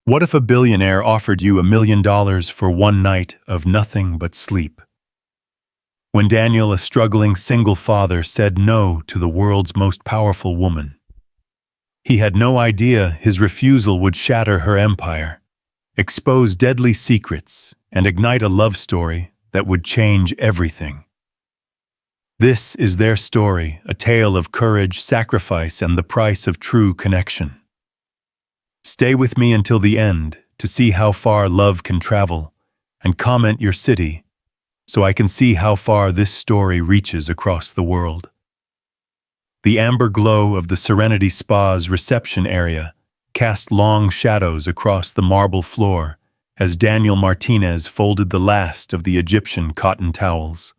What if a billionaire offered you $1 million for one night of nothing but sleep? When Daniel, a struggling single father, said no to the world's most powerful woman, he had no idea his refusal would shatter her empire, expose deadly secrets, and ignite a love story that would change everything. This is their story, a tale of courage, sacrifice, and the price of true connection. Stay with me until the end to see how far love can travel, and comment your city so I can see how far this story reaches across the world. The amber glow of the Serenity Spa's reception area cast long shadows across the marble floor as Daniel Martinez folded the last of the Egyptian cotton towels.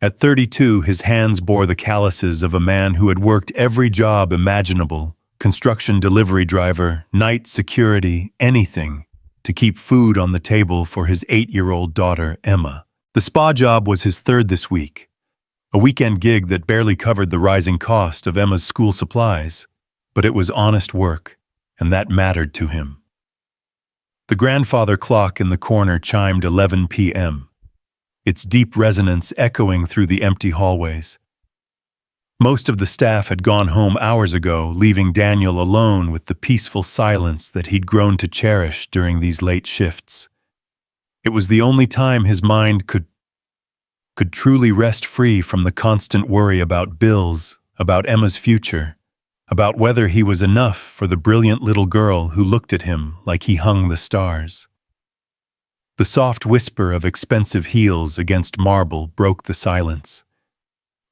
At 32, his hands bore the calluses of a man who had worked every job imaginable: construction delivery driver, night security, anything, to keep food on the table for his 8-year-old daughter, Emma. The spa job was his third this week, a weekend gig that barely covered the rising cost of Emma's school supplies, but it was honest work, and that mattered to him. The grandfather clock in the corner chimed 11 p.m., its deep resonance echoing through the empty hallways. Most of the staff had gone home hours ago, leaving Daniel alone with the peaceful silence that he'd grown to cherish during these late shifts. It was the only time his mind could truly rest free from the constant worry about bills, about Emma's future, about whether he was enough for the brilliant little girl who looked at him like he hung the stars. The soft whisper of expensive heels against marble broke the silence.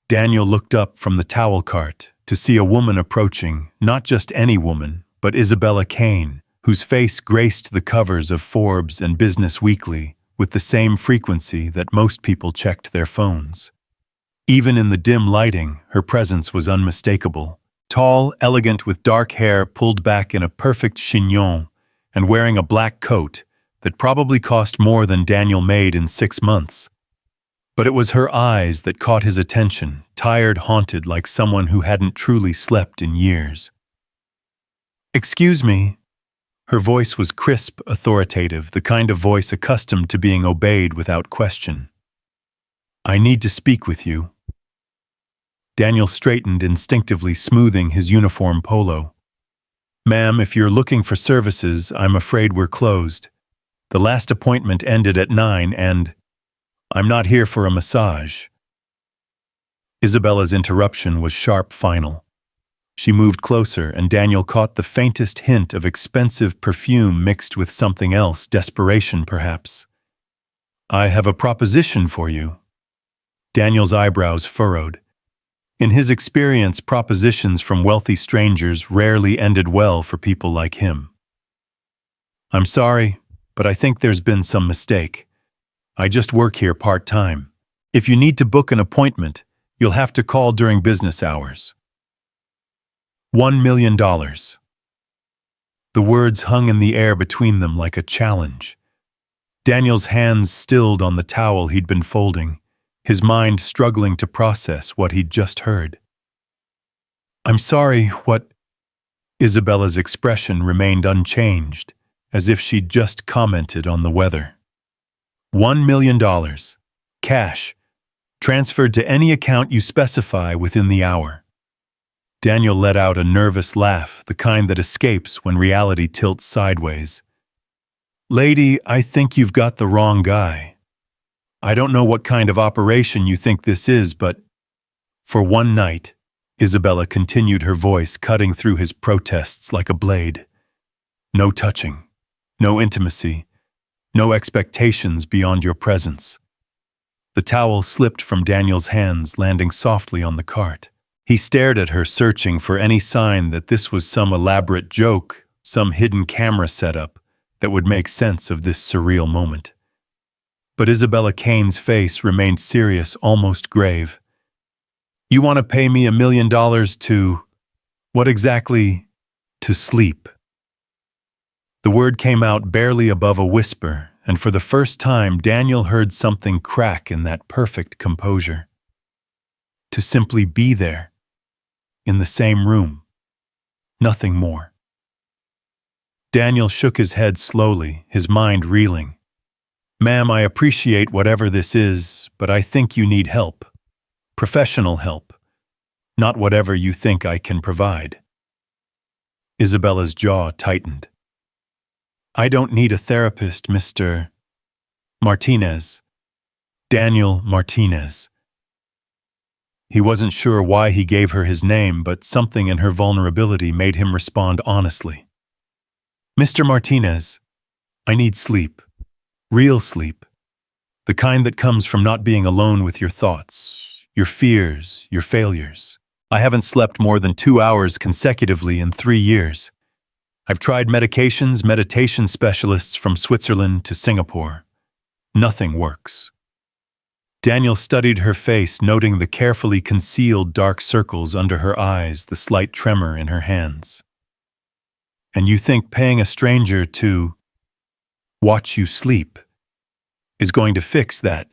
Daniel looked up from the towel cart to see a woman approaching, not just any woman, but Isabella Kane, whose face graced the covers of Forbes and Business Weekly with the same frequency that most people checked their phones. Even in the dim lighting, her presence was unmistakable. Tall, elegant, with dark hair pulled back in a perfect chignon, and wearing a black coat that probably cost more than Daniel made in 6 months. But it was her eyes that caught his attention, tired, haunted, like someone who hadn't truly slept in years. "Excuse me." Her voice was crisp, authoritative, the kind of voice accustomed to being obeyed without question. "I need to speak with you." Daniel straightened, instinctively smoothing his uniform polo. "Ma'am, if you're looking for services, I'm afraid we're closed. The last appointment ended at 9 and I'm not here for a massage." Isabella's interruption was sharp, final. She moved closer, and Daniel caught the faintest hint of expensive perfume mixed with something else, desperation perhaps. "I have a proposition for you." Daniel's eyebrows furrowed. In his experience, propositions from wealthy strangers rarely ended well for people like him. "I'm sorry, but I think there's been some mistake. I just work here part-time. If you need to book an appointment, you'll have to call during business hours." $1 million. The words hung in the air between them like a challenge. Daniel's hands stilled on the towel he'd been folding, his mind struggling to process what he'd just heard. "I'm sorry, what?" Isabella's expression remained unchanged, as if she'd just commented on the weather. $1 million. Cash. Transferred to any account you specify within the hour. Daniel let out a nervous laugh, the kind that escapes when reality tilts sideways. "Lady, I think you've got the wrong guy. I don't know what kind of operation you think this is, but for one night," Isabella continued, her voice cutting through his protests like a blade. "No touching, no intimacy, no expectations beyond your presence." The towel slipped from Daniel's hands, landing softly on the cart. He stared at her, searching for any sign that this was some elaborate joke, some hidden camera setup that would make sense of this surreal moment. But Isabella Kane's face remained serious, almost grave. "You want to pay me $1 million to... what exactly? To sleep." The word came out barely above a whisper, and for the first time Daniel heard something crack in that perfect composure. To simply be there, in the same room, nothing more. Daniel shook his head slowly, his mind reeling. Ma'am, I appreciate whatever this is, but I think you need help. Professional help. Not whatever you think I can provide. Isabella's jaw tightened. I don't need a therapist, Mr. Martinez. Daniel Martinez. He wasn't sure why he gave her his name, but something in her vulnerability made him respond honestly. Mr. Martinez, I need sleep. Real sleep. The kind that comes from not being alone with your thoughts, your fears, your failures. I haven't slept more than 2 hours consecutively in 3 years. I've tried medications, meditation specialists from Switzerland to Singapore. Nothing works. Daniel studied her face, noting the carefully concealed dark circles under her eyes, the slight tremor in her hands. And you think paying a stranger to watch you sleep is going to fix that?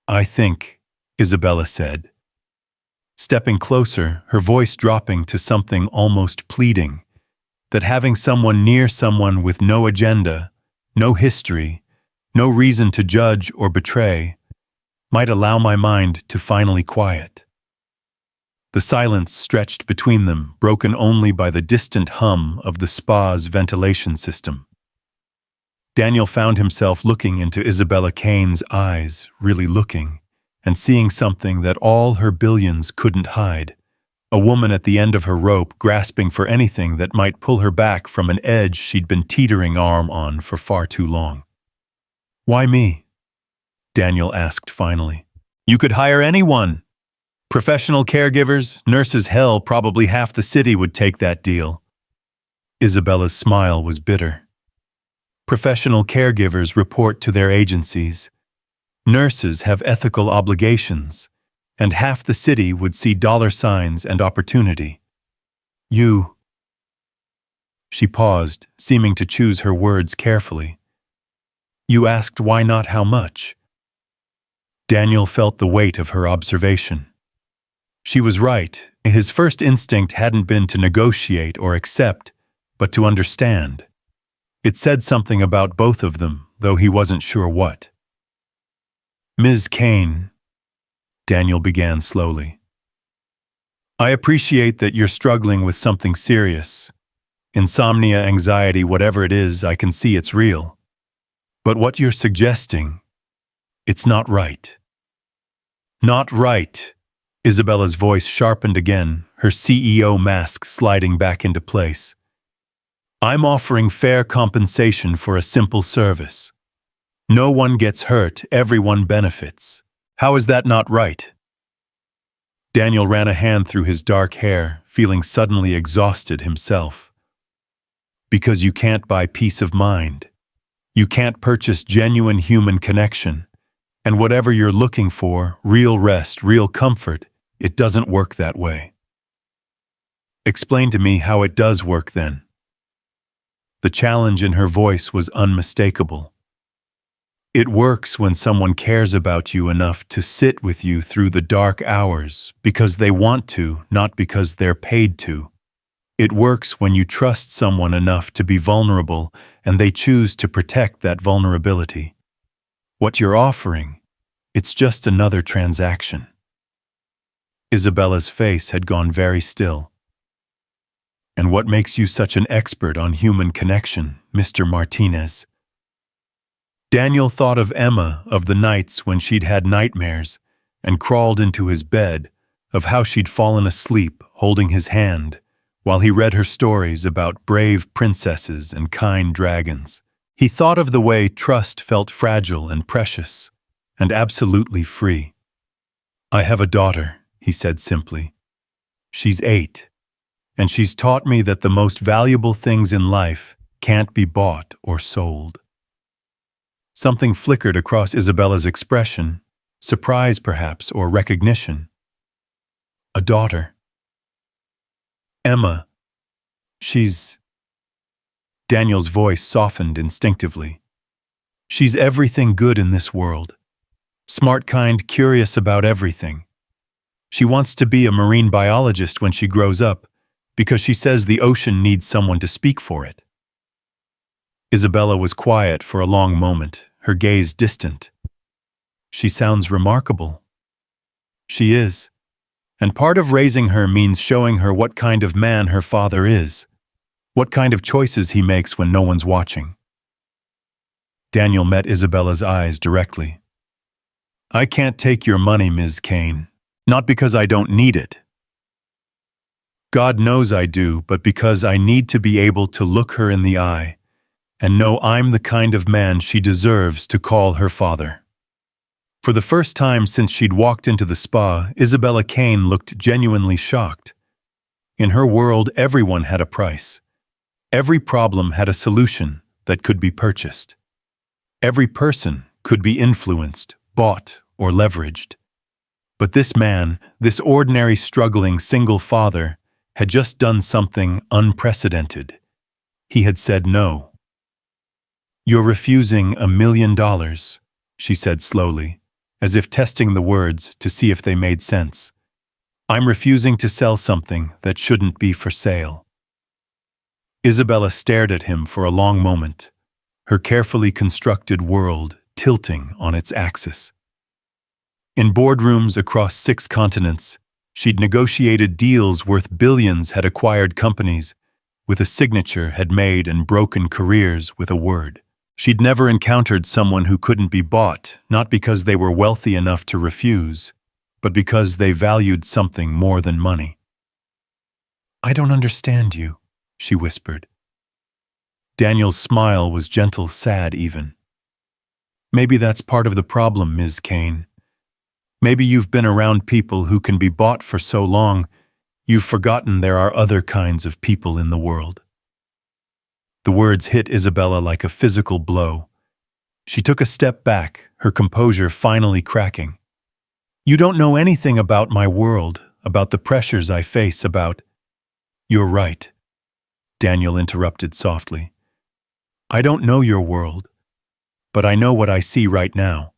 I think, Isabella said. Stepping closer, her voice dropping to something almost pleading, that having someone near someone with no agenda, no history, no reason to judge or betray, might allow my mind to finally quiet. The silence stretched between them, broken only by the distant hum of the spa's ventilation system. Daniel found himself looking into Isabella Kane's eyes, really looking, and seeing something that all her billions couldn't hide. A woman at the end of her rope, grasping for anything that might pull her back from an edge she'd been teetering on for far too long. Why me? Daniel asked finally. You could hire anyone. Professional caregivers, nurses, hell, probably half the city would take that deal. Isabella's smile was bitter. Professional caregivers report to their agencies. Nurses have ethical obligations, and half the city would see dollar signs and opportunity. You. She paused, seeming to choose her words carefully. You asked why not how much. Daniel felt the weight of her observation. She was right. His first instinct hadn't been to negotiate or accept, but to understand. It said something about both of them, though he wasn't sure what. Ms. Kane, Daniel began slowly. I appreciate that you're struggling with something serious. Insomnia, anxiety, whatever it is, I can see it's real. But what you're suggesting, it's not right. Not right. Isabella's voice sharpened again, her CEO mask sliding back into place. I'm offering fair compensation for a simple service. No one gets hurt, everyone benefits. How is that not right? Daniel ran a hand through his dark hair, feeling suddenly exhausted himself. Because you can't buy peace of mind. You can't purchase genuine human connection. And whatever you're looking for, real rest, real comfort, it doesn't work that way. Explain to me how it does work then. The challenge in her voice was unmistakable. It works when someone cares about you enough to sit with you through the dark hours because they want to, not because they're paid to. It works when you trust someone enough to be vulnerable and they choose to protect that vulnerability. What you're offering, it's just another transaction. Isabella's face had gone very still. And what makes you such an expert on human connection, Mr. Martinez? Daniel thought of Emma, of the nights when she'd had nightmares, and crawled into his bed, of how she'd fallen asleep holding his hand, while he read her stories about brave princesses and kind dragons. He thought of the way trust felt fragile and precious, and absolutely free. I have a daughter, he said simply. She's 8. And she's taught me that the most valuable things in life can't be bought or sold. Something flickered across Isabella's expression, surprise perhaps, or recognition. A daughter. Emma. She's... Daniel's voice softened instinctively. She's everything good in this world. Smart, kind, curious about everything. She wants to be a marine biologist when she grows up, because she says the ocean needs someone to speak for it. Isabella was quiet for a long moment, her gaze distant. She sounds remarkable. She is. And part of raising her means showing her what kind of man her father is, what kind of choices he makes when no one's watching. Daniel met Isabella's eyes directly. I can't take your money, Ms. Kane. Not because I don't need it. God knows I do, but because I need to be able to look her in the eye and know I'm the kind of man she deserves to call her father. For the first time since she'd walked into the spa, Isabella Kane looked genuinely shocked. In her world, everyone had a price. Every problem had a solution that could be purchased. Every person could be influenced, bought, or leveraged. But this man, this ordinary struggling single father, had just done something unprecedented. He had said no. You're refusing $1 million, she said slowly, as if testing the words to see if they made sense. I'm refusing to sell something that shouldn't be for sale. Isabella stared at him for a long moment, her carefully constructed world tilting on its axis. In boardrooms across 6 continents, she'd negotiated deals worth billions, had acquired companies, with a signature had made and broken careers with a word. She'd never encountered someone who couldn't be bought, not because they were wealthy enough to refuse, but because they valued something more than money. I don't understand you, she whispered. Daniel's smile was gentle, sad even. Maybe that's part of the problem, Ms. Kane. Maybe you've been around people who can be bought for so long, you've forgotten there are other kinds of people in the world. The words hit Isabella like a physical blow. She took a step back, her composure finally cracking. You don't know anything about my world, about the pressures I face, about... You're right, Daniel interrupted softly. I don't know your world, but I know what I see right now.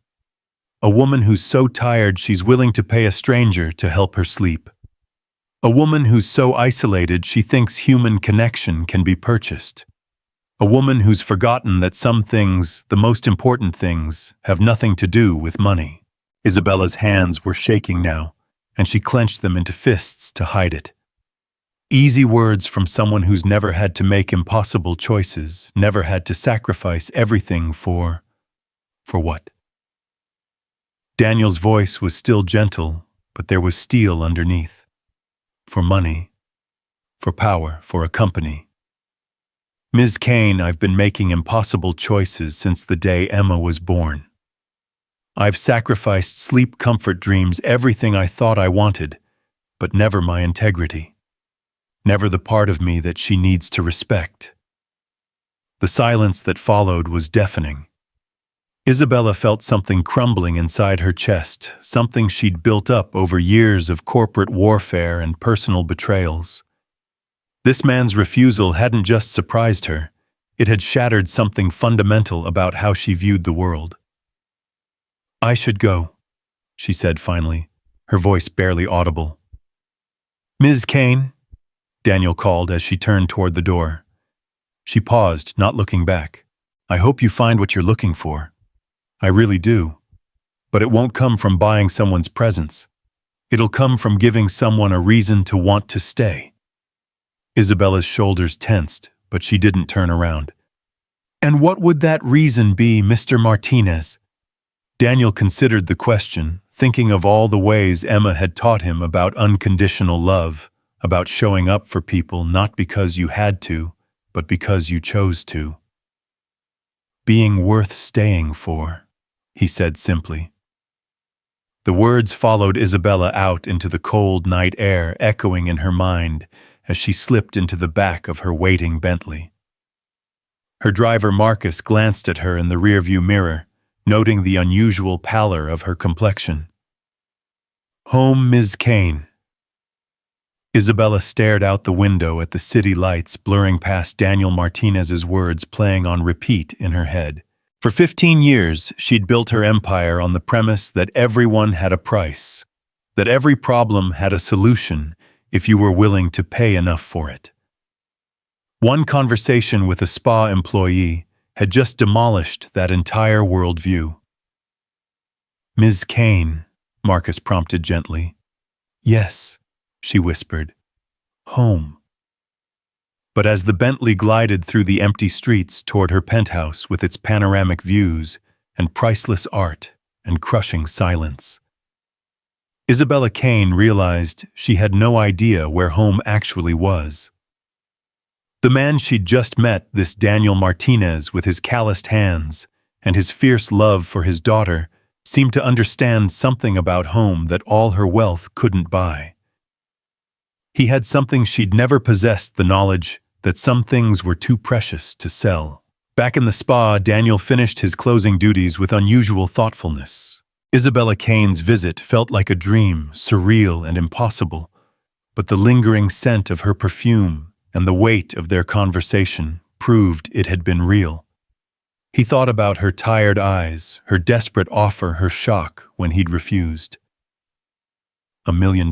A woman who's so tired she's willing to pay a stranger to help her sleep. A woman who's so isolated she thinks human connection can be purchased. A woman who's forgotten that some things, the most important things, have nothing to do with money. Isabella's hands were shaking now, and she clenched them into fists to hide it. Easy words from someone who's never had to make impossible choices, never had to sacrifice everything for what? Daniel's voice was still gentle, but there was steel underneath. For money, for power, for a company. Ms. Kane, I've been making impossible choices since the day Emma was born. I've sacrificed sleep, comfort, dreams, everything I thought I wanted, but never my integrity. Never the part of me that she needs to respect. The silence that followed was deafening. Isabella felt something crumbling inside her chest, something she'd built up over years of corporate warfare and personal betrayals. This man's refusal hadn't just surprised her, it had shattered something fundamental about how she viewed the world. I should go, she said finally, her voice barely audible. Ms. Kane, Daniel called as she turned toward the door. She paused, not looking back. I hope you find what you're looking for. I really do. But it won't come from buying someone's presence. It'll come from giving someone a reason to want to stay. Isabella's shoulders tensed, but she didn't turn around. And what would that reason be, Mr. Martinez? Daniel considered the question, thinking of all the ways Emma had taught him about unconditional love, about showing up for people not because you had to, but because you chose to. Being worth staying for, he said simply. The words followed Isabella out into the cold night air, echoing in her mind as she slipped into the back of her waiting Bentley. Her driver Marcus glanced at her in the rearview mirror, noting the unusual pallor of her complexion. Home, Ms. Kane. Isabella stared out the window at the city lights blurring past Daniel Martinez's words playing on repeat in her head. For 15 years, she'd built her empire on the premise that everyone had a price, that every problem had a solution if you were willing to pay enough for it. One conversation with a spa employee, had just demolished that entire worldview. "Ms. Kane," Marcus prompted gently. "Yes," she whispered. "Home." But as the Bentley glided through the empty streets toward her penthouse with its panoramic views and priceless art and crushing silence, Isabella Kane realized she had no idea where home actually was. The man she'd just met, this Daniel Martinez with his calloused hands and his fierce love for his daughter, seemed to understand something about home that all her wealth couldn't buy. He had something she'd never possessed, the knowledge that some things were too precious to sell. Back in the spa, Daniel finished his closing duties with unusual thoughtfulness. Isabella Kane's visit felt like a dream, surreal and impossible, but the lingering scent of her perfume and the weight of their conversation proved it had been real. He thought about her tired eyes, her desperate offer, her shock when he'd refused. $1 million.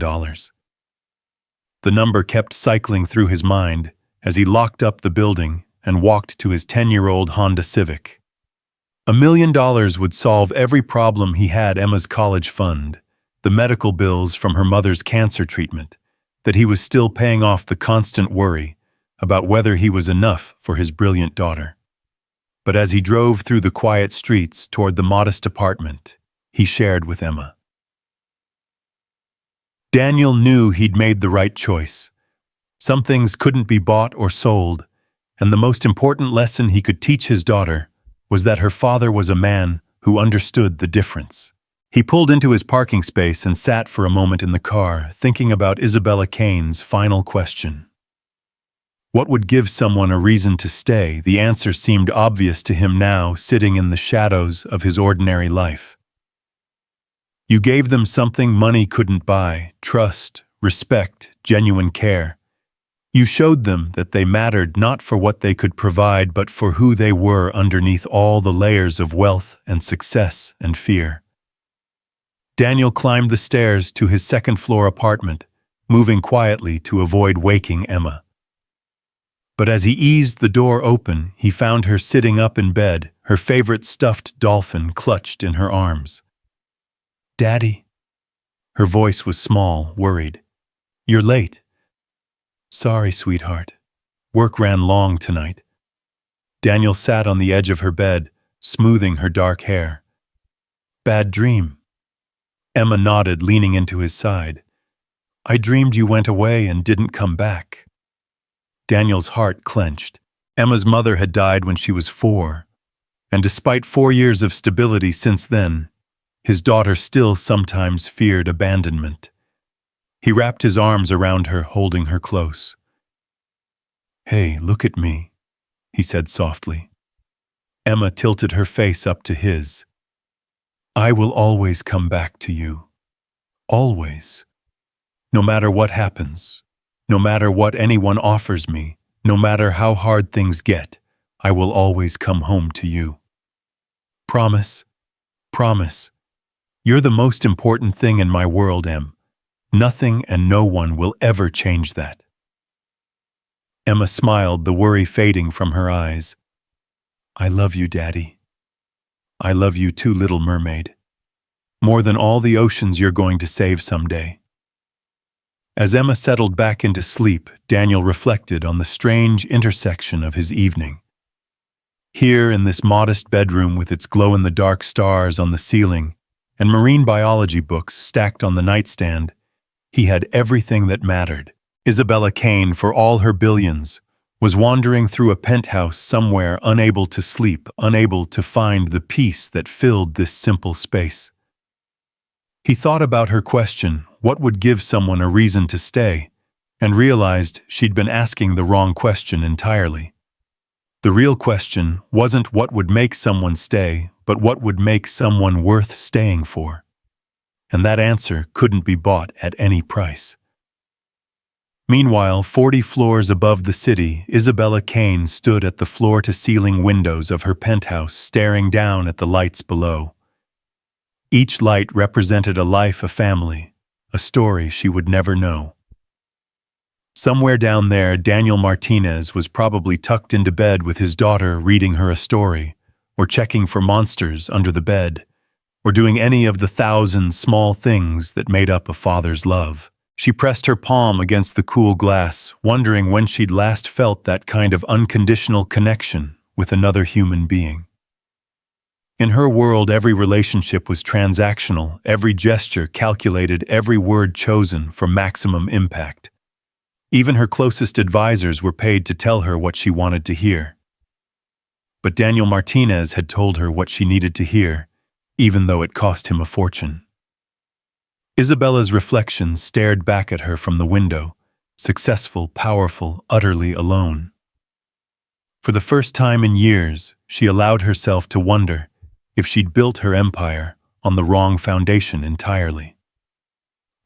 The number kept cycling through his mind as he locked up the building and walked to his 10-year-old Honda Civic. $1 million would solve every problem he had: Emma's college fund, the medical bills from her mother's cancer treatment, that he was still paying off, the constant worry about whether he was enough for his brilliant daughter. But as he drove through the quiet streets toward the modest apartment he shared with Emma, Daniel knew he'd made the right choice. Some things couldn't be bought or sold, and the most important lesson he could teach his daughter was that her father was a man who understood the difference. He pulled into his parking space and sat for a moment in the car, thinking about Isabella Kane's final question. What would give someone a reason to stay? The answer seemed obvious to him now, sitting in the shadows of his ordinary life. You gave them something money couldn't buy: trust, respect, genuine care. You showed them that they mattered not for what they could provide, but for who they were underneath all the layers of wealth and success and fear. Daniel climbed the stairs to his second-floor apartment, moving quietly to avoid waking Emma. But as he eased the door open, he found her sitting up in bed, her favorite stuffed dolphin clutched in her arms. "Daddy?" Her voice was small, worried. "You're late." "Sorry, sweetheart. Work ran long tonight." Daniel sat on the edge of her bed, smoothing her dark hair. "Bad dream?" Emma nodded, leaning into his side. "I dreamed you went away and didn't come back." Daniel's heart clenched. Emma's mother had died when she was 4, and despite 4 years of stability since then, his daughter still sometimes feared abandonment. He wrapped his arms around her, holding her close. "Hey, look at me," he said softly. Emma tilted her face up to his. "I will always come back to you. Always. No matter what happens. No matter what anyone offers me, no matter how hard things get, I will always come home to you. Promise, promise. You're the most important thing in my world, Em. Nothing and no one will ever change that." Emma smiled, the worry fading from her eyes. "I love you, Daddy. I love you too, little mermaid. More than all the oceans you're going to save someday." As Emma settled back into sleep, Daniel reflected on the strange intersection of his evening. Here, in this modest bedroom with its glow-in-the-dark stars on the ceiling and marine biology books stacked on the nightstand, he had everything that mattered. Isabella Kane, for all her billions, was wandering through a penthouse somewhere, unable to sleep, unable to find the peace that filled this simple space. He thought about her question, what would give someone a reason to stay, and realized she'd been asking the wrong question entirely. The real question wasn't what would make someone stay, but what would make someone worth staying for. And that answer couldn't be bought at any price. Meanwhile, 40 floors above the city, Isabella Kane stood at the floor-to-ceiling windows of her penthouse, staring down at the lights below. Each light represented a life, a family, a story she would never know. Somewhere down there, Daniel Martinez was probably tucked into bed with his daughter reading her a story, or checking for monsters under the bed, or doing any of the thousand small things that made up a father's love. She pressed her palm against the cool glass, wondering when she'd last felt that kind of unconditional connection with another human being. In her world, every relationship was transactional, every gesture calculated, every word chosen for maximum impact. Even her closest advisors were paid to tell her what she wanted to hear. But Daniel Martinez had told her what she needed to hear, even though it cost him a fortune. Isabella's reflection stared back at her from the window, successful, powerful, utterly alone. For the first time in years, she allowed herself to wonder if she'd built her empire on the wrong foundation entirely.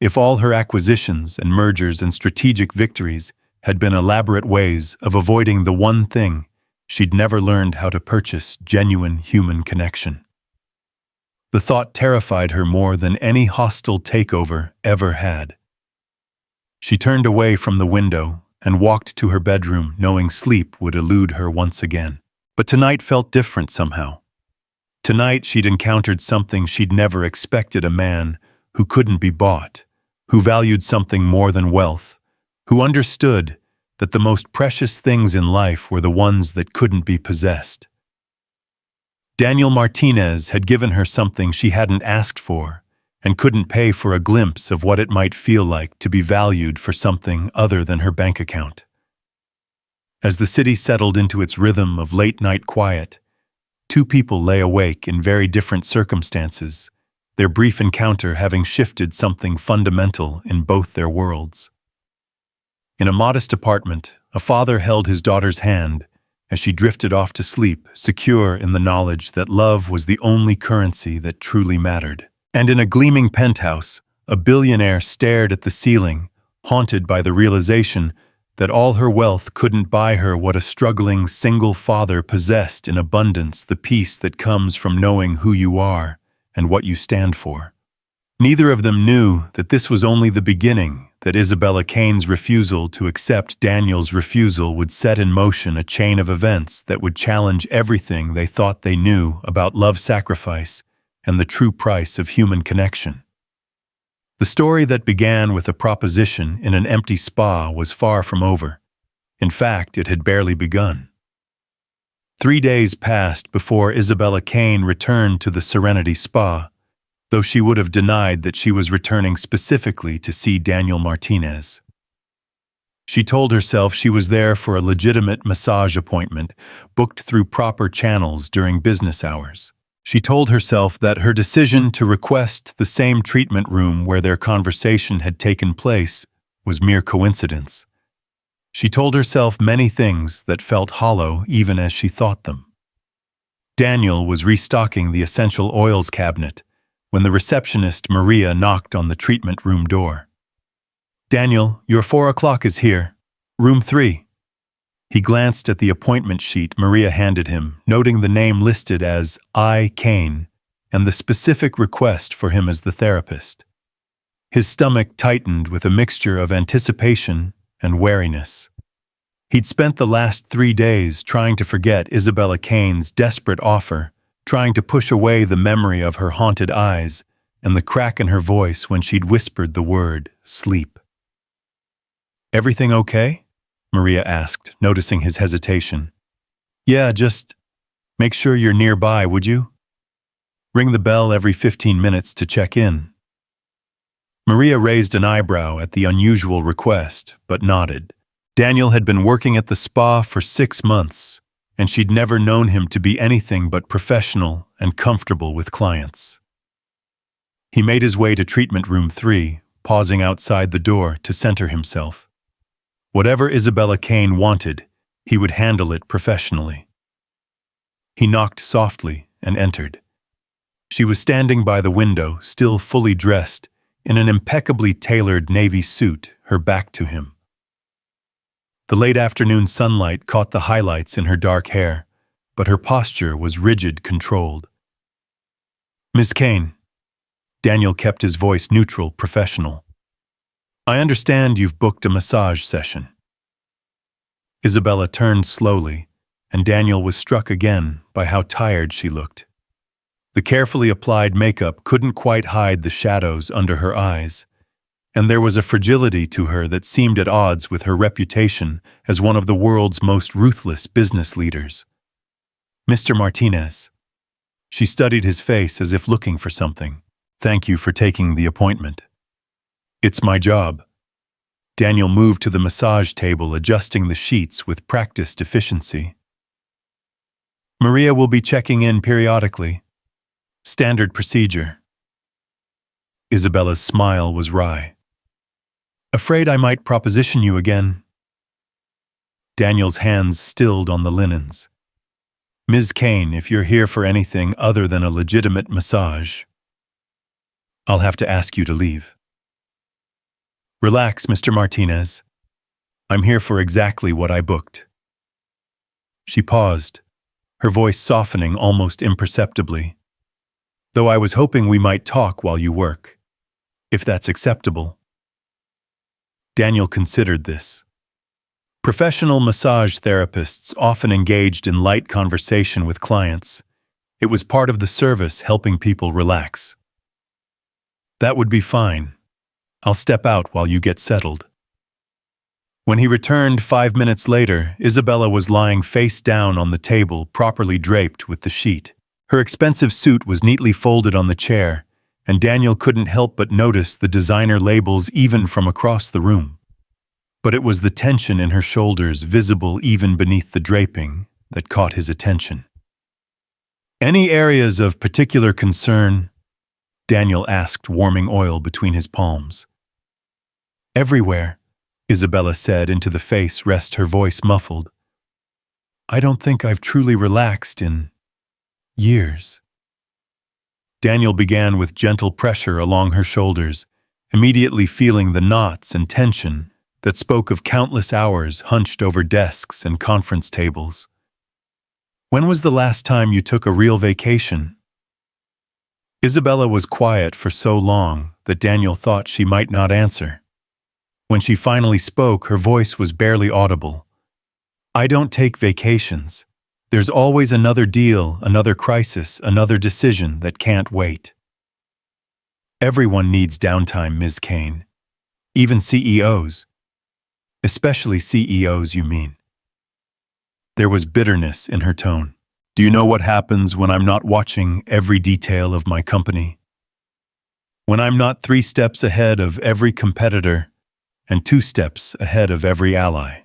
If all her acquisitions and mergers and strategic victories had been elaborate ways of avoiding the one thing she'd never learned how to purchase: genuine human connection. The thought terrified her more than any hostile takeover ever had. She turned away from the window and walked to her bedroom, knowing sleep would elude her once again. But tonight felt different somehow. Tonight she'd encountered something she'd never expected: a man who couldn't be bought, who valued something more than wealth, who understood that the most precious things in life were the ones that couldn't be possessed. Daniel Martinez had given her something she hadn't asked for and couldn't pay for: a glimpse of what it might feel like to be valued for something other than her bank account. As the city settled into its rhythm of late-night quiet, two people lay awake in very different circumstances, their brief encounter having shifted something fundamental in both their worlds. In a modest apartment, a father held his daughter's hand as she drifted off to sleep, secure in the knowledge that love was the only currency that truly mattered. And in a gleaming penthouse, a billionaire stared at the ceiling, haunted by the realization that all her wealth couldn't buy her what a struggling single father possessed in abundance: the peace that comes from knowing who you are and what you stand for. Neither of them knew that this was only the beginning, that Isabella Kane's refusal to accept Daniel's refusal would set in motion a chain of events that would challenge everything they thought they knew about love, sacrifice, and the true price of human connection. The story that began with a proposition in an empty spa was far from over. In fact, it had barely begun. 3 days passed before Isabella Kane returned to the Serenity Spa, though she would have denied that she was returning specifically to see Daniel Martinez. She told herself she was there for a legitimate massage appointment, booked through proper channels during business hours. She told herself that her decision to request the same treatment room where their conversation had taken place was mere coincidence. She told herself many things that felt hollow even as she thought them. Daniel was restocking the essential oils cabinet when the receptionist Maria knocked on the treatment room door. "Daniel, your 4 o'clock is here. Room 3. He glanced at the appointment sheet Maria handed him, noting the name listed as I. Kane and the specific request for him as the therapist. His stomach tightened with a mixture of anticipation and wariness. He'd spent the last 3 days trying to forget Isabella Kane's desperate offer, trying to push away the memory of her haunted eyes and the crack in her voice when she'd whispered the word sleep. "Everything okay?" Maria asked, noticing his hesitation. "Yeah, just make sure you're nearby, would you? Ring the bell every 15 minutes to check in." Maria raised an eyebrow at the unusual request, but nodded. Daniel had been working at the spa for 6 months, and she'd never known him to be anything but professional and comfortable with clients. He made his way to treatment room 3, pausing outside the door to center himself. Whatever Isabella Kane wanted, he would handle it professionally. He knocked softly and entered. She was standing by the window, still fully dressed, in an impeccably tailored navy suit, her back to him. The late afternoon sunlight caught the highlights in her dark hair, but her posture was rigid, controlled. "Miss Kane." Daniel kept his voice neutral, professional. I understand you've booked a massage session. Isabella turned slowly, and Daniel was struck again by how tired she looked. The carefully applied makeup couldn't quite hide the shadows under her eyes, and there was a fragility to her that seemed at odds with her reputation as one of the world's most ruthless business leaders. Mr. Martinez. She studied his face as if looking for something. Thank you for taking the appointment. It's my job. Daniel moved to the massage table, adjusting the sheets with practiced efficiency. Maria will be checking in periodically. Standard procedure. Isabella's smile was wry. Afraid I might proposition you again. Daniel's hands stilled on the linens. Ms. Kane, if you're here for anything other than a legitimate massage, I'll have to ask you to leave. Relax, Mr. Martinez. I'm here for exactly what I booked. She paused, her voice softening almost imperceptibly. Though I was hoping we might talk while you work, if that's acceptable. Daniel considered this. Professional massage therapists often engaged in light conversation with clients. It was part of the service, helping people relax. That would be fine. I'll step out while you get settled. When he returned 5 minutes later, Isabella was lying face down on the table, properly draped with the sheet. Her expensive suit was neatly folded on the chair, and Daniel couldn't help but notice the designer labels even from across the room. But it was the tension in her shoulders, visible even beneath the draping, that caught his attention. Any areas of particular concern? Daniel asked, warming oil between his palms. Everywhere, Isabella said into the face, her voice muffled. I don't think I've truly relaxed in years. Daniel began with gentle pressure along her shoulders, immediately feeling the knots and tension that spoke of countless hours hunched over desks and conference tables. When was the last time you took a real vacation? Isabella was quiet for so long that Daniel thought she might not answer. When she finally spoke, her voice was barely audible. I don't take vacations. There's always another deal, another crisis, another decision that can't wait. Everyone needs downtime, Ms. Kane. Even CEOs. Especially CEOs, you mean. There was bitterness in her tone. Do you know what happens when I'm not watching every detail of my company? When I'm not 3 steps ahead of every competitor and 2 steps ahead of every ally.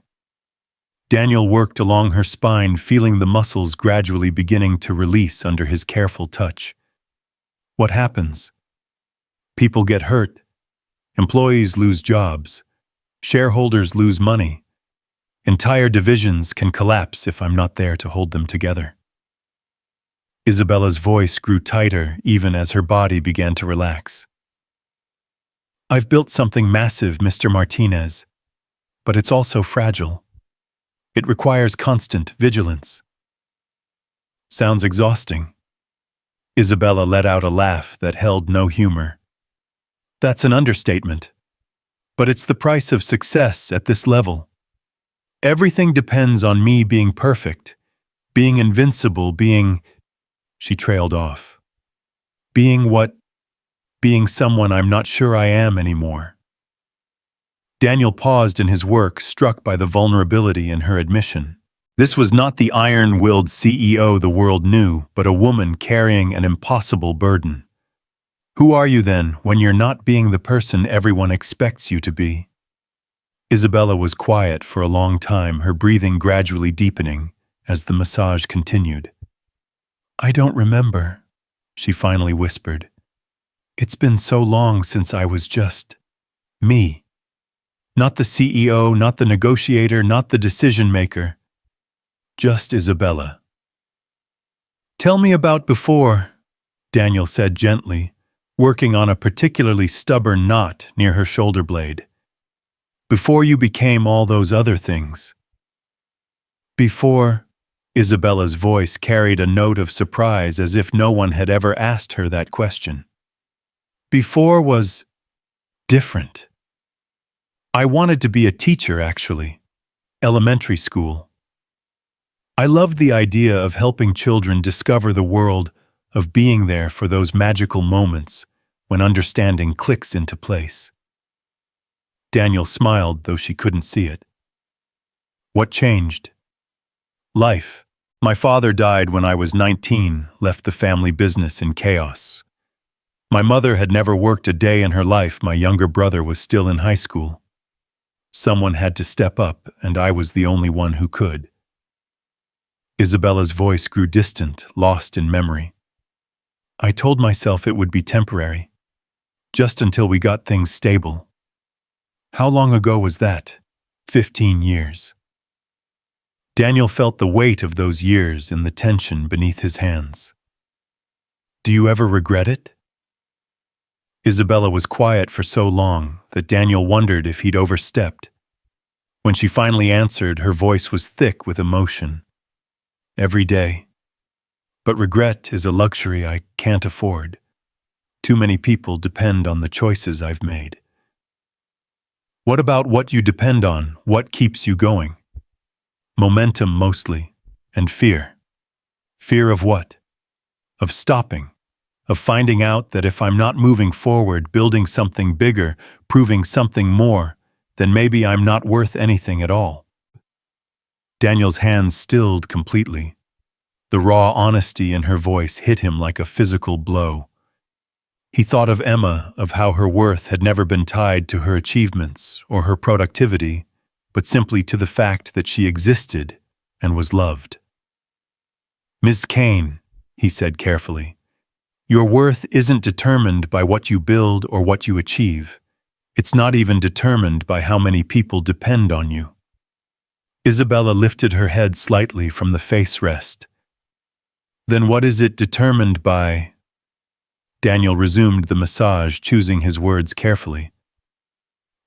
Daniel worked along her spine, feeling the muscles gradually beginning to release under his careful touch. What happens? People get hurt. Employees lose jobs. Shareholders lose money. Entire divisions can collapse if I'm not there to hold them together. Isabella's voice grew tighter even as her body began to relax. I've built something massive, Mr. Martinez, but it's also fragile. It requires constant vigilance. Sounds exhausting. Isabella let out a laugh that held no humor. That's an understatement. But it's the price of success at this level. Everything depends on me being perfect, being invincible, being... She trailed off. Being what? Being someone I'm not sure I am anymore. Daniel paused in his work, struck by the vulnerability in her admission. This was not the iron-willed CEO the world knew, but a woman carrying an impossible burden. Who are you then when you're not being the person everyone expects you to be? Isabella was quiet for a long time, her breathing gradually deepening as the massage continued. I don't remember, she finally whispered. It's been so long since I was just me. Not the CEO, not the negotiator, not the decision maker. Just Isabella. Tell me about before, Daniel said gently, working on a particularly stubborn knot near her shoulder blade. Before you became all those other things. Before, Isabella's voice carried a note of surprise as if no one had ever asked her that question. Before was different. I wanted to be a teacher, actually. Elementary school. I loved the idea of helping children discover the world, of being there for those magical moments when understanding clicks into place. Daniel smiled, though she couldn't see it. What changed? Life. My father died when I was 19, left the family business in chaos. My mother had never worked a day in her life. My younger brother was still in high school. Someone had to step up, and I was the only one who could. Isabella's voice grew distant, lost in memory. I told myself it would be temporary, just until we got things stable. How long ago was that? 15 years. Daniel felt the weight of those years in the tension beneath his hands. Do you ever regret it? Isabella was quiet for so long that Daniel wondered if he'd overstepped. When she finally answered, her voice was thick with emotion. Every day. But regret is a luxury I can't afford. Too many people depend on the choices I've made. What about what you depend on? What keeps you going? Momentum mostly, and fear. Fear of what? Of stopping. Of finding out that if I'm not moving forward, building something bigger, proving something more, then maybe I'm not worth anything at all. Daniel's hands stilled completely. The raw honesty in her voice hit him like a physical blow. He thought of Emma, of how her worth had never been tied to her achievements or her productivity, but simply to the fact that she existed and was loved. Ms. Kane, he said carefully, your worth isn't determined by what you build or what you achieve. It's not even determined by how many people depend on you. Isabella lifted her head slightly from the face rest. Then what is it determined by? Daniel resumed the massage, choosing his words carefully.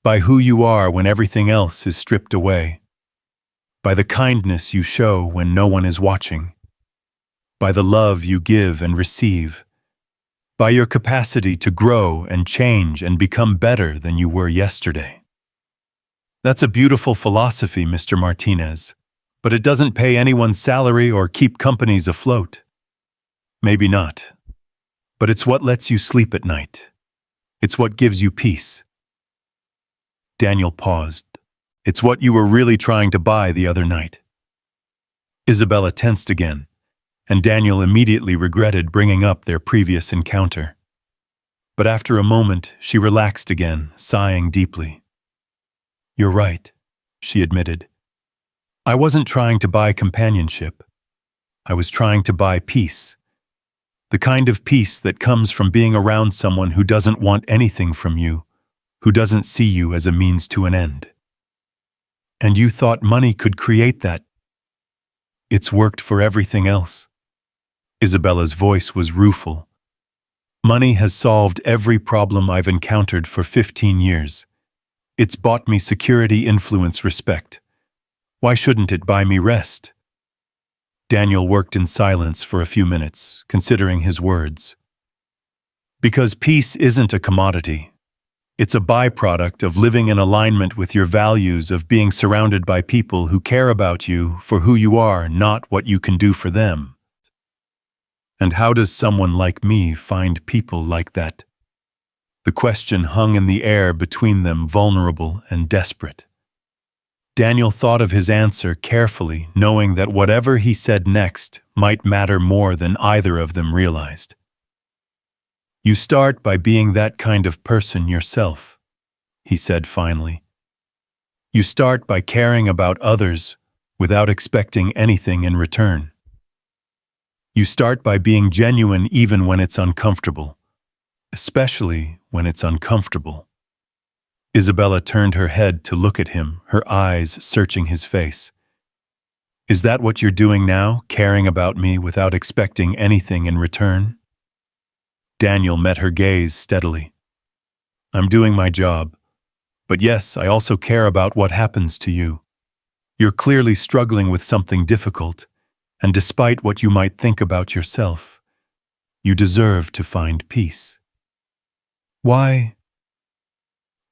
By who you are when everything else is stripped away. By the kindness you show when no one is watching. By the love you give and receive. By your capacity to grow and change and become better than you were yesterday. That's a beautiful philosophy, Mr. Martinez, but it doesn't pay anyone's salary or keep companies afloat. Maybe not. But it's what lets you sleep at night. It's what gives you peace. Daniel paused. It's what you were really trying to buy the other night. Isabella tensed again, and Daniel immediately regretted bringing up their previous encounter. But after a moment, she relaxed again, sighing deeply. You're right, she admitted. I wasn't trying to buy companionship. I was trying to buy peace. The kind of peace that comes from being around someone who doesn't want anything from you, who doesn't see you as a means to an end. And you thought money could create that. It's worked for everything else. Isabella's voice was rueful. Money has solved every problem I've encountered for 15 years. It's bought me security, influence, respect. Why shouldn't it buy me rest? Daniel worked in silence for a few minutes, considering his words. Because peace isn't a commodity. It's a byproduct of living in alignment with your values, of being surrounded by people who care about you for who you are, not what you can do for them. And how does someone like me find people like that? The question hung in the air between them, vulnerable and desperate. Daniel thought of his answer carefully, knowing that whatever he said next might matter more than either of them realized. You start by being that kind of person yourself, he said finally. You start by caring about others without expecting anything in return. You start by being genuine even when it's uncomfortable, especially when it's uncomfortable. Isabella turned her head to look at him, her eyes searching his face. Is that what you're doing now, caring about me without expecting anything in return? Daniel met her gaze steadily. I'm doing my job, but yes, I also care about what happens to you. You're clearly struggling with something difficult, and despite what you might think about yourself, you deserve to find peace. Why?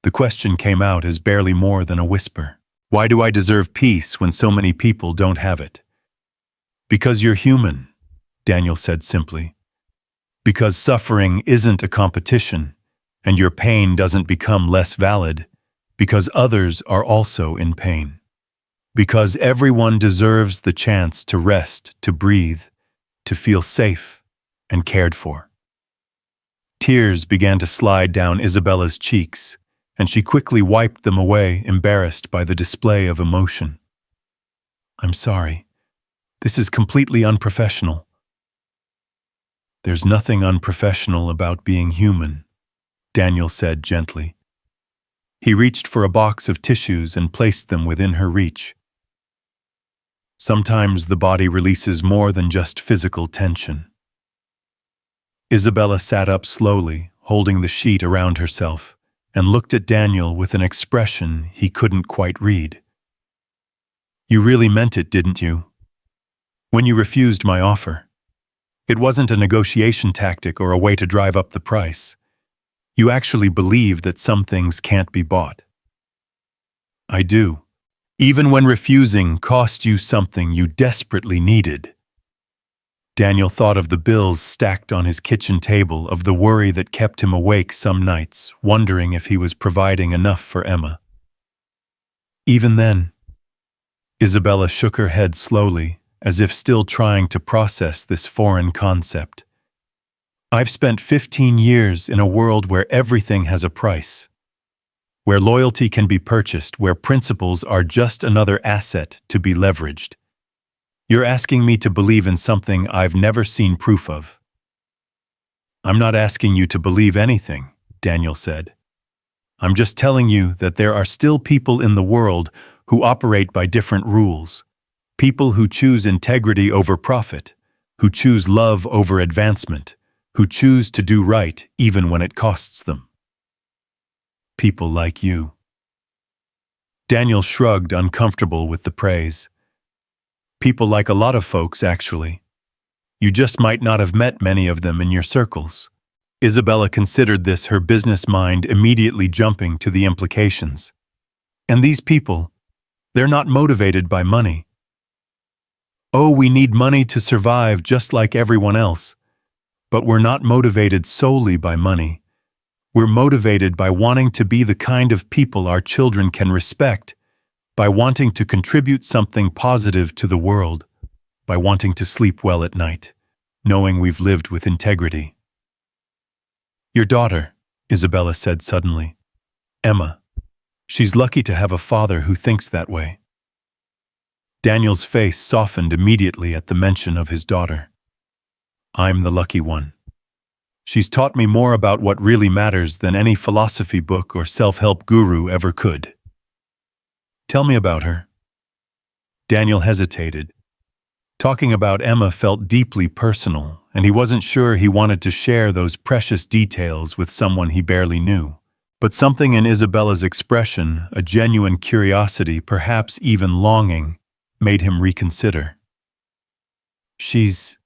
The question came out as barely more than a whisper. Why do I deserve peace when so many people don't have it? Because you're human, Daniel said simply. Because suffering isn't a competition, and your pain doesn't become less valid, because others are also in pain. Because everyone deserves the chance to rest, to breathe, to feel safe and cared for. Tears began to slide down Isabella's cheeks, and she quickly wiped them away, embarrassed by the display of emotion. I'm sorry. This is completely unprofessional. There's nothing unprofessional about being human, Daniel said gently. He reached for a box of tissues and placed them within her reach. Sometimes the body releases more than just physical tension. Isabella sat up slowly, holding the sheet around herself, and looked at Daniel with an expression he couldn't quite read. You really meant it, didn't you? When you refused my offer. It wasn't a negotiation tactic or a way to drive up the price. You actually believe that some things can't be bought. I do. Even when refusing cost you something you desperately needed. Daniel thought of the bills stacked on his kitchen table, of the worry that kept him awake some nights, wondering if he was providing enough for Emma. Even then, Isabella shook her head slowly, as if still trying to process this foreign concept. I've spent 15 years in a world where everything has a price, where loyalty can be purchased, where principles are just another asset to be leveraged. You're asking me to believe in something I've never seen proof of. I'm not asking you to believe anything, Daniel said. I'm just telling you that there are still people in the world who operate by different rules. People who choose integrity over profit, who choose love over advancement, who choose to do right even when it costs them. People like you. Daniel shrugged, uncomfortable with the praise. People like a lot of folks, actually. You just might not have met many of them in your circles. Isabella considered this, her business mind immediately jumping to the implications. And these people, they're not motivated by money. Oh, we need money to survive just like everyone else. But we're not motivated solely by money. We're motivated by wanting to be the kind of people our children can respect, by wanting to contribute something positive to the world, by wanting to sleep well at night, knowing we've lived with integrity. Your daughter, Isabella said suddenly. Emma. She's lucky to have a father who thinks that way. Daniel's face softened immediately at the mention of his daughter. I'm the lucky one. She's taught me more about what really matters than any philosophy book or self-help guru ever could. Tell me about her. Daniel hesitated. Talking about Emma felt deeply personal, and he wasn't sure he wanted to share those precious details with someone he barely knew. But something in Isabella's expression, a genuine curiosity, perhaps even longing, made him reconsider. She's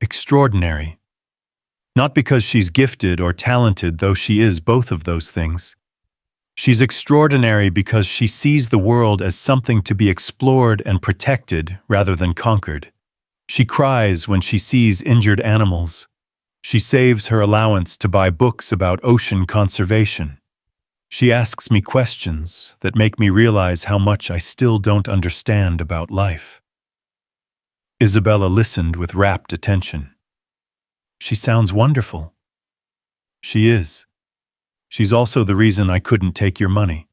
extraordinary. Not because she's gifted or talented, though she is both of those things. She's extraordinary because she sees the world as something to be explored and protected rather than conquered. She cries when she sees injured animals. She saves her allowance to buy books about ocean conservation. She asks me questions that make me realize how much I still don't understand about life. Isabella listened with rapt attention. She sounds wonderful. She is. She's also the reason I couldn't take your money.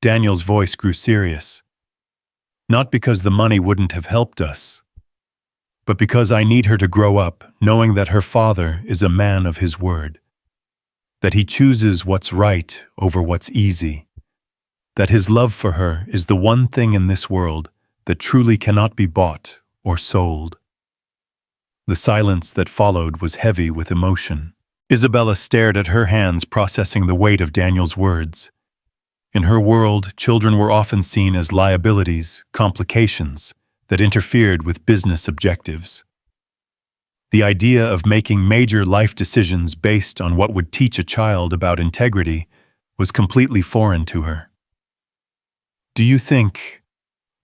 Daniel's voice grew serious. Not because the money wouldn't have helped us, but because I need her to grow up knowing that her father is a man of his word, that he chooses what's right over what's easy, that his love for her is the one thing in this world that truly cannot be bought or sold. The silence that followed was heavy with emotion. Isabella stared at her hands, processing the weight of Daniel's words. In her world, children were often seen as liabilities, complications that interfered with business objectives. The idea of making major life decisions based on what would teach a child about integrity was completely foreign to her. "Do you think,"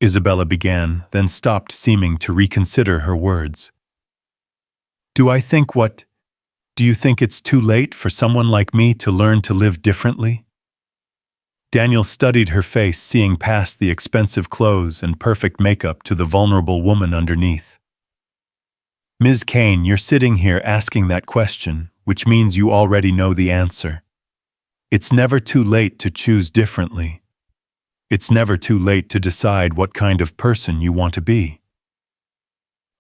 Isabella began, then stopped, seeming to reconsider her words. "Do I think what? Do you think it's too late for someone like me to learn to live differently?" Daniel studied her face, seeing past the expensive clothes and perfect makeup to the vulnerable woman underneath. "Ms. Kane, you're sitting here asking that question, which means you already know the answer. It's never too late to choose differently. It's never too late to decide what kind of person you want to be.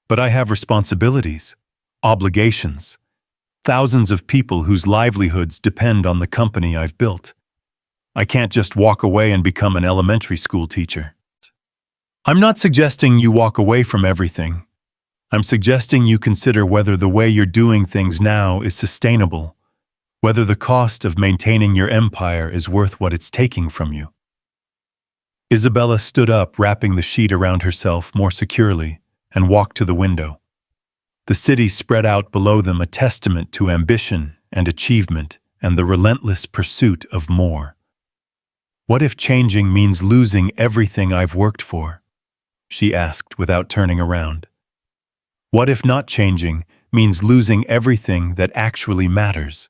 But I have responsibilities, obligations, thousands of people whose livelihoods depend on the company I've built. I can't just walk away and become an elementary school teacher." "I'm not suggesting you walk away from everything. I'm suggesting you consider whether the way you're doing things now is sustainable, whether the cost of maintaining your empire is worth what it's taking from you." Isabella stood up, wrapping the sheet around herself more securely, and walked to the window. The city spread out below them, a testament to ambition and achievement and the relentless pursuit of more. "What if changing means losing everything I've worked for?" she asked without turning around. "What if not changing means losing everything that actually matters?"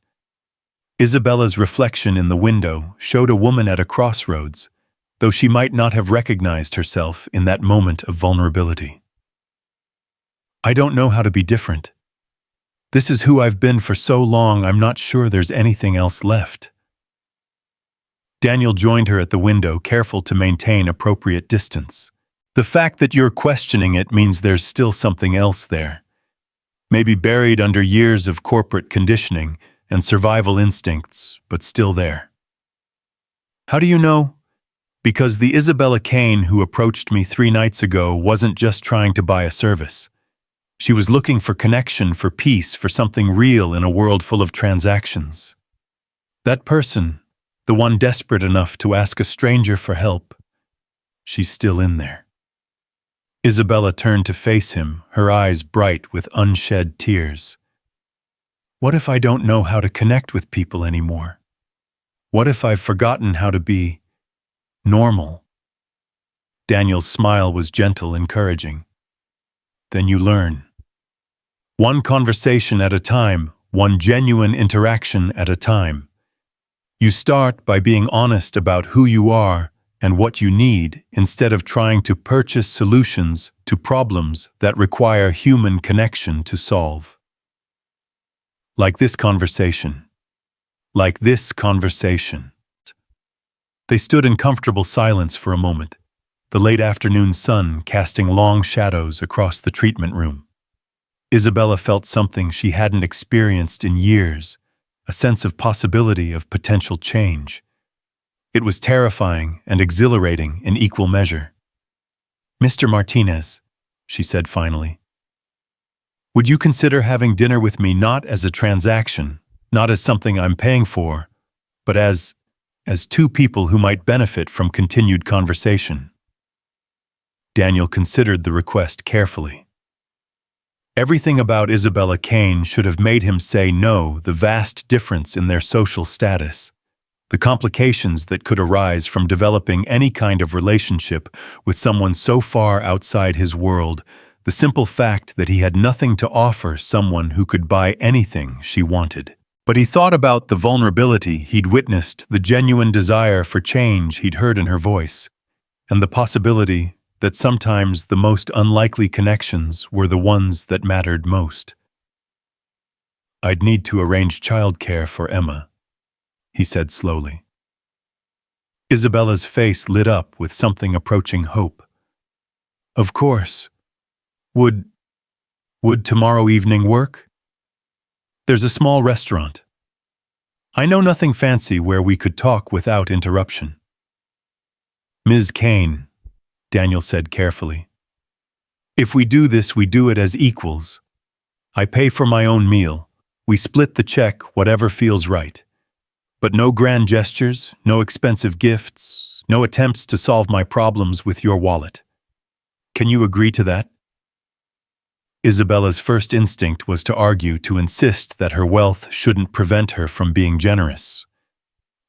Isabella's reflection in the window showed a woman at a crossroads, though she might not have recognized herself in that moment of vulnerability. "I don't know how to be different. This is who I've been for so long, I'm not sure there's anything else left." Daniel joined her at the window, careful to maintain appropriate distance. "The fact that you're questioning it means there's still something else there. Maybe buried under years of corporate conditioning and survival instincts, but still there." "How do you know?" "Because the Isabella Kane who approached me 3 nights ago wasn't just trying to buy a service. She was looking for connection, for peace, for something real in a world full of transactions. That person, the one desperate enough to ask a stranger for help, she's still in there." Isabella turned to face him, her eyes bright with unshed tears. "What if I don't know how to connect with people anymore? What if I've forgotten how to be normal?" Daniel's smile was gentle, encouraging. "Then you learn. One conversation at a time, one genuine interaction at a time. You start by being honest about who you are and what you need, instead of trying to purchase solutions to problems that require human connection to solve. Like this conversation. Like this conversation." They stood in comfortable silence for a moment, the late afternoon sun casting long shadows across the treatment room. Isabella felt something she hadn't experienced in years, a sense of possibility, of potential change. It was terrifying and exhilarating in equal measure. "Mr. Martinez," she said finally, "would you consider having dinner with me not as a transaction, not as something I'm paying for, but as 2 people who might benefit from continued conversation?" Daniel considered the request carefully. Everything about Isabella Kane should have made him say no: the vast difference in their social status, the complications that could arise from developing any kind of relationship with someone so far outside his world, the simple fact that he had nothing to offer someone who could buy anything she wanted. But he thought about the vulnerability he'd witnessed, the genuine desire for change he'd heard in her voice, and the possibility that sometimes the most unlikely connections were the ones that mattered most. "I'd need to arrange childcare for Emma," he said slowly. Isabella's face lit up with something approaching hope. "Of course. Would tomorrow evening work? There's a small restaurant. I know nothing fancy where we could talk without interruption." "Ms. Kane," Daniel said carefully, "if we do this, we do it as equals. I pay for my own meal. We split the check, whatever feels right. But no grand gestures, no expensive gifts, no attempts to solve my problems with your wallet. Can you agree to that?" Isabella's first instinct was to argue, to insist that her wealth shouldn't prevent her from being generous.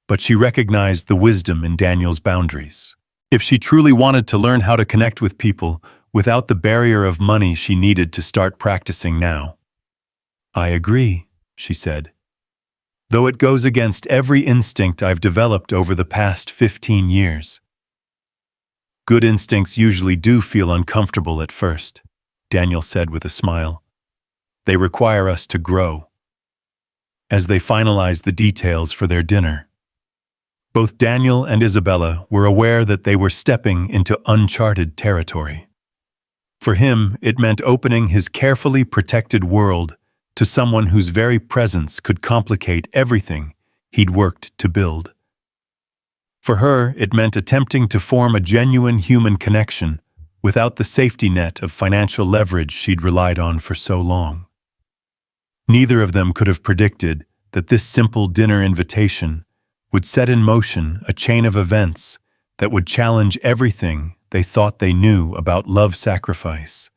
but she recognized the wisdom in Daniel's boundaries. If she truly wanted to learn how to connect with people without the barrier of money, she needed to start practicing now. "I agree," she said. "Though it goes against every instinct I've developed over the past 15 years. Good instincts usually do feel uncomfortable at first," Daniel said with a smile. "They require us to grow." As they finalized the details for their dinner, both Daniel and Isabella were aware that they were stepping into uncharted territory. For him, it meant opening his carefully protected world to someone whose very presence could complicate everything he'd worked to build. For her, it meant attempting to form a genuine human connection without the safety net of financial leverage she'd relied on for so long. Neither of them could have predicted that this simple dinner invitation would set in motion a chain of events that would challenge everything they thought they knew about love sacrifice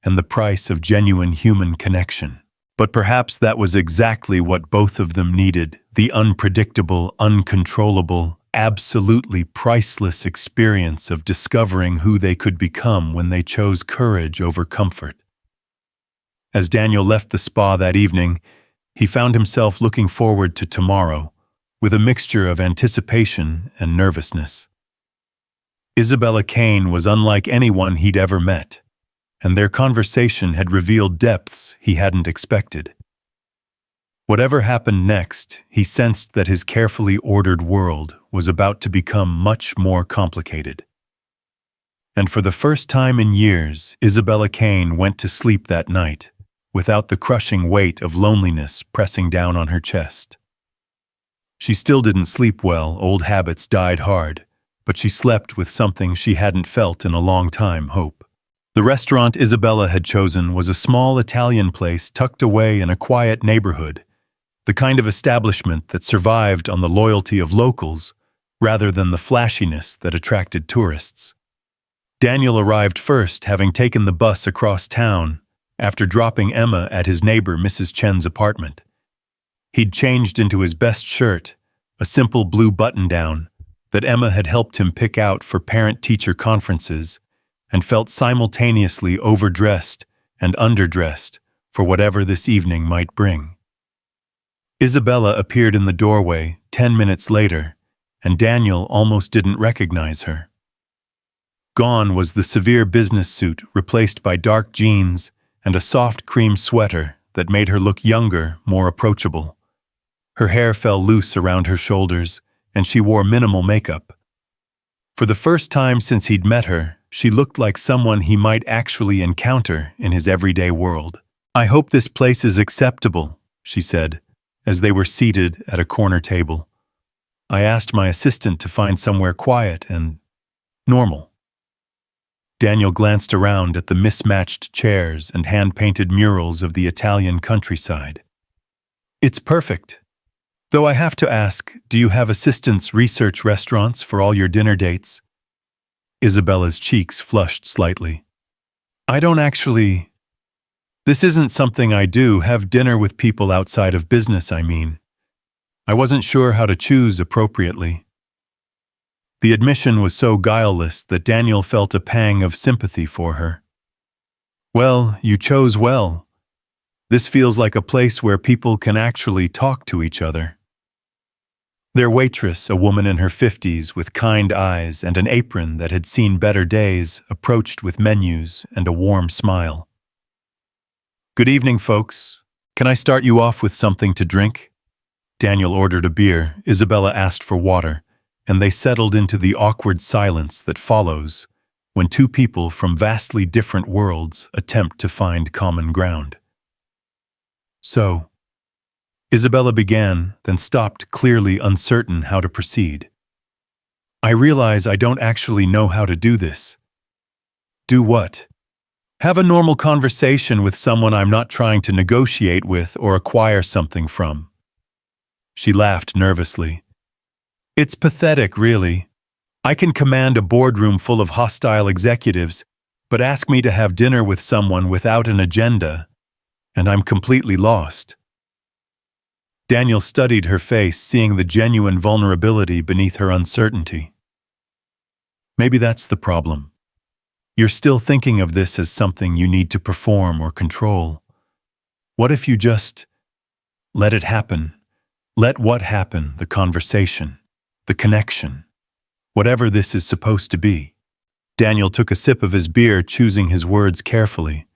and the price of genuine human connection. But perhaps that was exactly what both of them needed, the unpredictable, uncontrollable, absolutely priceless experience of discovering who they could become when they chose courage over comfort. As Daniel left the spa that evening, he found himself looking forward to tomorrow with a mixture of anticipation and nervousness. Isabella Kane was unlike anyone he'd ever met, and their conversation had revealed depths he hadn't expected. Whatever happened next, he sensed that his carefully ordered world was about to become much more complicated. And for the first time in years, Isabella Kane went to sleep that night without the crushing weight of loneliness pressing down on her chest. She still didn't sleep well, old habits died hard, but she slept with something she hadn't felt in a long time, hope. The restaurant Isabella had chosen was a small Italian place tucked away in a quiet neighborhood, the kind of establishment that survived on the loyalty of locals rather than the flashiness that attracted tourists. Daniel arrived first, having taken the bus across town after dropping Emma at his neighbor Mrs. Chen's apartment. He'd changed into his best shirt, a simple blue button-down that Emma had helped him pick out for parent-teacher conferences, and felt simultaneously overdressed and underdressed for whatever this evening might bring. Isabella appeared in the doorway 10 minutes later, and Daniel almost didn't recognize her. Gone was the severe business suit, replaced by dark jeans and a soft cream sweater that made her look younger, more approachable. Her hair fell loose around her shoulders, and she wore minimal makeup. For the first time since he'd met her, she looked like someone he might actually encounter in his everyday world. "I hope this place is acceptable," she said, as they were seated at a corner table. "I asked my assistant to find somewhere quiet and normal." Daniel glanced around at the mismatched chairs and hand-painted murals of the Italian countryside. "It's perfect. Though I have to ask, do you have assistants research restaurants for all your dinner dates?" Isabella's cheeks flushed slightly. "I don't actually. This isn't something I do, have dinner with people outside of business, I mean. I wasn't sure how to choose appropriately." The admission was so guileless that Daniel felt a pang of sympathy for her. "Well, you chose well. This feels like a place where people can actually talk to each other." Their waitress, a woman in her 50s with kind eyes and an apron that had seen better days, approached with menus and a warm smile. "Good evening, folks. Can I start you off with something to drink?" Daniel ordered a beer, Isabella asked for water, and they settled into the awkward silence that follows when two people from vastly different worlds attempt to find common ground. "So," Isabella began, then stopped, clearly uncertain how to proceed. "I realize I don't actually know how to do this." "Do what?" "Have a normal conversation with someone I'm not trying to negotiate with or acquire something from." She laughed nervously. "It's pathetic, really. I can command a boardroom full of hostile executives, but ask me to have dinner with someone without an agenda, and I'm completely lost." Daniel studied her face, seeing the genuine vulnerability beneath her uncertainty. Maybe that's the problem. You're still thinking of this as something you need to perform or control. What if you just let it happen? Let what happen, the conversation, the connection, whatever this is supposed to be. Daniel took a sip of his beer, choosing his words carefully.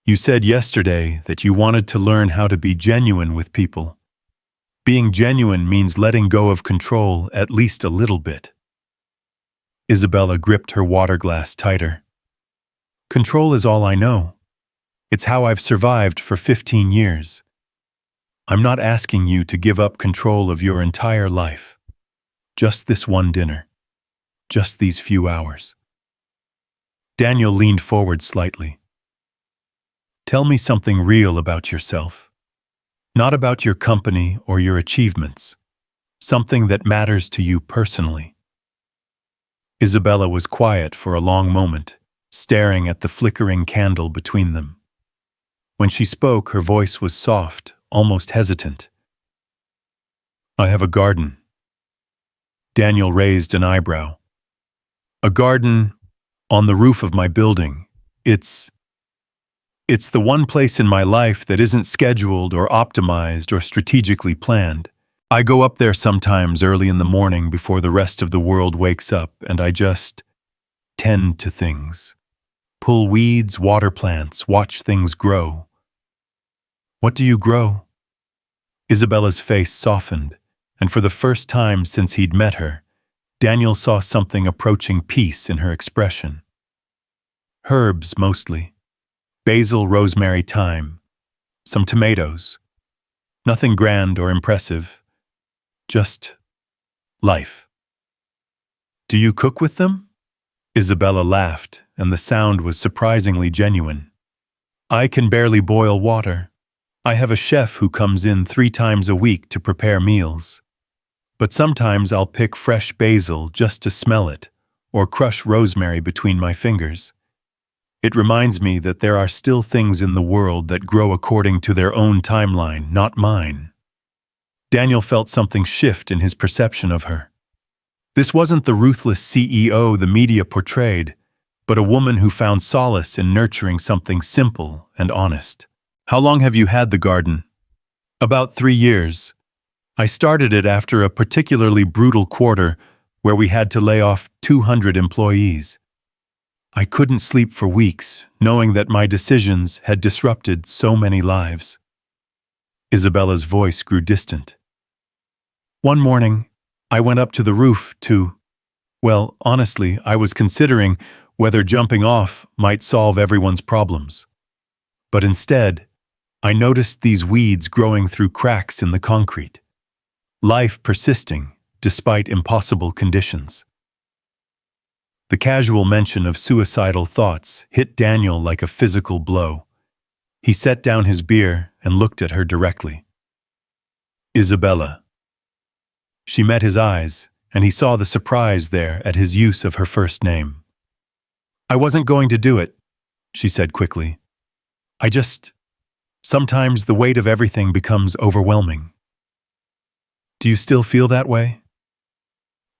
You said yesterday that you wanted to learn how to be genuine with people. Being genuine means letting go of control at least a little bit. Isabella gripped her water glass tighter. Control is all I know. It's how I've survived for 15 years. I'm not asking you to give up control of your entire life. Just this one dinner. Just these few hours. Daniel leaned forward slightly. Tell me something real about yourself. Not about your company or your achievements. Something that matters to you personally. Isabella was quiet for a long moment, staring at the flickering candle between them. When she spoke, her voice was soft, almost hesitant. I have a garden. Daniel raised an eyebrow. A garden on the roof of my building. It's the one place in my life that isn't scheduled or optimized or strategically planned. I go up there sometimes early in the morning before the rest of the world wakes up, and I just tend to things. Pull weeds, water plants, watch things grow. What do you grow? Isabella's face softened, and for the first time since he'd met her, Daniel saw something approaching peace in her expression. Herbs, mostly. Basil, rosemary, thyme. Some tomatoes. Nothing grand or impressive. Just life. Do you cook with them? Isabella laughed, and the sound was surprisingly genuine. I can barely boil water. I have a chef who comes in 3 times a week to prepare meals. But sometimes I'll pick fresh basil just to smell it, or crush rosemary between my fingers. It reminds me that there are still things in the world that grow according to their own timeline, not mine. Daniel felt something shift in his perception of her. This wasn't the ruthless CEO the media portrayed, but a woman who found solace in nurturing something simple and honest. How long have you had the garden? About 3 years. I started it after a particularly brutal quarter where we had to lay off 200 employees. I couldn't sleep for weeks, knowing that my decisions had disrupted so many lives. Isabella's voice grew distant. One morning, I went up to the roof well, honestly, I was considering whether jumping off might solve everyone's problems. But instead, I noticed these weeds growing through cracks in the concrete. Life persisting despite impossible conditions. The casual mention of suicidal thoughts hit Daniel like a physical blow. He set down his beer and looked at her directly. Isabella. She met his eyes, and he saw the surprise there at his use of her first name. I wasn't going to do it, she said quickly. Sometimes the weight of everything becomes overwhelming. Do you still feel that way?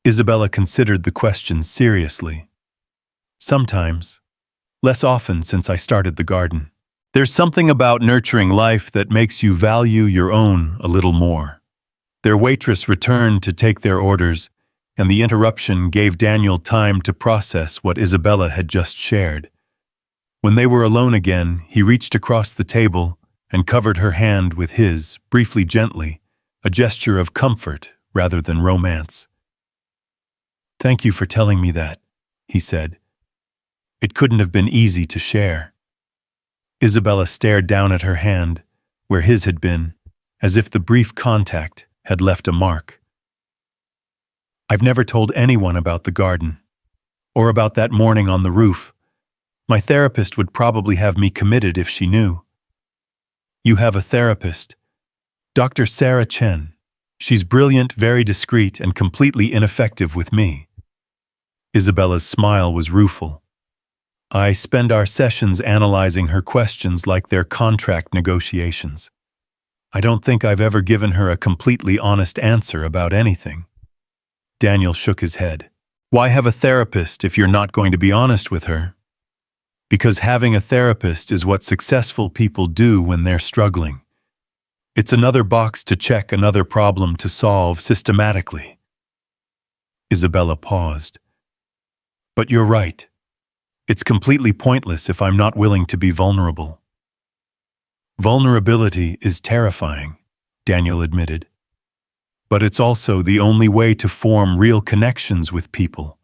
Isabella considered the question seriously. Sometimes. Less often since I started the garden. There's something about nurturing life that makes you value your own a little more. Their waitress returned to take their orders, and the interruption gave Daniel time to process what Isabella had just shared. When they were alone again, he reached across the table and covered her hand with his, briefly gently, a gesture of comfort rather than romance. Thank you for telling me that, he said. It couldn't have been easy to share. Isabella stared down at her hand, where his had been, as if the brief contact had left a mark. I've never told anyone about the garden, or about that morning on the roof. My therapist would probably have me committed if she knew. You have a therapist, Dr. Sarah Chen. She's brilliant, very discreet, and completely ineffective with me. Isabella's smile was rueful. I spend our sessions analyzing her questions like they're contract negotiations. I don't think I've ever given her a completely honest answer about anything. Daniel shook his head. Why have a therapist if you're not going to be honest with her? Because having a therapist is what successful people do when they're struggling. It's another box to check, another problem to solve systematically. Isabella paused. But you're right. It's completely pointless if I'm not willing to be vulnerable. Vulnerability is terrifying, Daniel admitted. But it's also the only way to form real connections with people.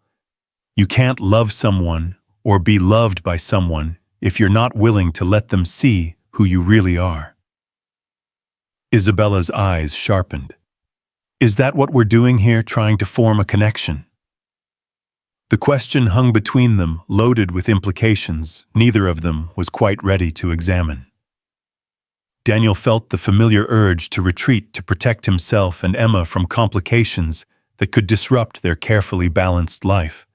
You can't love someone or be loved by someone if you're not willing to let them see who you really are. Isabella's eyes sharpened. Is that what we're doing here, trying to form a connection? The question hung between them, loaded with implications neither of them was quite ready to examine. Daniel felt the familiar urge to retreat to protect himself and Emma from complications that could disrupt their carefully balanced life.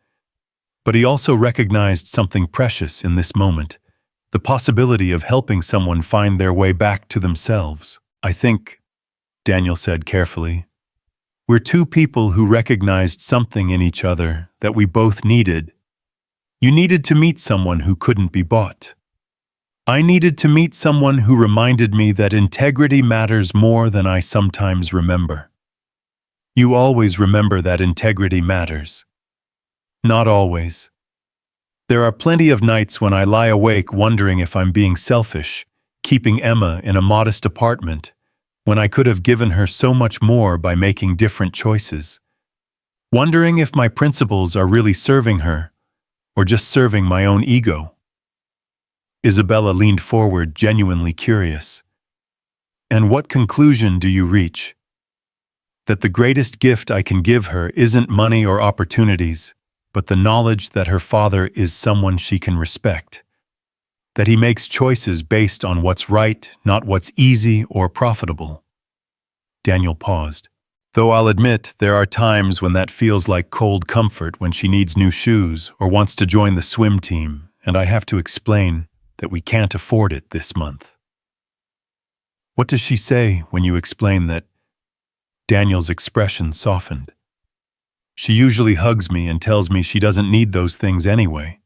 But he also recognized something precious in this moment, the possibility of helping someone find their way back to themselves. I think, Daniel said carefully, we're two people who recognized something in each other that we both needed. You needed to meet someone who couldn't be bought. I needed to meet someone who reminded me that integrity matters more than I sometimes remember. You always remember that integrity matters. Not always. There are plenty of nights when I lie awake wondering if I'm being selfish, keeping Emma in a modest apartment, when I could have given her so much more by making different choices. Wondering if my principles are really serving her, or just serving my own ego. Isabella leaned forward, genuinely curious. And what conclusion do you reach? That the greatest gift I can give her isn't money or opportunities, but the knowledge that her father is someone she can respect. That he makes choices based on what's right, not what's easy or profitable. Daniel paused. Though I'll admit there are times when that feels like cold comfort, when she needs new shoes or wants to join the swim team, and I have to explain that we can't afford it this month. What does she say when you explain that? Daniel's expression softened. She usually hugs me and tells me she doesn't need those things anyway.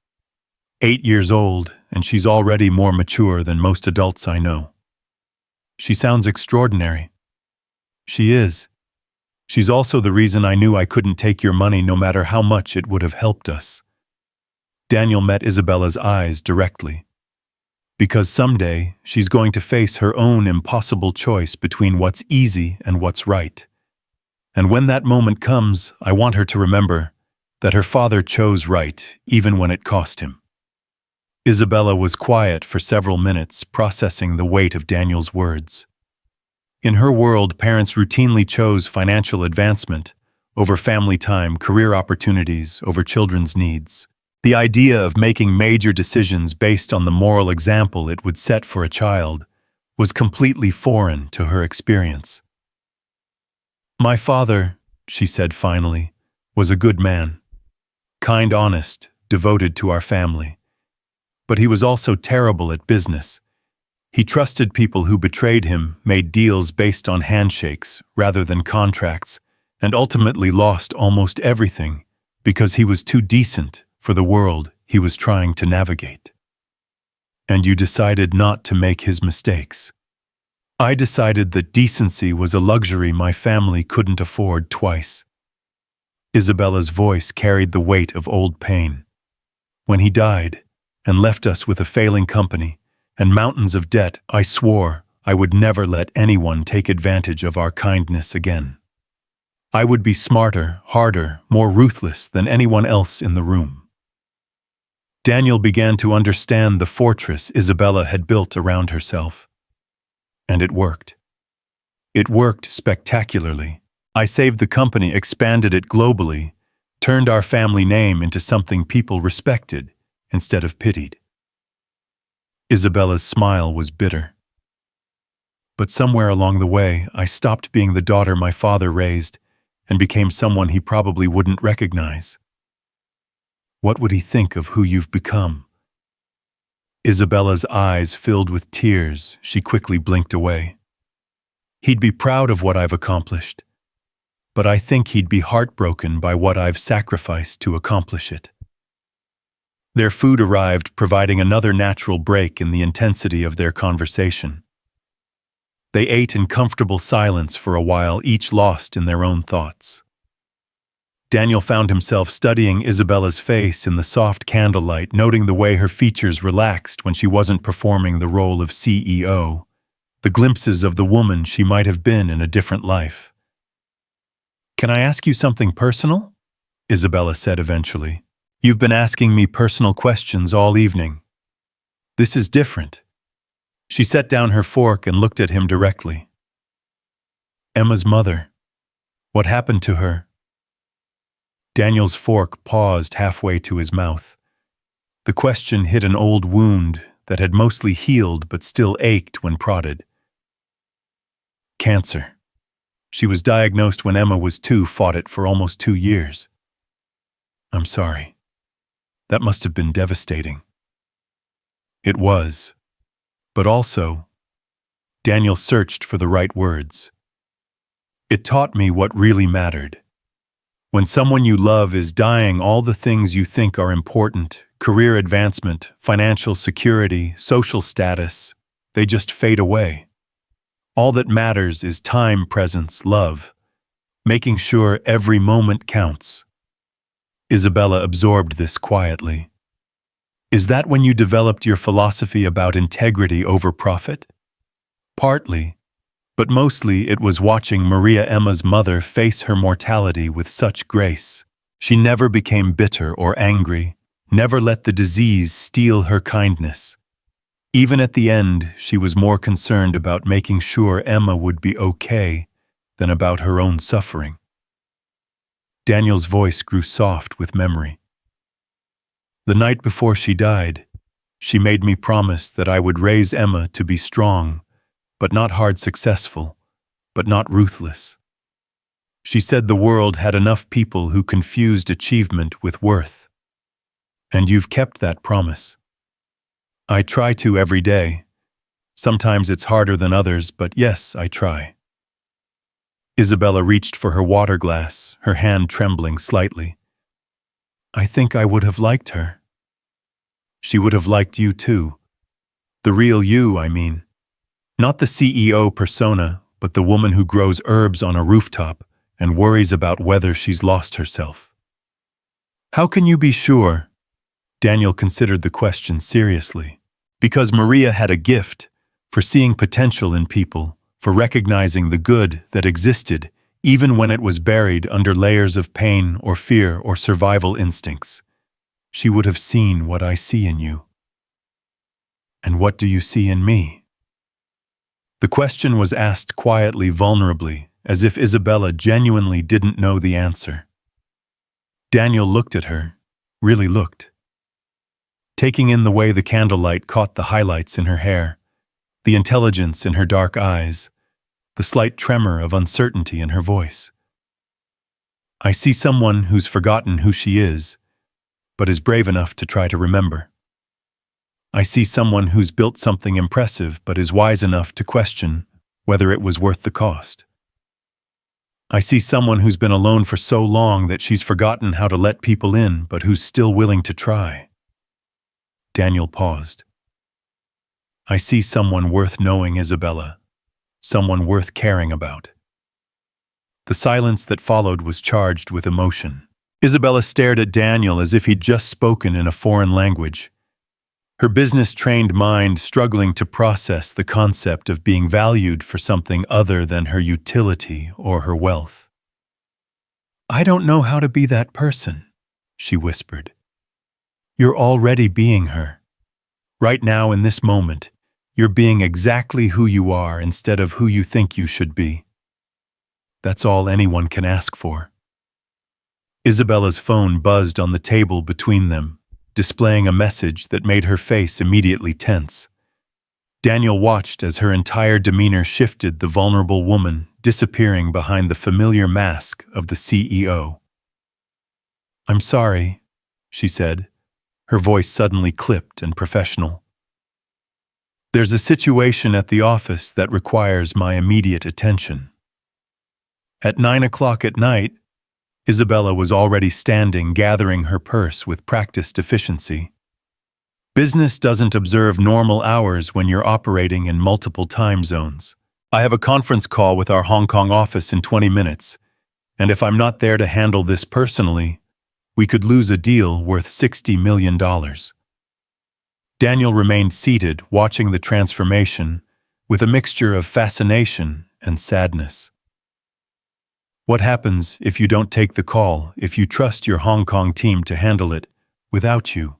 8 years old, and she's already more mature than most adults I know. She sounds extraordinary. She is. She's also the reason I knew I couldn't take your money no matter how much it would have helped us. Daniel met Isabella's eyes directly. Because someday she's going to face her own impossible choice between what's easy and what's right. And when that moment comes, I want her to remember that her father chose right, even when it cost him. Isabella was quiet for several minutes, processing the weight of Daniel's words. In her world, parents routinely chose financial advancement over family time, career opportunities over children's needs. The idea of making major decisions based on the moral example it would set for a child was completely foreign to her experience. My father, she said finally, was a good man. Kind, honest, devoted to our family. But he was also terrible at business. He trusted people who betrayed him, made deals based on handshakes rather than contracts, and ultimately lost almost everything because he was too decent for the world he was trying to navigate. And you decided not to make his mistakes. I decided that decency was a luxury my family couldn't afford twice. Isabella's voice carried the weight of old pain. When he died and left us with a failing company and mountains of debt, I swore I would never let anyone take advantage of our kindness again. I would be smarter, harder, more ruthless than anyone else in the room. Daniel began to understand the fortress Isabella had built around herself. And it worked. It worked spectacularly. I saved the company, expanded it globally, turned our family name into something people respected instead of pitied. Isabella's smile was bitter. But somewhere along the way, I stopped being the daughter my father raised and became someone he probably wouldn't recognize. What would he think of who you've become? Isabella's eyes filled with tears. She quickly blinked away. He'd be proud of what I've accomplished, but I think he'd be heartbroken by what I've sacrificed to accomplish it." Their food arrived, providing another natural break in the intensity of their conversation. They ate in comfortable silence for a while, each lost in their own thoughts. Daniel found himself studying Isabella's face in the soft candlelight, noting the way her features relaxed when she wasn't performing the role of CEO, the glimpses of the woman she might have been in a different life. "Can I ask you something personal?" Isabella said eventually. "You've been asking me personal questions all evening. This is different." She set down her fork and looked at him directly. "Emma's mother. What happened to her?" Daniel's fork paused halfway to his mouth. The question hit an old wound that had mostly healed but still ached when prodded. "Cancer. She was diagnosed when Emma was 2, fought it for almost 2 years. I'm sorry. That must have been devastating." It was. But also, Daniel searched for the right words. "It taught me what really mattered. When someone you love is dying, all the things you think are important, career advancement, financial security, social status, they just fade away. All that matters is time, presence, love, making sure every moment counts." Isabella absorbed this quietly. "Is that when you developed your philosophy about integrity over profit?" "Partly. But mostly it was watching Maria, Emma's mother, face her mortality with such grace. She never became bitter or angry, never let the disease steal her kindness. Even at the end, she was more concerned about making sure Emma would be okay than about her own suffering." Daniel's voice grew soft with memory. "The night before she died, she made me promise that I would raise Emma to be strong, but not hard, successful, but not ruthless. She said the world had enough people who confused achievement with worth. And you've kept that promise." "I try to every day. Sometimes it's harder than others, but yes, I try." Isabella reached for her water glass, her hand trembling slightly. "I think I would have liked her." "She would have liked you too. The real you, I mean. Not the CEO persona, but the woman who grows herbs on a rooftop and worries about whether she's lost herself." "How can you be sure?" Daniel considered the question seriously. "Because Maria had a gift for seeing potential in people, for recognizing the good that existed even when it was buried under layers of pain or fear or survival instincts. She would have seen what I see in you." "And what do you see in me?" The question was asked quietly, vulnerably, as if Isabella genuinely didn't know the answer. Daniel looked at her, really looked, taking in the way the candlelight caught the highlights in her hair, the intelligence in her dark eyes, the slight tremor of uncertainty in her voice. "I see someone who's forgotten who she is, but is brave enough to try to remember. I see someone who's built something impressive but is wise enough to question whether it was worth the cost. I see someone who's been alone for so long that she's forgotten how to let people in but who's still willing to try." Daniel paused. "I see someone worth knowing, Isabella, someone worth caring about." The silence that followed was charged with emotion. Isabella stared at Daniel as if he'd just spoken in a foreign language, her business-trained mind struggling to process the concept of being valued for something other than her utility or her wealth. "I don't know how to be that person," she whispered. "You're already being her. Right now, in this moment, you're being exactly who you are instead of who you think you should be. That's all anyone can ask for." Isabella's phone buzzed on the table between them, displaying a message that made her face immediately tense. Daniel watched as her entire demeanor shifted, the vulnerable woman disappearing behind the familiar mask of the CEO. "I'm sorry," she said, her voice suddenly clipped and professional. There's a situation at the office that requires my immediate attention. At 9 o'clock at night, Isabella was already standing, gathering her purse with practiced efficiency. Business doesn't observe normal hours when you're operating in multiple time zones. I have a conference call with our Hong Kong office in 20 minutes, and if I'm not there to handle this personally, we could lose a deal worth $60 million. Daniel remained seated, watching the transformation, with a mixture of fascination and sadness. What happens if you don't take the call, if you trust your Hong Kong team to handle it without you?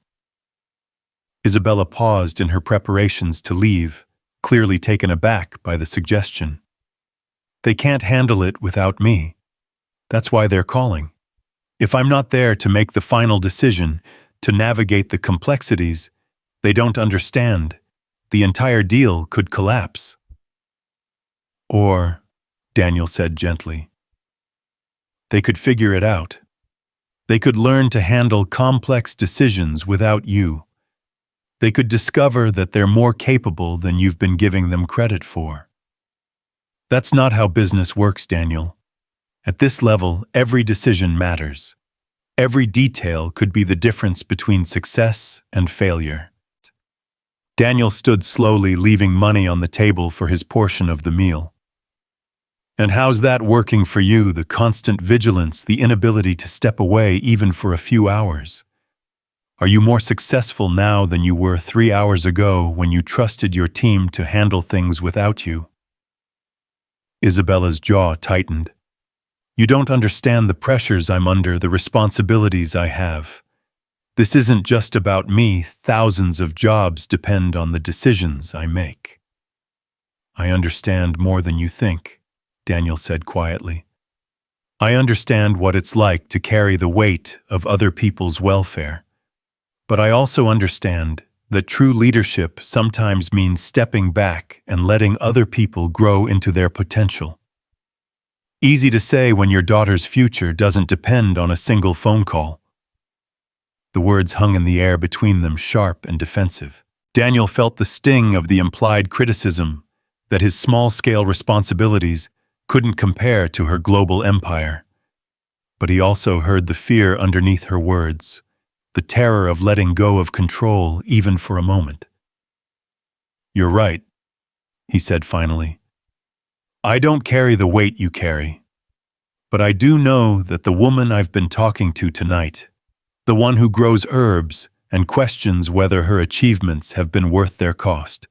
Isabella paused in her preparations to leave, clearly taken aback by the suggestion. They can't handle it without me. That's why they're calling. If I'm not there to make the final decision, to navigate the complexities, they don't understand. The entire deal could collapse. Or, Daniel said gently, they could figure it out. They could learn to handle complex decisions without you. They could discover that they're more capable than you've been giving them credit for. That's not how business works, Daniel. At this level, every decision matters. Every detail could be the difference between success and failure. Daniel stood slowly, leaving money on the table for his portion of the meal. And how's that working for you, the constant vigilance, the inability to step away even for a few hours? Are you more successful now than you were 3 hours ago when you trusted your team to handle things without you? Isabella's jaw tightened. You don't understand the pressures I'm under, the responsibilities I have. This isn't just about me. Thousands of jobs depend on the decisions I make. I understand more than you think, Daniel said quietly. I understand what it's like to carry the weight of other people's welfare. But I also understand that true leadership sometimes means stepping back and letting other people grow into their potential. Easy to say when your daughter's future doesn't depend on a single phone call. The words hung in the air between them, sharp and defensive. Daniel felt the sting of the implied criticism that his small-scale responsibilities couldn't compare to her global empire. But he also heard the fear underneath her words, the terror of letting go of control even for a moment. You're right, he said finally. I don't carry the weight you carry, but I do know that the woman I've been talking to tonight, the one who grows herbs and questions whether her achievements have been worth their cost.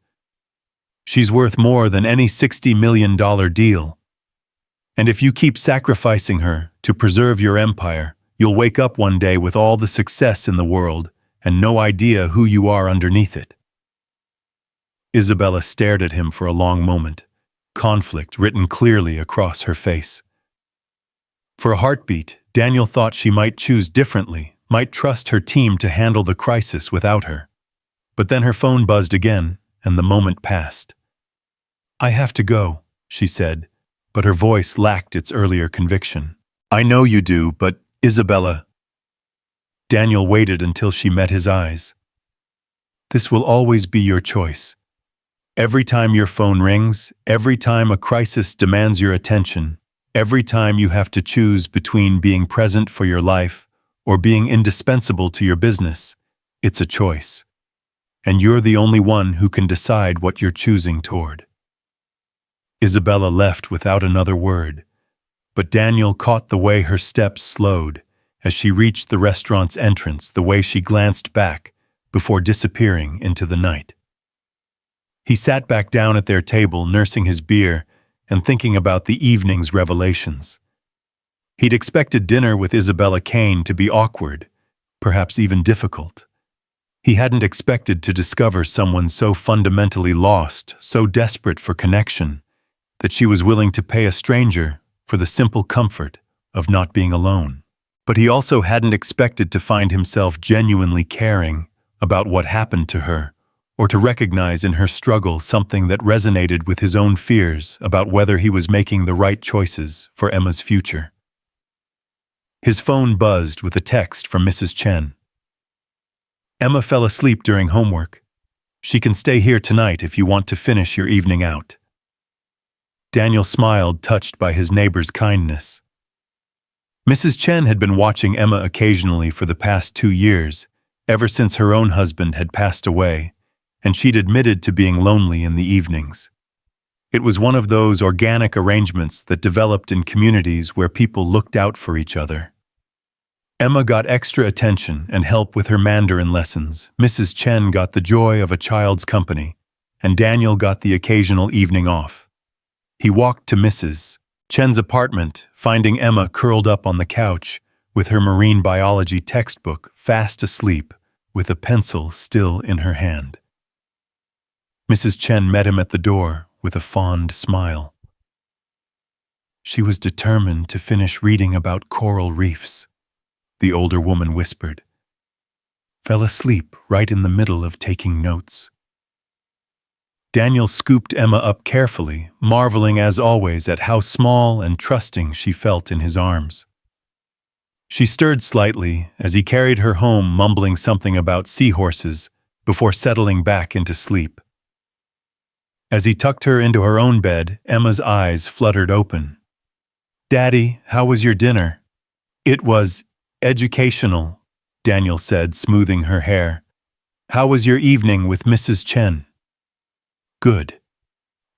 She's worth more than any $60 million deal. And if you keep sacrificing her to preserve your empire, you'll wake up one day with all the success in the world and no idea who you are underneath it. Isabella stared at him for a long moment, conflict written clearly across her face. For a heartbeat, Daniel thought she might choose differently, might trust her team to handle the crisis without her. But then her phone buzzed again, and the moment passed. I have to go, she said, but her voice lacked its earlier conviction. I know you do, but Isabella. Daniel waited until she met his eyes. This will always be your choice. Every time your phone rings, every time a crisis demands your attention, every time you have to choose between being present for your life or being indispensable to your business, it's a choice. And you're the only one who can decide what you're choosing toward. Isabella left without another word, but Daniel caught the way her steps slowed as she reached the restaurant's entrance, the way she glanced back before disappearing into the night. He sat back down at their table, nursing his beer and thinking about the evening's revelations. He'd expected dinner with Isabella Kane to be awkward, perhaps even difficult. He hadn't expected to discover someone so fundamentally lost, so desperate for connection, that she was willing to pay a stranger for the simple comfort of not being alone. But he also hadn't expected to find himself genuinely caring about what happened to her, or to recognize in her struggle something that resonated with his own fears about whether he was making the right choices for Emma's future. His phone buzzed with a text from Mrs. Chen. Emma fell asleep during homework. She can stay here tonight if you want to finish your evening out." Daniel smiled, touched by his neighbor's kindness. Mrs. Chen had been watching Emma occasionally for the past 2 years, ever since her own husband had passed away, and she'd admitted to being lonely in the evenings. It was one of those organic arrangements that developed in communities where people looked out for each other. Emma got extra attention and help with her Mandarin lessons, Mrs. Chen got the joy of a child's company, and Daniel got the occasional evening off. He walked to Mrs. Chen's apartment, finding Emma curled up on the couch with her marine biology textbook, fast asleep, with a pencil still in her hand. Mrs. Chen met him at the door with a fond smile. "She was determined to finish reading about coral reefs," the older woman whispered. "Fell asleep right in the middle of taking notes." Daniel scooped Emma up carefully, marveling as always at how small and trusting she felt in his arms. She stirred slightly as he carried her home, mumbling something about seahorses before settling back into sleep. As he tucked her into her own bed, Emma's eyes fluttered open. "Daddy, how was your dinner?" "It was educational," Daniel said, smoothing her hair. "How was your evening with Mrs. Chen?" "Good.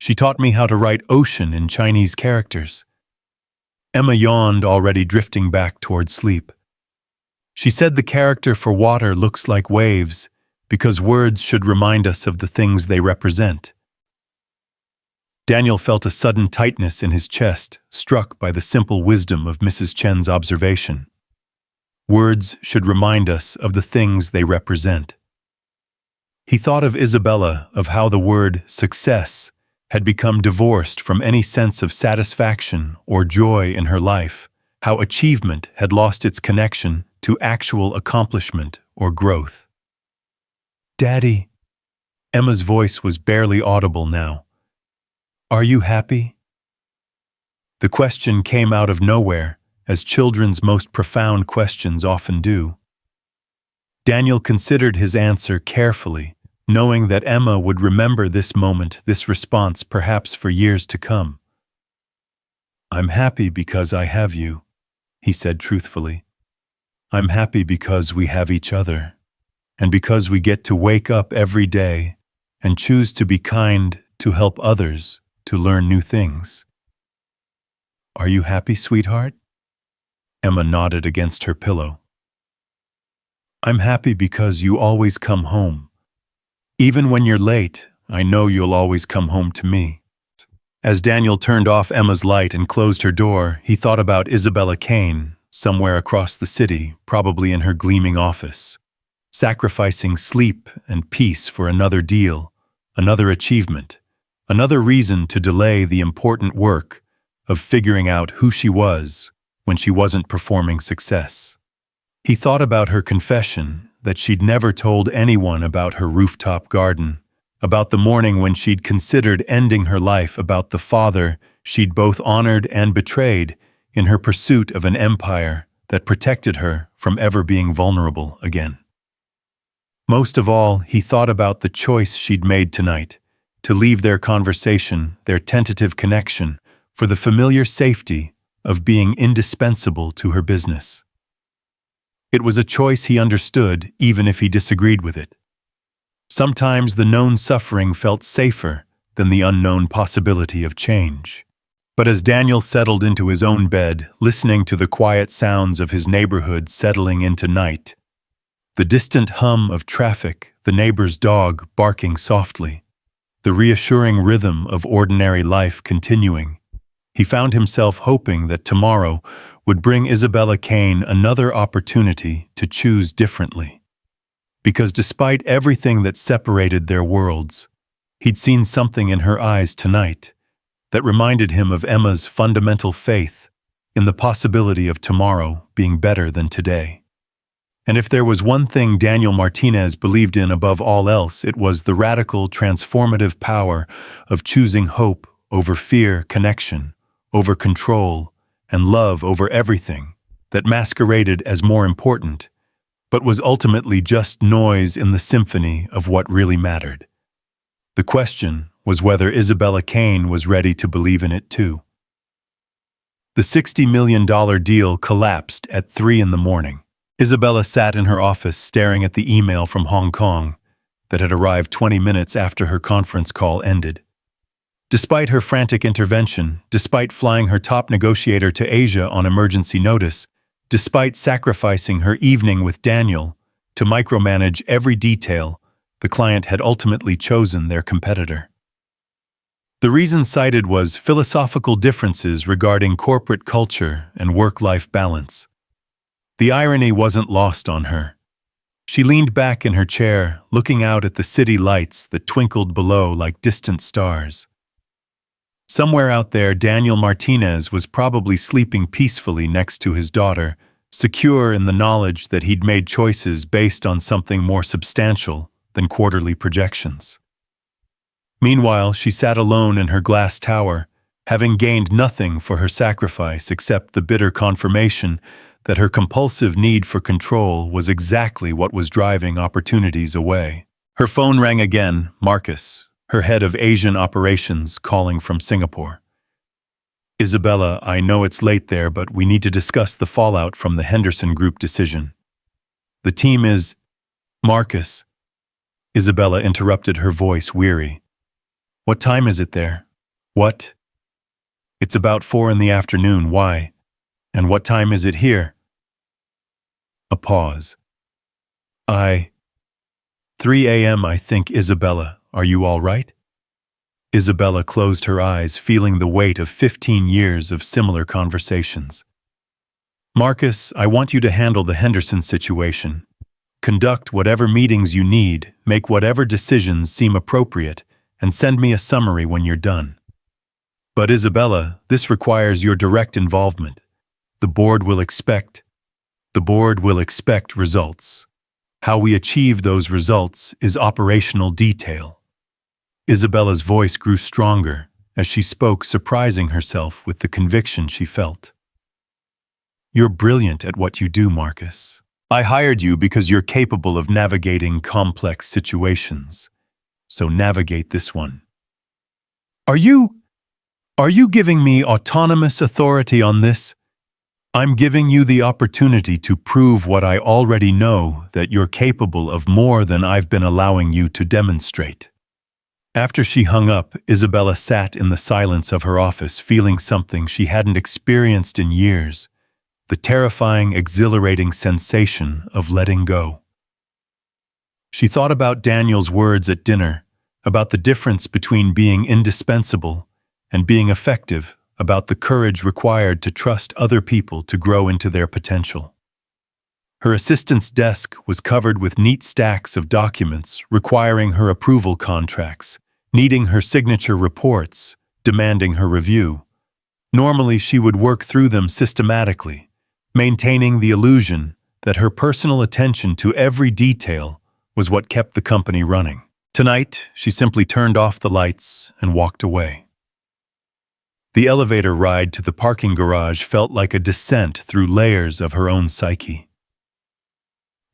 She taught me how to write ocean in Chinese characters." Emma yawned, already drifting back toward sleep. "She said the character for water looks like waves because words should remind us of the things they represent." Daniel felt a sudden tightness in his chest, struck by the simple wisdom of Mrs. Chen's observation. Words should remind us of the things they represent. He thought of Isabella, of how the word success had become divorced from any sense of satisfaction or joy in her life, how achievement had lost its connection to actual accomplishment or growth. "Daddy," Emma's voice was barely audible now. "Are you happy?" The question came out of nowhere, as children's most profound questions often do. Daniel considered his answer carefully, knowing that Emma would remember this moment, this response, perhaps for years to come. "I'm happy because I have you," he said truthfully. "I'm happy because we have each other, and because we get to wake up every day and choose to be kind, to help others, to learn new things." "Are you happy, sweetheart?" Emma nodded against her pillow. "I'm happy because you always come home. Even when you're late, I know you'll always come home to me." As Daniel turned off Emma's light and closed her door, he thought about Isabella Kane, somewhere across the city, probably in her gleaming office, sacrificing sleep and peace for another deal, another achievement, another reason to delay the important work of figuring out who she was when she wasn't performing success. He thought about her confession that she'd never told anyone about her rooftop garden, about the morning when she'd considered ending her life, about the father she'd both honored and betrayed in her pursuit of an empire that protected her from ever being vulnerable again. Most of all, he thought about the choice she'd made tonight, to leave their conversation, their tentative connection, for the familiar safety of being indispensable to her business. It was a choice he understood, even if he disagreed with it. Sometimes the known suffering felt safer than the unknown possibility of change. But as Daniel settled into his own bed, listening to the quiet sounds of his neighborhood settling into night, the distant hum of traffic, the neighbor's dog barking softly, the reassuring rhythm of ordinary life continuing, he found himself hoping that tomorrow would bring Isabella Kane another opportunity to choose differently. Because despite everything that separated their worlds, he'd seen something in her eyes tonight that reminded him of Emma's fundamental faith in the possibility of tomorrow being better than today. And if there was one thing Daniel Martinez believed in above all else, it was the radical, transformative power of choosing hope over fear, connection over control, and love over everything that masqueraded as more important, but was ultimately just noise in the symphony of what really mattered. The question was whether Isabella Kane was ready to believe in it too. The $60 million deal collapsed at 3 in the morning. Isabella sat in her office staring at the email from Hong Kong that had arrived 20 minutes after her conference call ended. Despite her frantic intervention, despite flying her top negotiator to Asia on emergency notice, despite sacrificing her evening with Daniel to micromanage every detail, the client had ultimately chosen their competitor. The reason cited was philosophical differences regarding corporate culture and work-life balance. The irony wasn't lost on her. She leaned back in her chair, looking out at the city lights that twinkled below like distant stars. Somewhere out there, Daniel Martinez was probably sleeping peacefully next to his daughter, secure in the knowledge that he'd made choices based on something more substantial than quarterly projections. Meanwhile, she sat alone in her glass tower, having gained nothing for her sacrifice except the bitter confirmation that her compulsive need for control was exactly what was driving opportunities away. Her phone rang again. Marcus, her head of Asian operations, calling from Singapore. Isabella, I know it's late there, but we need to discuss the fallout from the Henderson Group decision. The team is… Marcus. Isabella interrupted, her voice weary. What time is it there? What? It's about 4 in the afternoon. Why? And what time is it here? A pause. 3 a.m. I think. Isabella, are you all right? Isabella closed her eyes, feeling the weight of 15 years of similar conversations. Marcus, I want you to handle the Henderson situation. Conduct whatever meetings you need, make whatever decisions seem appropriate, and send me a summary when you're done. But Isabella, this requires your direct involvement. The board will expect results. How we achieve those results is operational detail. Isabella's voice grew stronger as she spoke, surprising herself with the conviction she felt. You're brilliant at what you do, Marcus. I hired you because you're capable of navigating complex situations. So navigate this one. Are you giving me autonomous authority on this? I'm giving you the opportunity to prove what I already know, that you're capable of more than I've been allowing you to demonstrate. After she hung up, Isabella sat in the silence of her office, feeling something she hadn't experienced in years, the terrifying, exhilarating sensation of letting go. She thought about Daniel's words at dinner, about the difference between being indispensable and being effective, about the courage required to trust other people to grow into their potential. Her assistant's desk was covered with neat stacks of documents requiring her approval, contracts, needing her signature, reports, demanding her review. Normally, she would work through them systematically, maintaining the illusion that her personal attention to every detail was what kept the company running. Tonight, she simply turned off the lights and walked away. The elevator ride to the parking garage felt like a descent through layers of her own psyche.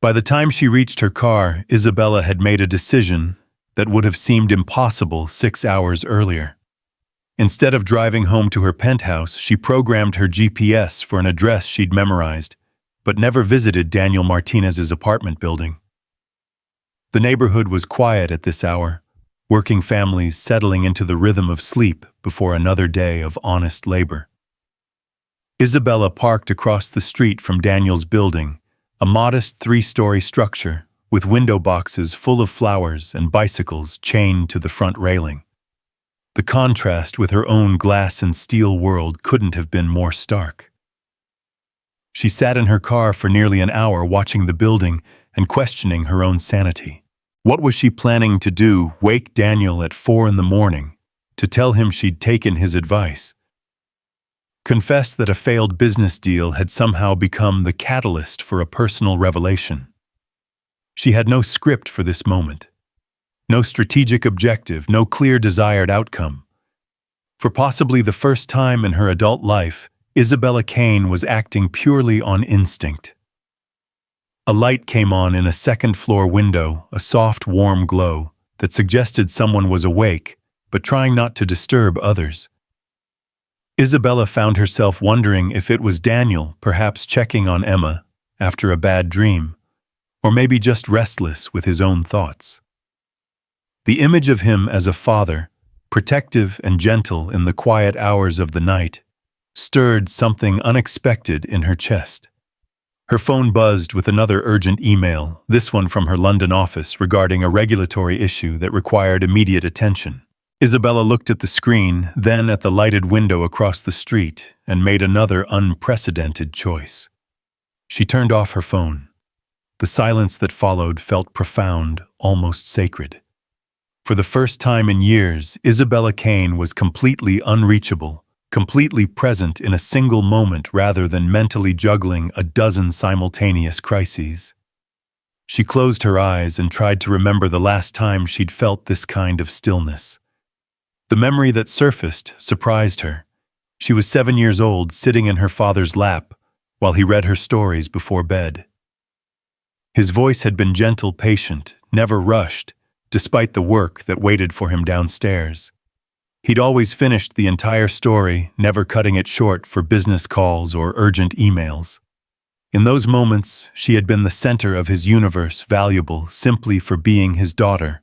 By the time she reached her car, Isabella had made a decision that would have seemed impossible 6 hours earlier. Instead of driving home to her penthouse, she programmed her GPS for an address she'd memorized, but never visited Daniel Martinez's apartment building. The neighborhood was quiet at this hour, working families settling into the rhythm of sleep before another day of honest labor. Isabella parked across the street from Daniel's building, a modest 3-story structure with window boxes full of flowers and bicycles chained to the front railing. The contrast with her own glass and steel world couldn't have been more stark. She sat in her car for nearly an hour, watching the building and questioning her own sanity. What was she planning to do? Wake Daniel at 4 in the morning to tell him she'd taken his advice? Confess that a failed business deal had somehow become the catalyst for a personal revelation? She had no script for this moment, no strategic objective, no clear desired outcome. For possibly the first time in her adult life, Isabella Kane was acting purely on instinct. A light came on in a second-floor window, a soft, warm glow, that suggested someone was awake, but trying not to disturb others. Isabella found herself wondering if it was Daniel, perhaps checking on Emma after a bad dream, or maybe just restless with his own thoughts. The image of him as a father, protective and gentle in the quiet hours of the night, stirred something unexpected in her chest. Her phone buzzed with another urgent email, this one from her London office regarding a regulatory issue that required immediate attention. Isabella looked at the screen, then at the lighted window across the street, and made another unprecedented choice. She turned off her phone. The silence that followed felt profound, almost sacred. For the first time in years, Isabella Kane was completely unreachable, completely present in a single moment rather than mentally juggling a dozen simultaneous crises. She closed her eyes and tried to remember the last time she'd felt this kind of stillness. The memory that surfaced surprised her. She was 7 years old, sitting in her father's lap while he read her stories before bed. His voice had been gentle, patient, never rushed, despite the work that waited for him downstairs. He'd always finished the entire story, never cutting it short for business calls or urgent emails. In those moments, she had been the center of his universe, valuable simply for being his daughter,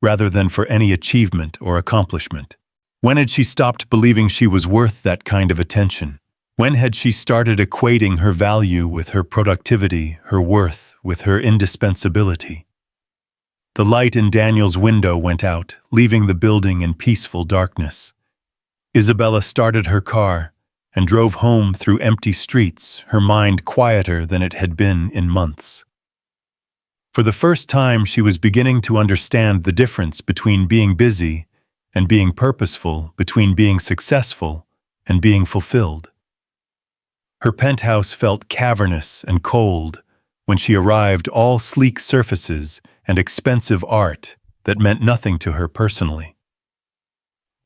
rather than for any achievement or accomplishment. When had she stopped believing she was worth that kind of attention? When had she started equating her value with her productivity, her worth with her indispensability? The light in Daniel's window went out, leaving the building in peaceful darkness. Isabella started her car and drove home through empty streets, her mind quieter than it had been in months. For the first time, she was beginning to understand the difference between being busy and being purposeful, between being successful and being fulfilled. Her penthouse felt cavernous and cold when she arrived, all sleek surfaces and expensive art that meant nothing to her personally.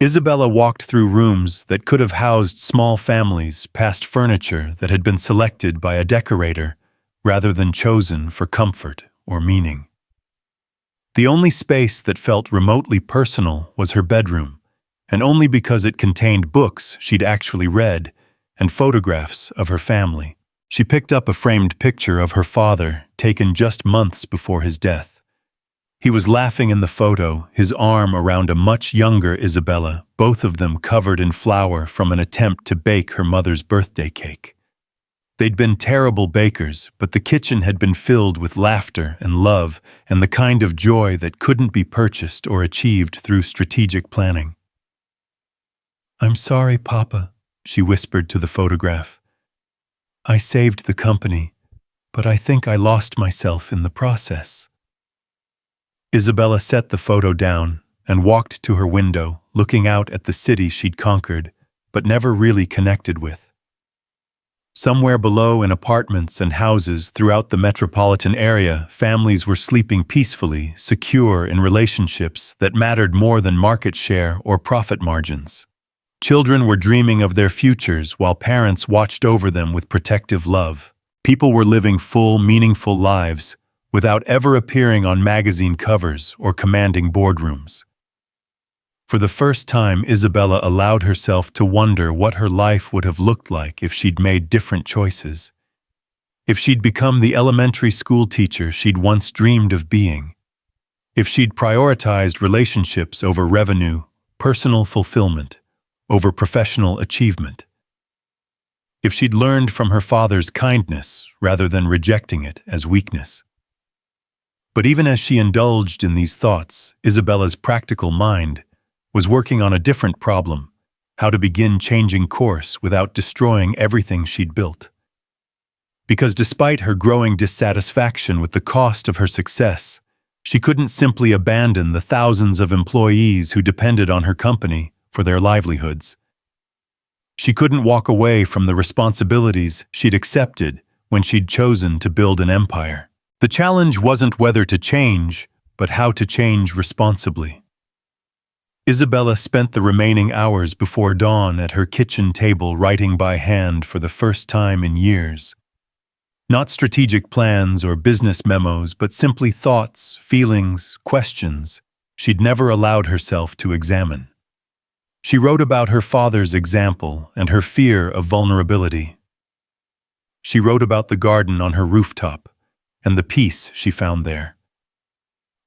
Isabella walked through rooms that could have housed small families, past furniture that had been selected by a decorator rather than chosen for comfort or meaning. The only space that felt remotely personal was her bedroom, and only because it contained books she'd actually read and photographs of her family. She picked up a framed picture of her father, taken just months before his death. He was laughing in the photo, his arm around a much younger Isabella, both of them covered in flour from an attempt to bake her mother's birthday cake. They'd been terrible bakers, but the kitchen had been filled with laughter and love and the kind of joy that couldn't be purchased or achieved through strategic planning. "I'm sorry, Papa," she whispered to the photograph. "I saved the company, but I think I lost myself in the process." Isabella set the photo down and walked to her window, looking out at the city she'd conquered, but never really connected with. Somewhere below, in apartments and houses throughout the metropolitan area, families were sleeping peacefully, secure in relationships that mattered more than market share or profit margins. Children were dreaming of their futures while parents watched over them with protective love. People were living full, meaningful lives without ever appearing on magazine covers or commanding boardrooms. For the first time, Isabella allowed herself to wonder what her life would have looked like if she'd made different choices. If she'd become the elementary school teacher she'd once dreamed of being. If she'd prioritized relationships over revenue, personal fulfillment over professional achievement. If she'd learned from her father's kindness rather than rejecting it as weakness. But even as she indulged in these thoughts, Isabella's practical mind was working on a different problem: how to begin changing course without destroying everything she'd built. Because despite her growing dissatisfaction with the cost of her success, she couldn't simply abandon the thousands of employees who depended on her company for their livelihoods. She couldn't walk away from the responsibilities she'd accepted when she'd chosen to build an empire. The challenge wasn't whether to change, but how to change responsibly. Isabella spent the remaining hours before dawn at her kitchen table writing by hand for the first time in years. Not strategic plans or business memos, but simply thoughts, feelings, questions, she'd never allowed herself to examine. She wrote about her father's example and her fear of vulnerability. She wrote about the garden on her rooftop and the peace she found there.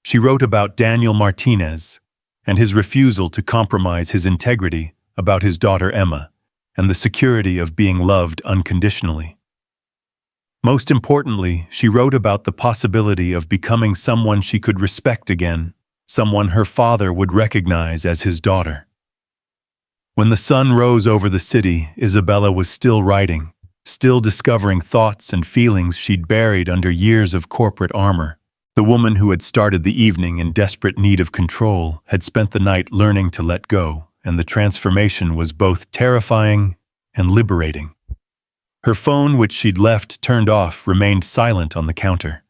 She wrote about Daniel Martinez and his refusal to compromise his integrity, about his daughter Emma, and the security of being loved unconditionally. Most importantly, she wrote about the possibility of becoming someone she could respect again, someone her father would recognize as his daughter. When the sun rose over the city, Isabella was still writing, still discovering thoughts and feelings she'd buried under years of corporate armor. The woman who had started the evening in desperate need of control had spent the night learning to let go, and the transformation was both terrifying and liberating. Her phone, which she'd left turned off, remained silent on the counter.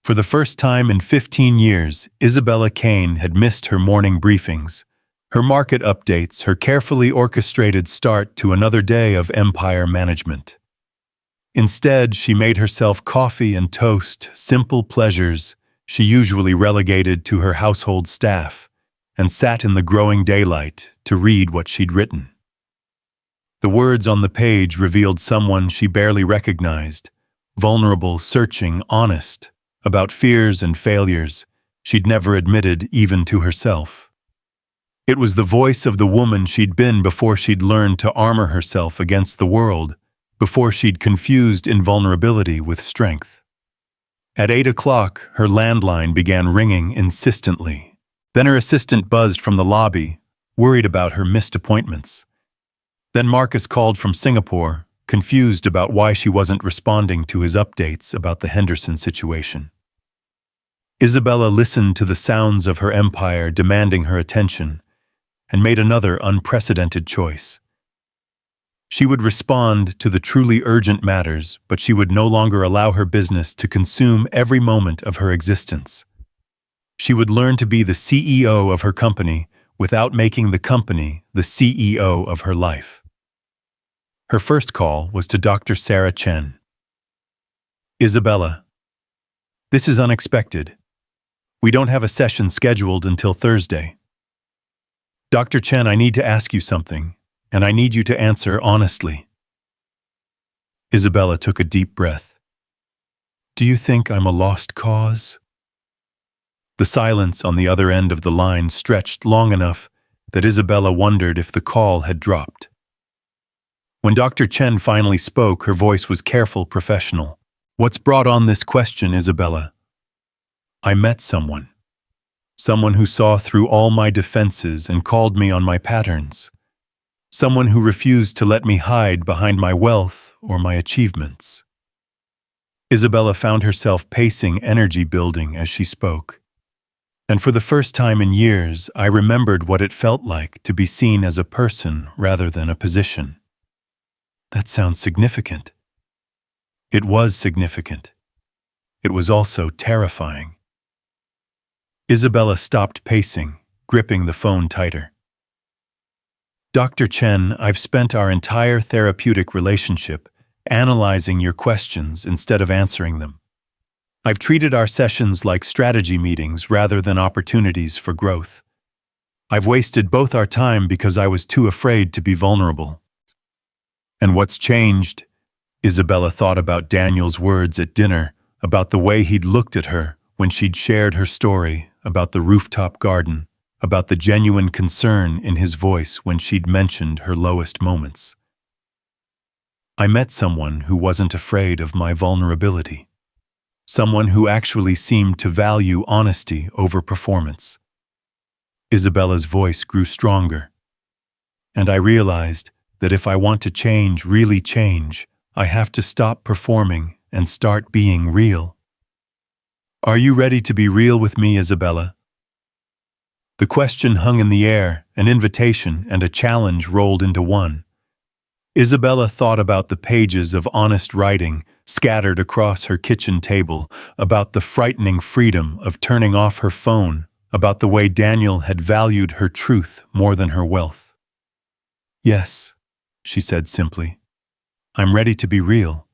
For the first time in 15 years, Isabella Kane had missed her morning briefings, her market updates, her carefully orchestrated start to another day of empire management. Instead, she made herself coffee and toast, simple pleasures she usually relegated to her household staff, and sat in the growing daylight to read what she'd written. The words on the page revealed someone she barely recognized, vulnerable, searching, honest, about fears and failures she'd never admitted even to herself. It was the voice of the woman she'd been before she'd learned to armor herself against the world, before she'd confused invulnerability with strength. At 8 o'clock, her landline began ringing insistently. Then her assistant buzzed from the lobby, worried about her missed appointments. Then Marcus called from Singapore, confused about why she wasn't responding to his updates about the Henderson situation. Isabella listened to the sounds of her empire demanding her attention, and made another unprecedented choice. She would respond to the truly urgent matters, but she would no longer allow her business to consume every moment of her existence. She would learn to be the CEO of her company without making the company the CEO of her life. Her first call was to Dr. Sarah Chen. Isabella, this is unexpected. We don't have a session scheduled until Thursday. Dr. Chen, I need to ask you something, and I need you to answer honestly. Isabella took a deep breath. Do you think I'm a lost cause? The silence on the other end of the line stretched long enough that Isabella wondered if the call had dropped. When Dr. Chen finally spoke, her voice was careful, professional. What's brought on this question, Isabella? I met someone. Someone who saw through all my defenses and called me on my patterns. Someone who refused to let me hide behind my wealth or my achievements. Isabella found herself pacing, energy building as she spoke. And for the first time in years, I remembered what it felt like to be seen as a person rather than a position. That sounds significant. It was significant. It was also terrifying. Isabella stopped pacing, gripping the phone tighter. Dr. Chen, I've spent our entire therapeutic relationship analyzing your questions instead of answering them. I've treated our sessions like strategy meetings rather than opportunities for growth. I've wasted both our time because I was too afraid to be vulnerable. And what's changed? Isabella thought about Daniel's words at dinner, about the way he'd looked at her when she'd shared her story, about the rooftop garden, about the genuine concern in his voice when she'd mentioned her lowest moments. I met someone who wasn't afraid of my vulnerability. Someone who actually seemed to value honesty over performance. Isabella's voice grew stronger. And I realized that if I want to change, really change, I have to stop performing and start being real. Are you ready to be real with me, Isabella? The question hung in the air, an invitation and a challenge rolled into one. Isabella thought about the pages of honest writing scattered across her kitchen table, about the frightening freedom of turning off her phone, about the way Daniel had valued her truth more than her wealth. Yes, she said simply. I'm ready to be real.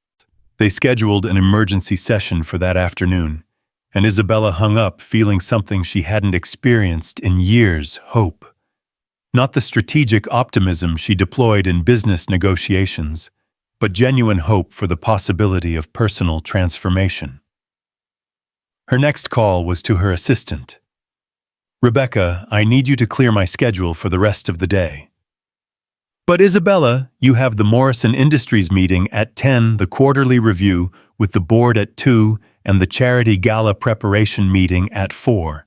They scheduled an emergency session for that afternoon, and Isabella hung up feeling something she hadn't experienced in years: hope. Not the strategic optimism she deployed in business negotiations, but genuine hope for the possibility of personal transformation. Her next call was to her assistant. "Rebecca, I need you to clear my schedule for the rest of the day." "But Isabella, you have the Morrison Industries meeting at 10, the quarterly review with the board at 2, and the charity gala preparation meeting at 4.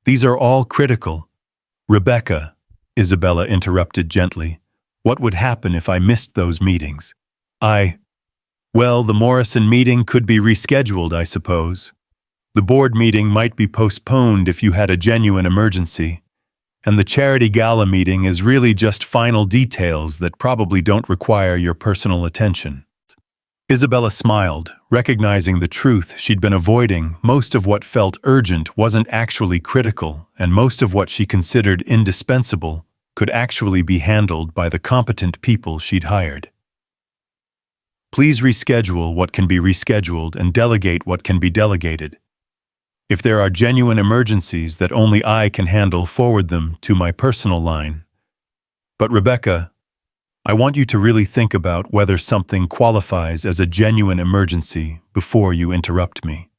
These are all critical." "Rebecca," Isabella interrupted gently, "what would happen if I missed those meetings?" Well, the Morrison meeting could be rescheduled, I suppose. The board meeting might be postponed if you had a genuine emergency. And the charity gala meeting is really just final details that probably don't require your personal attention." Isabella smiled, recognizing the truth she'd been avoiding. Most of what felt urgent wasn't actually critical, and most of what she considered indispensable could actually be handled by the competent people she'd hired. "Please reschedule what can be rescheduled and delegate what can be delegated. If there are genuine emergencies that only I can handle, forward them to my personal line. But Rebecca, I want you to really think about whether something qualifies as a genuine emergency before you interrupt me."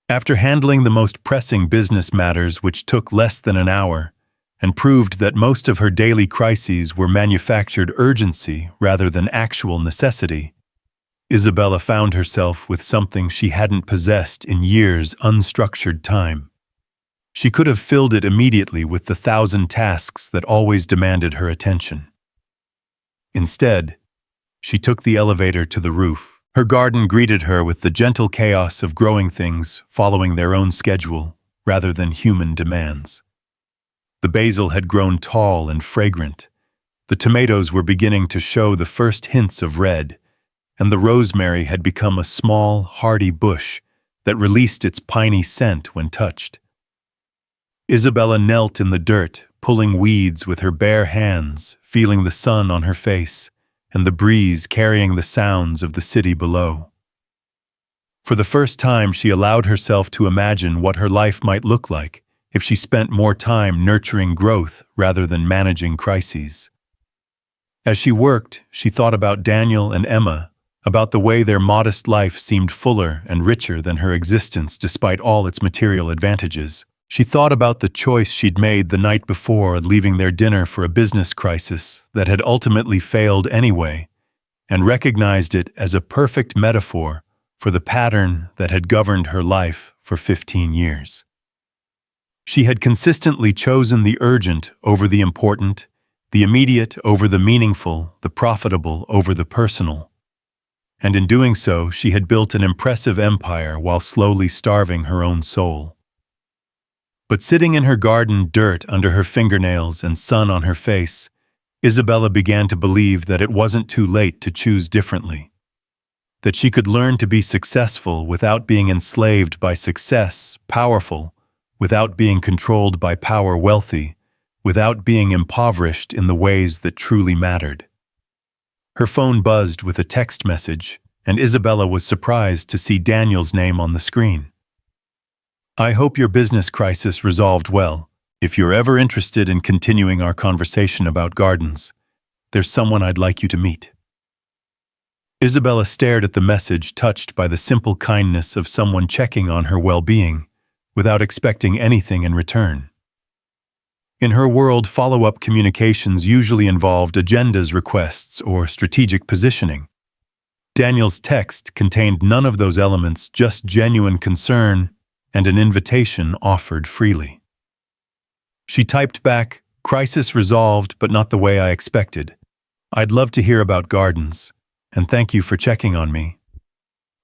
After handling the most pressing business matters, which took less than an hour, and proved that most of her daily crises were manufactured urgency rather than actual necessity, Isabella found herself with something she hadn't possessed in years: unstructured time. She could have filled it immediately with the 1,000 tasks that always demanded her attention. Instead, she took the elevator to the roof. Her garden greeted her with the gentle chaos of growing things following their own schedule rather than human demands. The basil had grown tall and fragrant. The tomatoes were beginning to show the first hints of red, and the rosemary had become a small, hardy bush that released its piney scent when touched. Isabella knelt in the dirt, pulling weeds with her bare hands, feeling the sun on her face and the breeze carrying the sounds of the city below. For the first time, she allowed herself to imagine what her life might look like if she spent more time nurturing growth rather than managing crises. As she worked, she thought about Daniel and Emma, about the way their modest life seemed fuller and richer than her existence despite all its material advantages. She thought about the choice she'd made the night before, leaving their dinner for a business crisis that had ultimately failed anyway, and recognized it as a perfect metaphor for the pattern that had governed her life for 15 years. She had consistently chosen the urgent over the important, the immediate over the meaningful, the profitable over the personal. And in doing so, she had built an impressive empire while slowly starving her own soul. But sitting in her garden, dirt under her fingernails and sun on her face, Isabella began to believe that it wasn't too late to choose differently. That she could learn to be successful without being enslaved by success, powerful without being controlled by power, wealthy without being impoverished in the ways that truly mattered. Her phone buzzed with a text message, and Isabella was surprised to see Daniel's name on the screen. "I hope your business crisis resolved well. If you're ever interested in continuing our conversation about gardens, there's someone I'd like you to meet." Isabella stared at the message, touched by the simple kindness of someone checking on her well-being, without expecting anything in return. In her world, follow-up communications usually involved agendas, requests, or strategic positioning. Daniel's text contained none of those elements, just genuine concern and an invitation offered freely. She typed back, "Crisis resolved, but not the way I expected. I'd love to hear about gardens, and thank you for checking on me."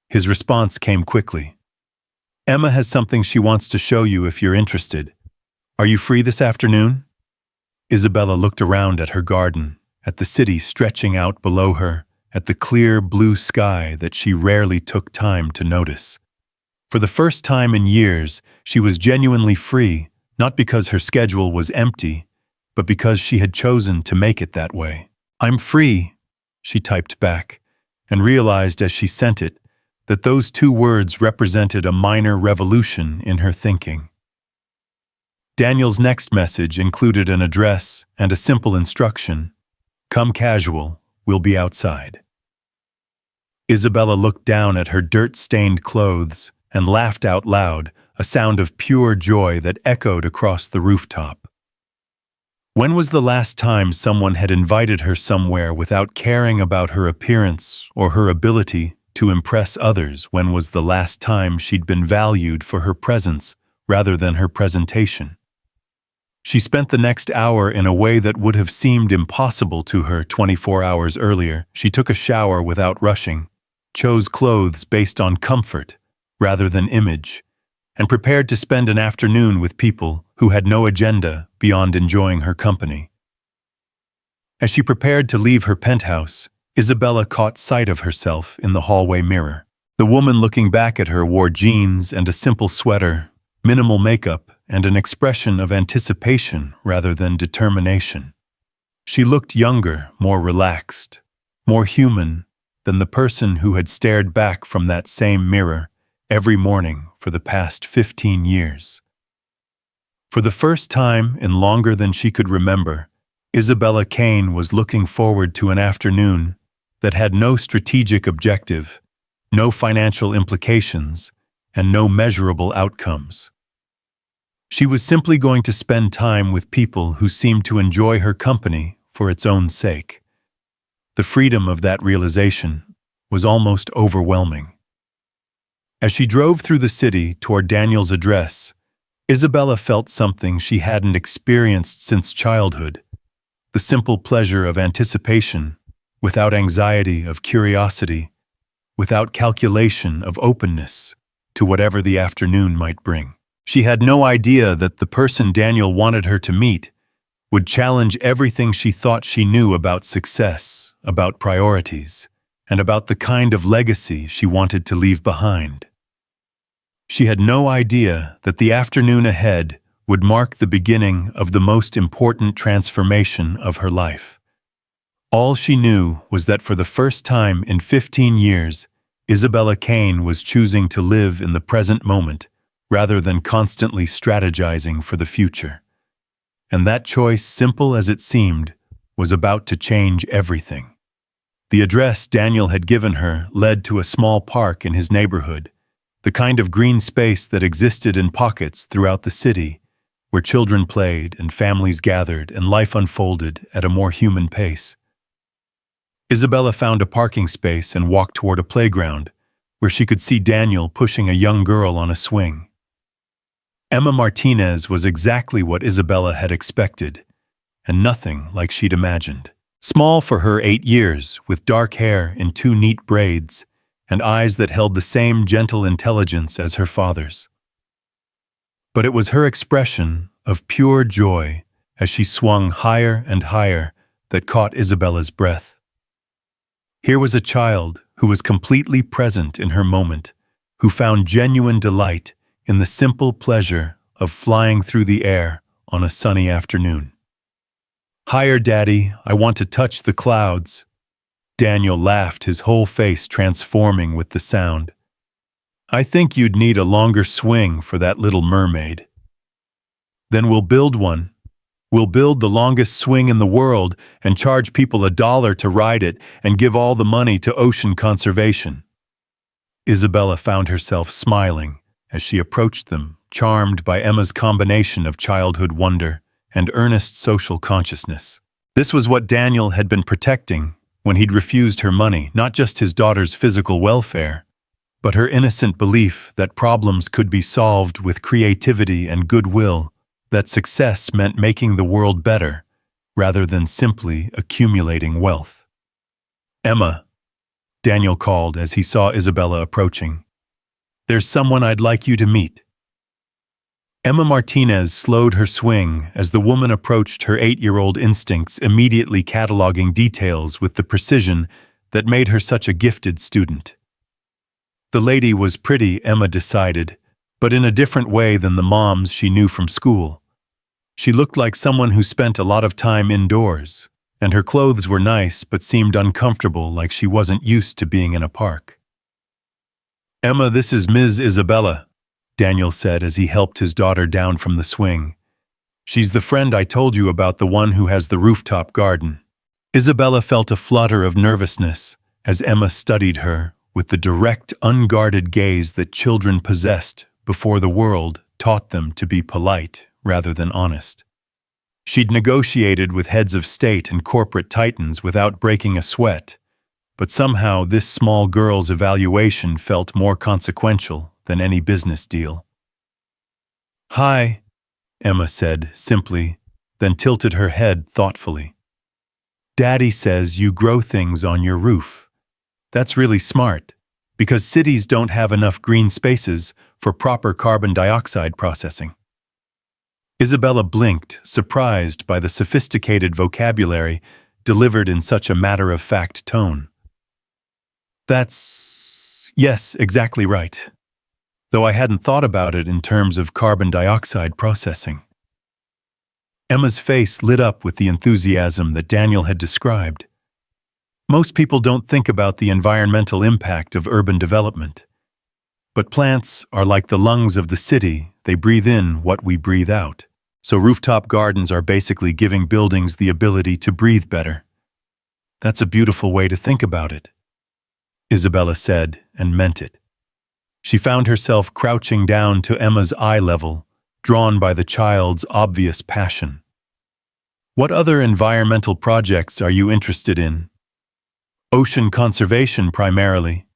His response came quickly. "Emma has something she wants to show you if you're interested. Are you free this afternoon?" Isabella looked around at her garden, at the city stretching out below her, at the clear blue sky that she rarely took time to notice. For the first time in years, she was genuinely free, not because her schedule was empty, but because she had chosen to make it that way. "I'm free," she typed back, and realized as she sent it, that those two words represented a minor revolution in her thinking. Daniel's next message included an address and a simple instruction: "Come casual, we'll be outside." Isabella looked down at her dirt-stained clothes and laughed out loud, a sound of pure joy that echoed across the rooftop. When was the last time someone had invited her somewhere without caring about her appearance or her ability to impress others? When was the last time she'd been valued for her presence rather than her presentation? She spent the next hour in a way that would have seemed impossible to her 24 hours earlier. She took a shower without rushing, chose clothes based on comfort rather than image, and prepared to spend an afternoon with people who had no agenda beyond enjoying her company. As she prepared to leave her penthouse, Isabella caught sight of herself in the hallway mirror. The woman looking back at her wore jeans and a simple sweater, minimal makeup, and an expression of anticipation rather than determination. She looked younger, more relaxed, more human than the person who had stared back from that same mirror every morning for the past 15 years. For the first time in longer than she could remember, Isabella Kane was looking forward to an afternoon that had no strategic objective, no financial implications, and no measurable outcomes. She was simply going to spend time with people who seemed to enjoy her company for its own sake. The freedom of that realization was almost overwhelming. As she drove through the city toward Daniel's address, Isabella felt something she hadn't experienced since childhood: the simple pleasure of anticipation, without anxiety of curiosity, without calculation of openness to whatever the afternoon might bring. She had no idea that the person Daniel wanted her to meet would challenge everything she thought she knew about success, about priorities, and about the kind of legacy she wanted to leave behind. She had no idea that the afternoon ahead would mark the beginning of the most important transformation of her life. All she knew was that for the first time in 15 years, Isabella Kane was choosing to live in the present moment rather than constantly strategizing for the future. And that choice, simple as it seemed, was about to change everything. The address Daniel had given her led to a small park in his neighborhood, the kind of green space that existed in pockets throughout the city, where children played and families gathered and life unfolded at a more human pace. Isabella found a parking space and walked toward a playground, where she could see Daniel pushing a young girl on a swing. Emma Martinez was exactly what Isabella had expected, and nothing like she'd imagined. Small for her 8 years, with dark hair in 2 neat braids, and eyes that held the same gentle intelligence as her father's. But it was her expression of pure joy as she swung higher and higher that caught Isabella's breath. Here was a child who was completely present in her moment, who found genuine delight in the simple pleasure of flying through the air on a sunny afternoon. "Higher, Daddy, I want to touch the clouds." Daniel laughed, his whole face transforming with the sound. "I think you'd need a longer swing for that little mermaid." "Then we'll build one. We'll build the longest swing in the world and charge people $1 to ride it and give all the money to ocean conservation." Isabella found herself smiling as she approached them, charmed by Emma's combination of childhood wonder and earnest social consciousness. This was what Daniel had been protecting when he'd refused her money, not just his daughter's physical welfare, but her innocent belief that problems could be solved with creativity and goodwill, that success meant making the world better rather than simply accumulating wealth. "Emma," Daniel called as he saw Isabella approaching. "There's someone I'd like you to meet." Emma Martinez slowed her swing as the woman approached, her 8-year-old instincts immediately cataloging details with the precision that made her such a gifted student. The lady was pretty, Emma decided, but in a different way than the moms she knew from school. She looked like someone who spent a lot of time indoors, and her clothes were nice but seemed uncomfortable, like she wasn't used to being in a park. Emma, this is Ms. Isabella, Daniel said as he helped his daughter down from the swing. She's the friend I told you about, the one who has the rooftop garden. Isabella felt a flutter of nervousness as Emma studied her with the direct, unguarded gaze that children possessed before the world taught them to be polite rather than honest. She'd negotiated with heads of state and corporate titans without breaking a sweat, but somehow this small girl's evaluation felt more consequential than any business deal. "Hi," Emma said simply, then tilted her head thoughtfully. "Daddy says you grow things on your roof. That's really smart, because cities don't have enough green spaces for proper carbon dioxide processing." Isabella blinked, surprised by the sophisticated vocabulary delivered in such a matter-of-fact tone. Yes, exactly right. Though I hadn't thought about it in terms of carbon dioxide processing." Emma's face lit up with the enthusiasm that Daniel had described. Most people don't think about the environmental impact of urban development. But plants are like the lungs of the city. They breathe in what we breathe out. So rooftop gardens are basically giving buildings the ability to breathe better. That's a beautiful way to think about it, Isabella said, and meant it. She found herself crouching down to Emma's eye level, drawn by the child's obvious passion. "What other environmental projects are you interested in?" "Ocean conservation primarily,"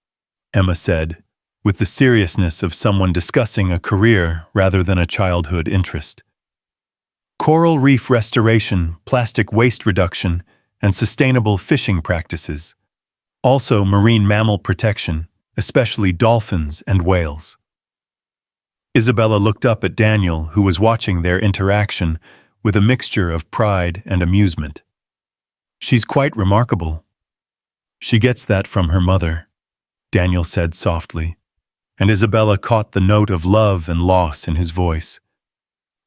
Emma said, with the seriousness of someone discussing a career rather than a childhood interest. "Coral reef restoration, plastic waste reduction, and sustainable fishing practices. Also marine mammal protection, especially dolphins and whales." Isabella looked up at Daniel, who was watching their interaction with a mixture of pride and amusement. "She's quite remarkable." "She gets that from her mother," Daniel said softly, and Isabella caught the note of love and loss in his voice.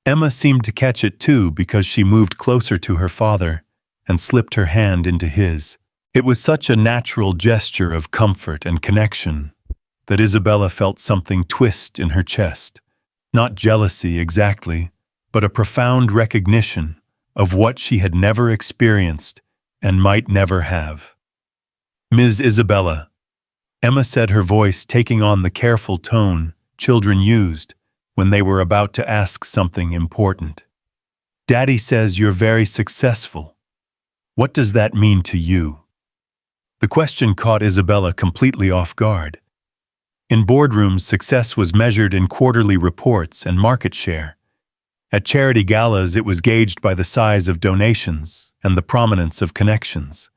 Emma seemed to catch it too because she moved closer to her father and slipped her hand into his. It was such a natural gesture of comfort and connection that Isabella felt something twist in her chest. Not jealousy exactly, but a profound recognition of what she had never experienced and might never have. "Ms. Isabella," Emma said, her voice taking on the careful tone children used when they were about to ask something important. "Daddy says you're very successful. What does that mean to you?" The question caught Isabella completely off guard. In boardrooms, success was measured in quarterly reports and market share. At charity galas, it was gauged by the size of donations and the prominence of connections.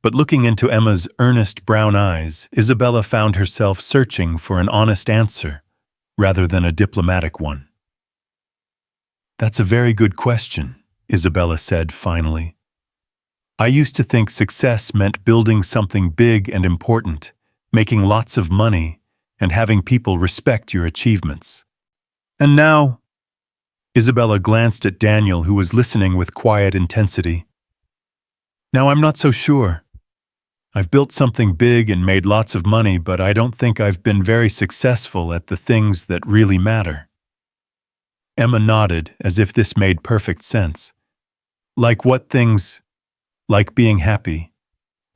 But looking into Emma's earnest brown eyes, Isabella found herself searching for an honest answer rather than a diplomatic one. "That's a very good question," Isabella said finally. "I used to think success meant building something big and important, making lots of money, and having people respect your achievements. And now—" Isabella glanced at Daniel, who was listening with quiet intensity. "Now I'm not so sure. I've built something big and made lots of money, but I don't think I've been very successful at the things that really matter." Emma nodded as if this made perfect sense. "Like what things?" "Like being happy.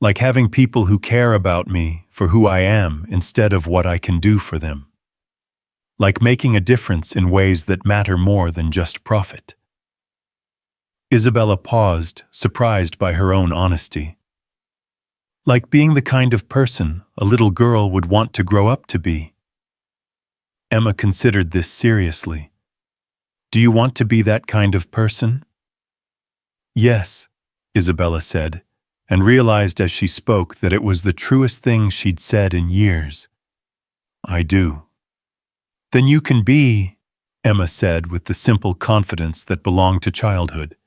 Like having people who care about me for who I am instead of what I can do for them. Like making a difference in ways that matter more than just profit." Isabella paused, surprised by her own honesty. "Like being the kind of person a little girl would want to grow up to be." Emma considered this seriously. "Do you want to be that kind of person?" "Yes," Isabella said, and realized as she spoke that it was the truest thing she'd said in years. "I do." "Then you can be," Emma said with the simple confidence that belonged to childhood.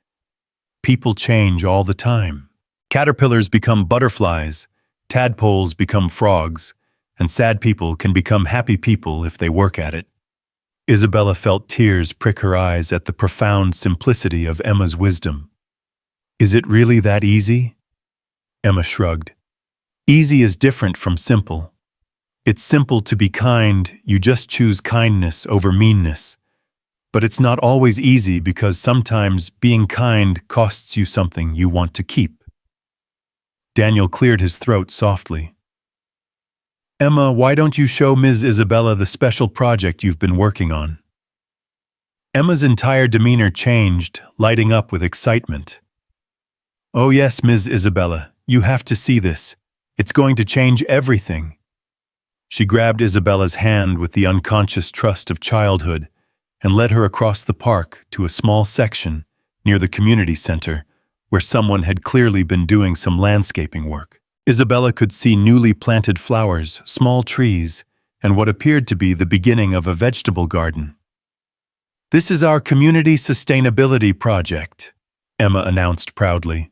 "People change all the time. Caterpillars become butterflies, tadpoles become frogs, and sad people can become happy people if they work at it." Isabella felt tears prick her eyes at the profound simplicity of Emma's wisdom. "Is it really that easy?" Emma shrugged. "Easy is different from simple. It's simple to be kind, you just choose kindness over meanness. But it's not always easy because sometimes being kind costs you something you want to keep. Daniel cleared his throat softly. Emma, why don't you show Ms. Isabella the special project you've been working on? Emma's entire demeanor changed, lighting up with excitement. Oh yes, Ms. Isabella, you have to see this. It's going to change everything. She grabbed Isabella's hand with the unconscious trust of childhood and led her across the park to a small section near the community center where someone had clearly been doing some landscaping work. Isabella could see newly planted flowers, small trees, and what appeared to be the beginning of a vegetable garden. This is our community sustainability project, Emma announced proudly.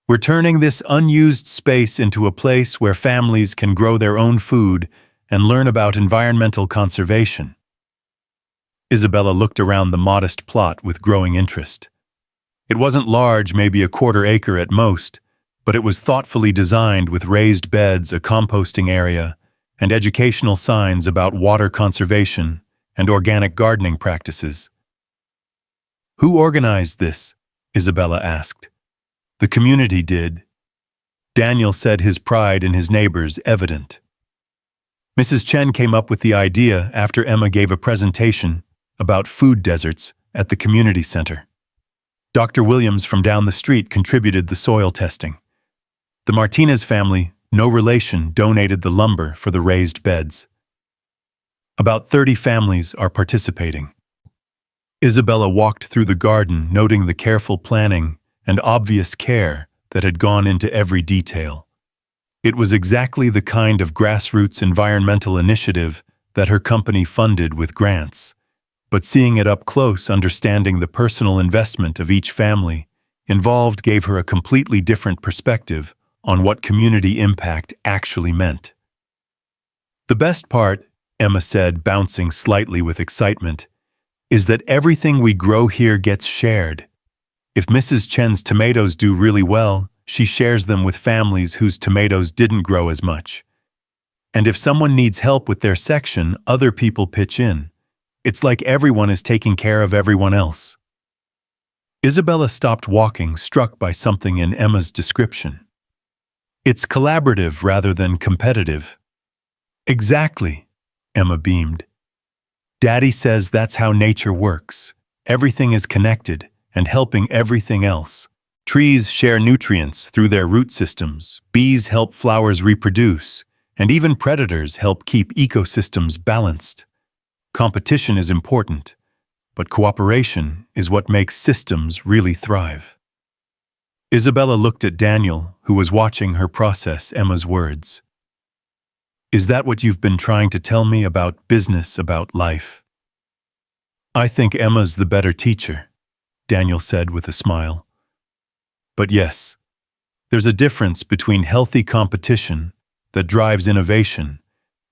We're turning this unused space into a place where families can grow their own food and learn about environmental conservation. Isabella looked around the modest plot with growing interest. It wasn't large, maybe a quarter acre at most, but it was thoughtfully designed with raised beds, a composting area, and educational signs about water conservation and organic gardening practices. Who organized this? Isabella asked. The community did. Daniel said, his pride in his neighbors evident. Mrs. Chen came up with the idea after Emma gave a presentation about food deserts at the community center. Dr. Williams from down the street contributed the soil testing. The Martinez family, no relation, donated the lumber for the raised beds. About 30 families are participating. Isabella walked through the garden, noting the careful planning and obvious care that had gone into every detail. It was exactly the kind of grassroots environmental initiative that her company funded with grants. But seeing it up close, understanding the personal investment of each family involved gave her a completely different perspective on what community impact actually meant. The best part, Emma said, bouncing slightly with excitement, is that everything we grow here gets shared. If Mrs. Chen's tomatoes do really well, she shares them with families whose tomatoes didn't grow as much. And if someone needs help with their section, other people pitch in. It's like everyone is taking care of everyone else. Isabella stopped walking, struck by something in Emma's description. It's collaborative rather than competitive. Exactly, Emma beamed. Daddy says that's how nature works. Everything is connected and helping everything else. Trees share nutrients through their root systems, bees help flowers reproduce, and even predators help keep ecosystems balanced. Competition is important, but cooperation is what makes systems really thrive. Isabella looked at Daniel, who was watching her process Emma's words. Is that what you've been trying to tell me about business, about life? I think Emma's the better teacher, Daniel said with a smile. But yes, there's a difference between healthy competition that drives innovation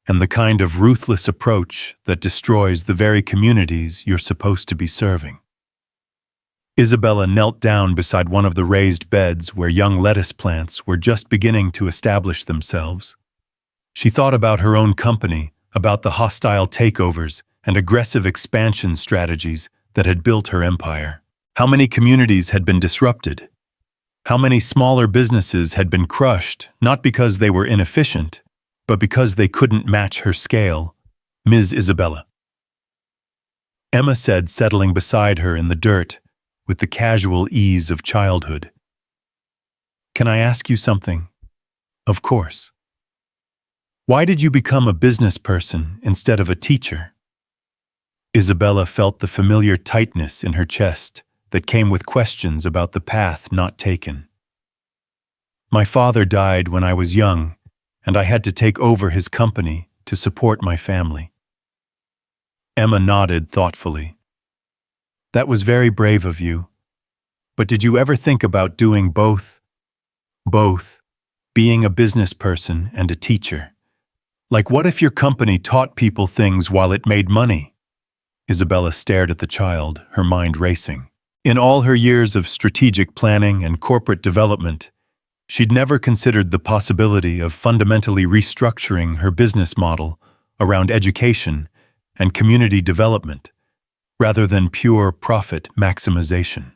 and the kind of ruthless approach that destroys the very communities you're supposed to be serving. Isabella knelt down beside one of the raised beds where young lettuce plants were just beginning to establish themselves. She thought about her own company, about the hostile takeovers and aggressive expansion strategies that had built her empire. How many communities had been disrupted? How many smaller businesses had been crushed, not because they were inefficient, but because they couldn't match her scale? Ms. Isabella, Emma said, settling beside her in the dirt with the casual ease of childhood. Can I ask you something? Of course. Why did you become a business person instead of a teacher? Isabella felt the familiar tightness in her chest that came with questions about the path not taken. My father died when I was young, and I had to take over his company to support my family. Emma nodded thoughtfully. That was very brave of you. But did you ever think about doing both? Both, being a business person and a teacher. Like, what if your company taught people things while it made money? Isabella stared at the child, her mind racing. In all her years of strategic planning and corporate development, She'd never considered the possibility of fundamentally restructuring her business model around education and community development, rather than pure profit maximization.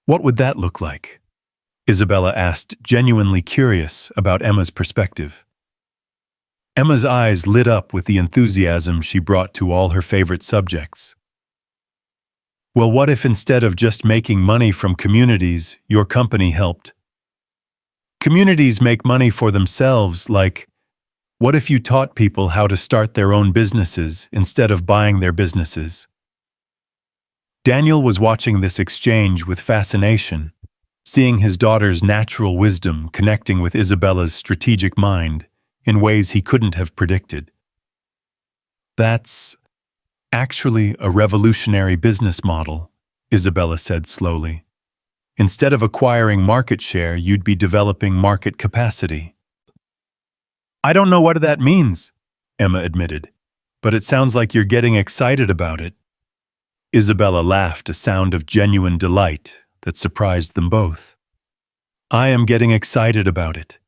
What would that look like? Isabella asked, genuinely curious about Emma's perspective. Emma's eyes lit up with the enthusiasm she brought to all her favorite subjects. Well, what if instead of just making money from communities, your company helped? Communities make money for themselves, like, what if you taught people how to start their own businesses instead of buying their businesses? Daniel was watching this exchange with fascination, seeing his daughter's natural wisdom connecting with Isabella's strategic mind in ways he couldn't have predicted. That's actually a revolutionary business model, Isabella said slowly. Instead of acquiring market share, you'd be developing market capacity. I don't know what that means, Emma admitted, but it sounds like you're getting excited about it. Isabella laughed, a sound of genuine delight that surprised them both. I am getting excited about it.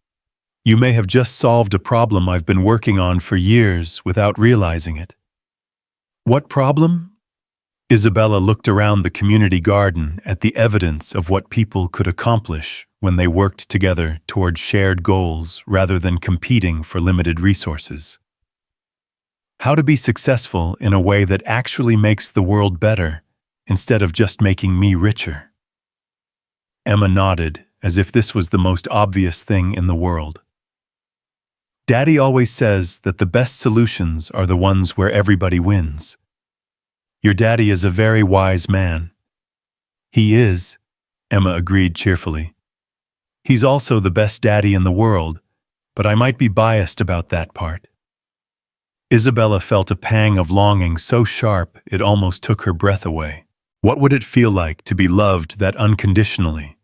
You may have just solved a problem I've been working on for years without realizing it. What problem? Isabella looked around the community garden at the evidence of what people could accomplish when they worked together toward shared goals rather than competing for limited resources. How to be successful in a way that actually makes the world better instead of just making me richer. Emma nodded, as if this was the most obvious thing in the world. Daddy always says that the best solutions are the ones where everybody wins. Your daddy is a very wise man. He is, Emma agreed cheerfully. He's also the best daddy in the world, but I might be biased about that part. Isabella felt a pang of longing so sharp it almost took her breath away. What would it feel like to be loved that unconditionally?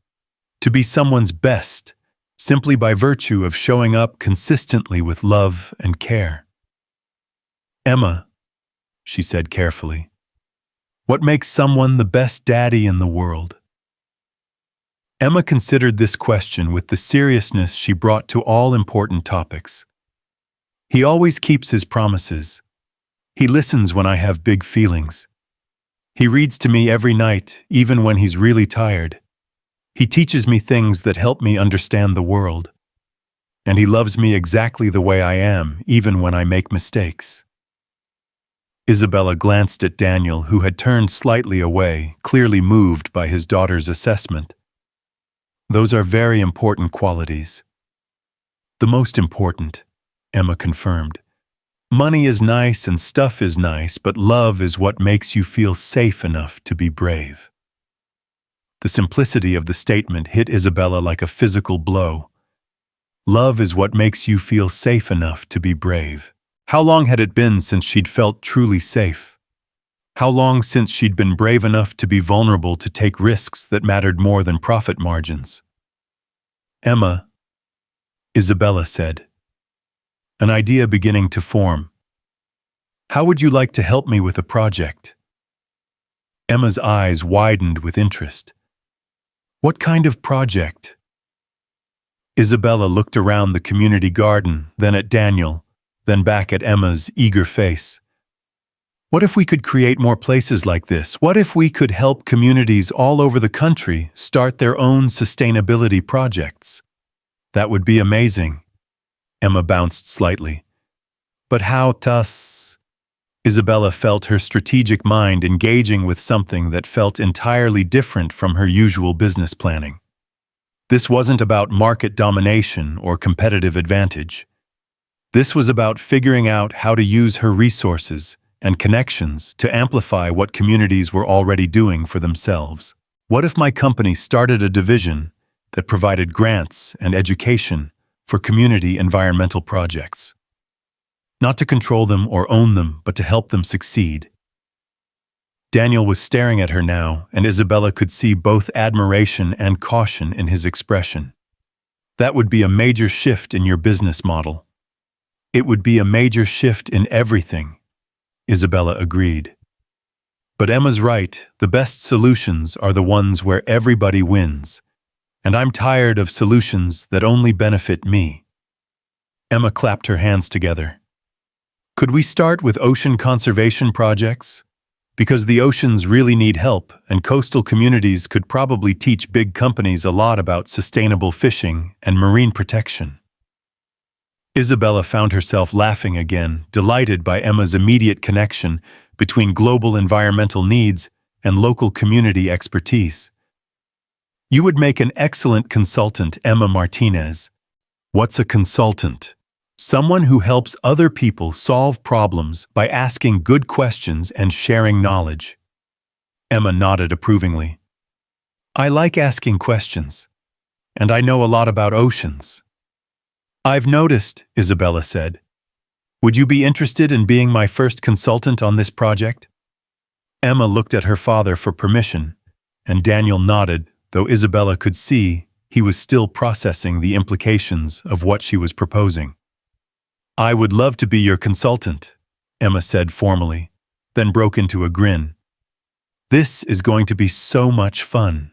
To be someone's best, simply by virtue of showing up consistently with love and care? Emma, she said carefully, what makes someone the best daddy in the world? Emma considered this question with the seriousness she brought to all important topics. He always keeps his promises. He listens when I have big feelings. He reads to me every night, even when he's really tired. He teaches me things that help me understand the world. And he loves me exactly the way I am, even when I make mistakes. Isabella glanced at Daniel, who had turned slightly away, clearly moved by his daughter's assessment. Those are very important qualities. The most important, Emma confirmed. Money is nice and stuff is nice, but love is what makes you feel safe enough to be brave. The simplicity of the statement hit Isabella like a physical blow. Love is what makes you feel safe enough to be brave. How long had it been since she'd felt truly safe? How long since she'd been brave enough to be vulnerable to take risks that mattered more than profit margins? Emma, Isabella said, an idea beginning to form. How would you like to help me with a project? Emma's eyes widened with interest. What kind of project? Isabella looked around the community garden, then at Daniel, then back at Emma's eager face. What if we could create more places like this? What if we could help communities all over the country start their own sustainability projects? That would be amazing. Emma bounced slightly. But how thus? Isabella felt her strategic mind engaging with something that felt entirely different from her usual business planning. This wasn't about market domination or competitive advantage. This was about figuring out how to use her resources and connections to amplify what communities were already doing for themselves. What if my company started a division that provided grants and education for community environmental projects? Not to control them or own them, but to help them succeed. Daniel was staring at her now, and Isabella could see both admiration and caution in his expression. That would be a major shift in your business model. It would be a major shift in everything, Isabella agreed. But Emma's right, the best solutions are the ones where everybody wins. And I'm tired of solutions that only benefit me. Emma clapped her hands together. Could we start with ocean conservation projects? Because the oceans really need help, and coastal communities could probably teach big companies a lot about sustainable fishing and marine protection. Isabella found herself laughing again, delighted by Emma's immediate connection between global environmental needs and local community expertise. You would make an excellent consultant, Emma Martinez. What's a consultant? Someone who helps other people solve problems by asking good questions and sharing knowledge. Emma nodded approvingly. I like asking questions, and I know a lot about oceans. I've noticed, Isabella said. Would you be interested in being my first consultant on this project? Emma looked at her father for permission, and Daniel nodded, though Isabella could see he was still processing the implications of what she was proposing. I would love to be your consultant, Emma said formally, then broke into a grin. This is going to be so much fun.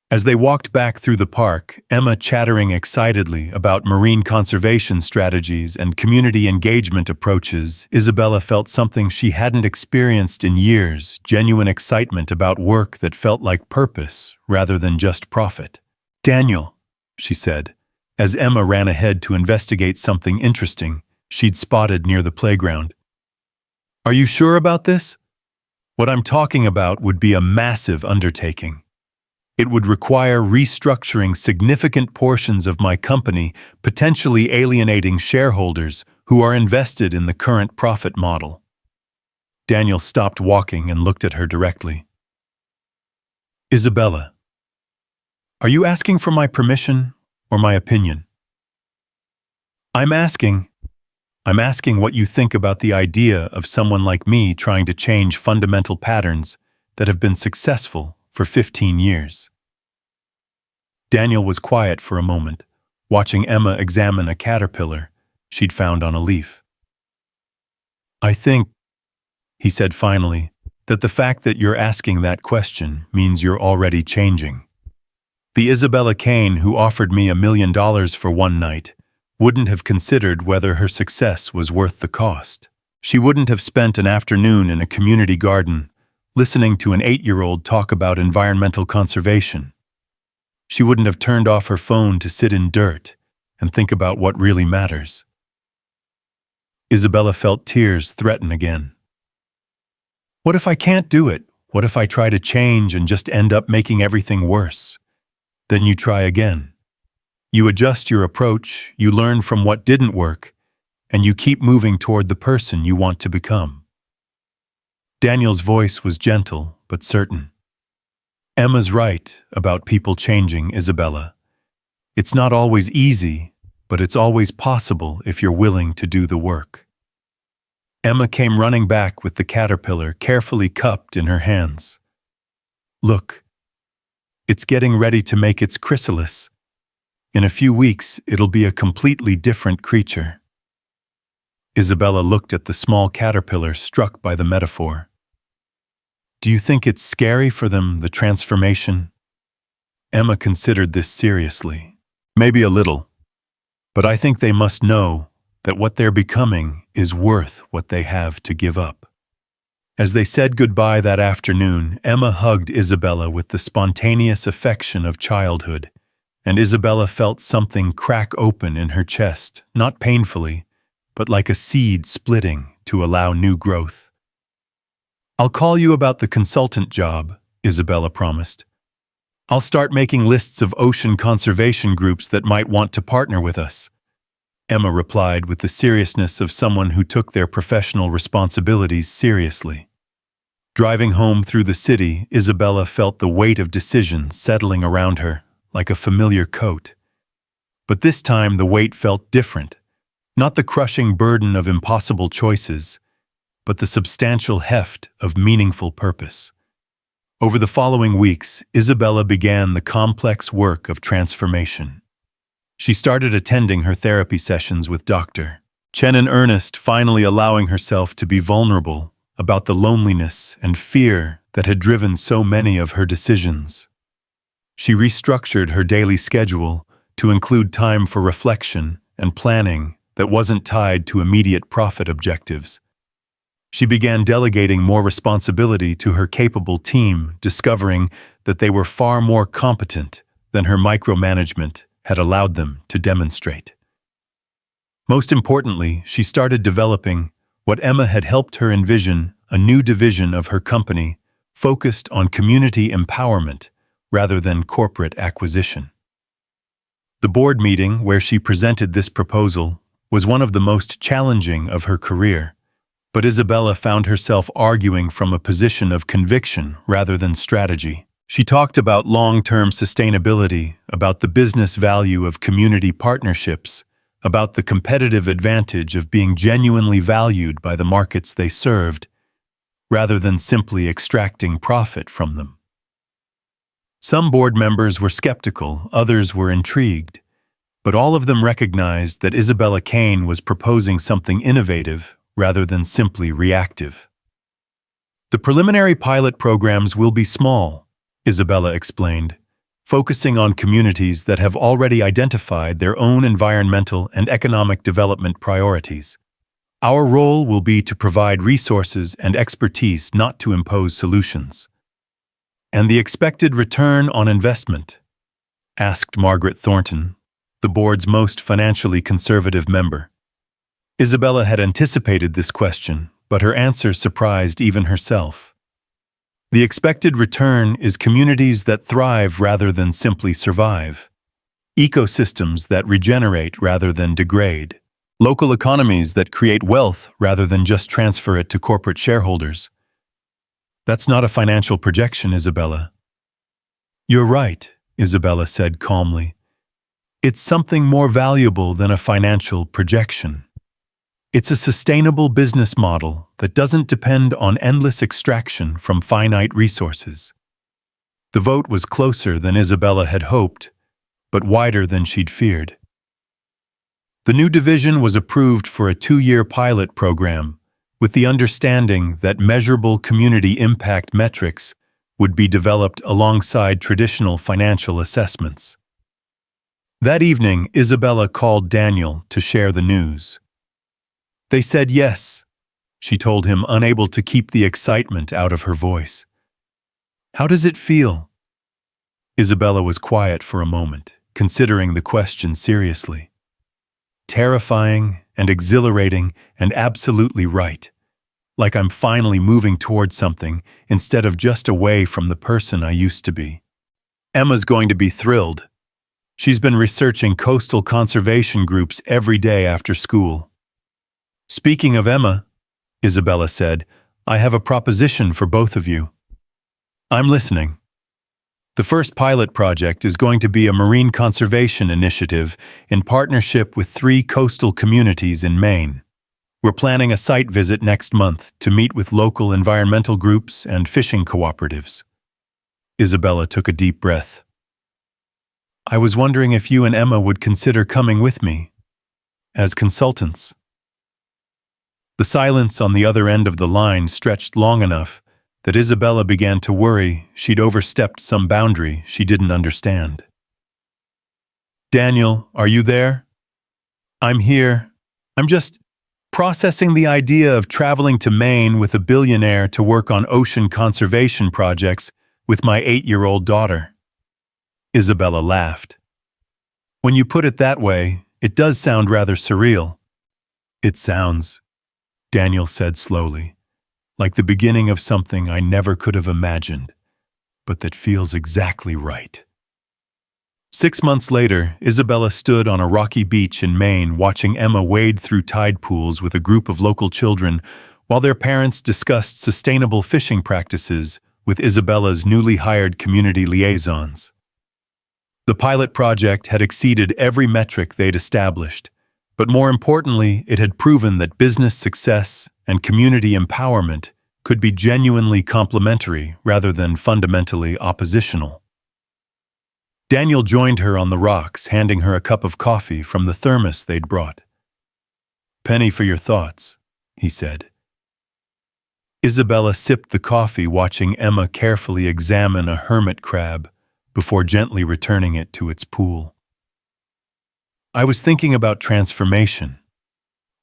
As they walked back through the park, Emma chattering excitedly about marine conservation strategies and community engagement approaches, Isabella felt something she hadn't experienced in years, genuine excitement about work that felt like purpose rather than just profit. Daniel, she said, as Emma ran ahead to investigate something interesting she'd spotted near the playground. Are you sure about this? What I'm talking about would be a massive undertaking. It would require restructuring significant portions of my company, potentially alienating shareholders who are invested in the current profit model. Daniel stopped walking and looked at her directly. Isabella, are you asking for my permission or my opinion? I'm asking what you think about the idea of someone like me trying to change fundamental patterns that have been successful for 15 years. Daniel was quiet for a moment, watching Emma examine a caterpillar she'd found on a leaf. I think, he said finally, that the fact that you're asking that question means you're already changing. The Isabella Kane who offered me $1 million for one night wouldn't have considered whether her success was worth the cost. She wouldn't have spent an afternoon in a community garden listening to an 8-year-old talk about environmental conservation. She wouldn't have turned off her phone to sit in dirt and think about what really matters. Isabella felt tears threaten again. What if I can't do it? What if I try to change and just end up making everything worse? Then you try again. You adjust your approach, you learn from what didn't work, and you keep moving toward the person you want to become. Daniel's voice was gentle but certain. Emma's right about people changing, Isabella. It's not always easy, but it's always possible if you're willing to do the work. Emma came running back with the caterpillar carefully cupped in her hands. Look, it's getting ready to make its chrysalis. In a few weeks, it'll be a completely different creature. Isabella looked at the small caterpillar, struck by the metaphor. Do you think it's scary for them, the transformation? Emma considered this seriously. Maybe a little. But I think they must know that what they're becoming is worth what they have to give up. As they said goodbye that afternoon, Emma hugged Isabella with the spontaneous affection of childhood, and Isabella felt something crack open in her chest, not painfully, but like a seed splitting to allow new growth. I'll call you about the consultant job, Isabella promised. I'll start making lists of ocean conservation groups that might want to partner with us. Emma replied with the seriousness of someone who took their professional responsibilities seriously. Driving home through the city, Isabella felt the weight of decision settling around her like a familiar coat. But this time the weight felt different, not the crushing burden of impossible choices, but the substantial heft of meaningful purpose. Over the following weeks, Isabella began the complex work of transformation. She started attending her therapy sessions with Dr. Chen in earnest, finally allowing herself to be vulnerable about the loneliness and fear that had driven so many of her decisions. She restructured her daily schedule to include time for reflection and planning that wasn't tied to immediate profit objectives. She began delegating more responsibility to her capable team, discovering that they were far more competent than her micromanagement had allowed them to demonstrate. Most importantly, she started developing what Emma had helped her envision, a new division of her company focused on community empowerment rather than corporate acquisition. The board meeting where she presented this proposal was one of the most challenging of her career, but Isabella found herself arguing from a position of conviction rather than strategy. She talked about long-term sustainability, about the business value of community partnerships, about the competitive advantage of being genuinely valued by the markets they served, rather than simply extracting profit from them. Some board members were skeptical, others were intrigued, but all of them recognized that Isabella Kane was proposing something innovative rather than simply reactive. The preliminary pilot programs will be small, Isabella explained, focusing on communities that have already identified their own environmental and economic development priorities. Our role will be to provide resources and expertise, not to impose solutions. And the expected return on investment? Asked Margaret Thornton, the board's most financially conservative member. Isabella had anticipated this question, but her answer surprised even herself. The expected return is communities that thrive rather than simply survive, ecosystems that regenerate rather than degrade, local economies that create wealth rather than just transfer it to corporate shareholders. That's not a financial projection, Isabella. You're right, Isabella said calmly. It's something more valuable than a financial projection. It's a sustainable business model that doesn't depend on endless extraction from finite resources. The vote was closer than Isabella had hoped, but wider than she'd feared. The new division was approved for a 2-year pilot program, with the understanding that measurable community impact metrics would be developed alongside traditional financial assessments. That evening, Isabella called Daniel to share the news. They said yes, she told him, unable to keep the excitement out of her voice. How does it feel? Isabella was quiet for a moment, considering the question seriously. Terrifying and exhilarating and absolutely right. Like I'm finally moving towards something instead of just away from the person I used to be. Emma's going to be thrilled. She's been researching coastal conservation groups every day after school. Speaking of Emma, Isabella said, I have a proposition for both of you. I'm listening. The first pilot project is going to be a marine conservation initiative in partnership with 3 coastal communities in Maine. We're planning a site visit next month to meet with local environmental groups and fishing cooperatives. Isabella took a deep breath. I was wondering if you and Emma would consider coming with me as consultants. The silence on the other end of the line stretched long enough that Isabella began to worry she'd overstepped some boundary she didn't understand. Daniel, are you there? I'm here. I'm just processing the idea of traveling to Maine with a billionaire to work on ocean conservation projects with my 8-year-old daughter. Isabella laughed. When you put it that way, it does sound rather surreal. It sounds, Daniel said slowly, like the beginning of something I never could have imagined, but that feels exactly right. 6 months later, Isabella stood on a rocky beach in Maine watching Emma wade through tide pools with a group of local children while their parents discussed sustainable fishing practices with Isabella's newly hired community liaisons. The pilot project had exceeded every metric they'd established, but more importantly, it had proven that business success and community empowerment could be genuinely complementary rather than fundamentally oppositional. Daniel joined her on the rocks, handing her a cup of coffee from the thermos they'd brought. Penny for your thoughts, he said. Isabella sipped the coffee, watching Emma carefully examine a hermit crab before gently returning it to its pool. I was thinking about transformation,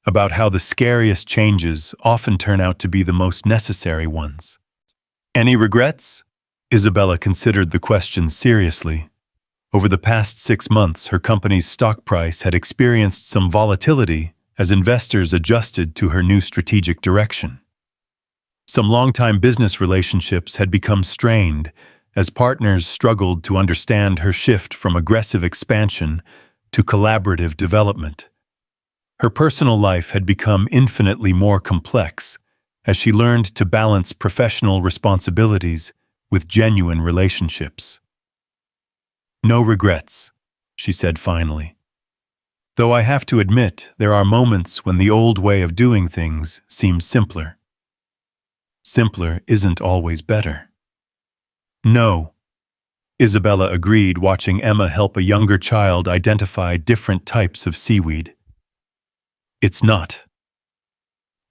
about how the scariest changes often turn out to be the most necessary ones. Any regrets? Isabella considered the question seriously. Over the past 6 months, her company's stock price had experienced some volatility as investors adjusted to her new strategic direction. Some longtime business relationships had become strained as partners struggled to understand her shift from aggressive expansion to collaborative development. Her personal life had become infinitely more complex as she learned to balance professional responsibilities with genuine relationships. "No regrets," she said finally. "Though I have to admit there are moments when the old way of doing things seems simpler. Simpler isn't always better." "No," Isabella agreed, watching Emma help a younger child identify different types of seaweed. "It's not."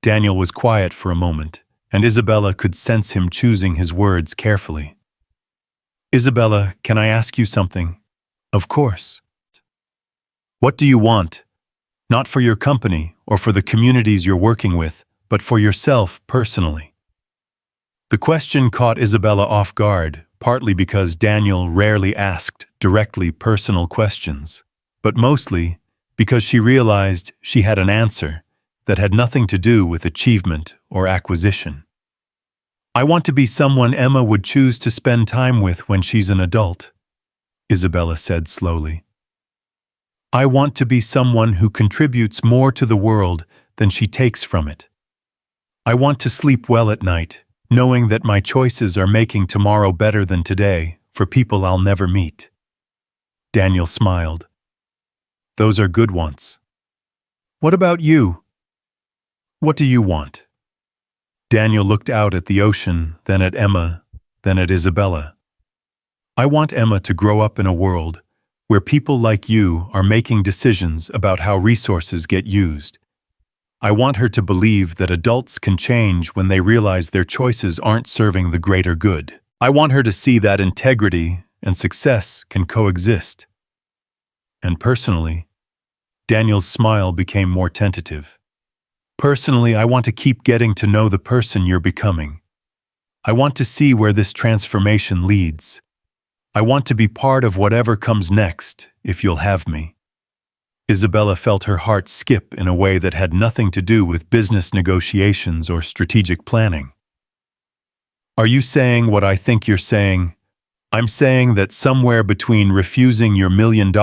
Daniel was quiet for a moment, and Isabella could sense him choosing his words carefully. "Isabella, can I ask you something?" "Of course." "What do you want? Not for your company or for the communities you're working with, but for yourself personally." The question caught Isabella off guard, partly because Daniel rarely asked directly personal questions, but mostly because she realized she had an answer that had nothing to do with achievement or acquisition. "I want to be someone Emma would choose to spend time with when she's an adult," Isabella said slowly. "I want to be someone who contributes more to the world than she takes from it. I want to sleep well at night, knowing that my choices are making tomorrow better than today for people I'll never meet." Daniel smiled. "Those are good ones. What about you? What do you want?" Daniel looked out at the ocean, then at Emma, then at Isabella. "I want Emma to grow up in a world where people like you are making decisions about how resources get used. I want her to believe that adults can change when they realize their choices aren't serving the greater good. I want her to see that integrity and success can coexist." And personally, Daniel's smile became more tentative. "Personally, I want to keep getting to know the person you're becoming. I want to see where this transformation leads. I want to be part of whatever comes next, if you'll have me." Isabella felt her heart skip in a way that had nothing to do with business negotiations or strategic planning. "Are you saying what I think you're saying? I'm saying that somewhere between refusing your $1 million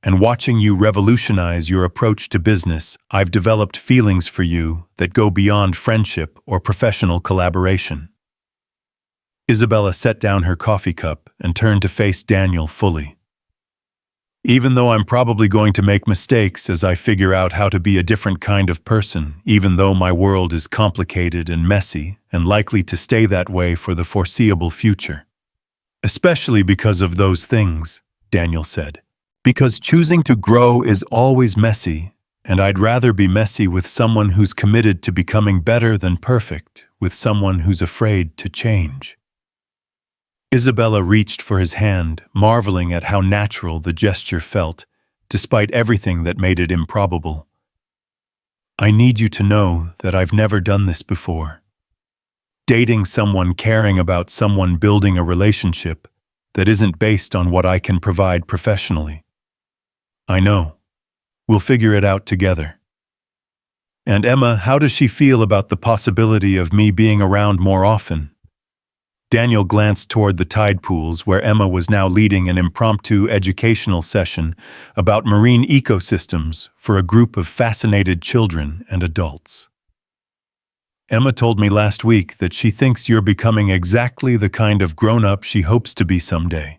and watching you revolutionize your approach to business, I've developed feelings for you that go beyond friendship or professional collaboration." Isabella set down her coffee cup and turned to face Daniel fully. "Even though I'm probably going to make mistakes as I figure out how to be a different kind of person, even though my world is complicated and messy and likely to stay that way for the foreseeable future. Especially because of those things," Daniel said. "Because choosing to grow is always messy, and I'd rather be messy with someone who's committed to becoming better than perfect, with someone who's afraid to change." Isabella reached for his hand, marveling at how natural the gesture felt, despite everything that made it improbable. "I need you to know that I've never done this before. Dating someone, caring about someone, building a relationship that isn't based on what I can provide professionally. I know. We'll figure it out together." "And Emma, how does she feel about the possibility of me being around more often?" Daniel glanced toward the tide pools where Emma was now leading an impromptu educational session about marine ecosystems for a group of fascinated children and adults. "Emma told me last week that she thinks you're becoming exactly the kind of grown-up she hopes to be someday,"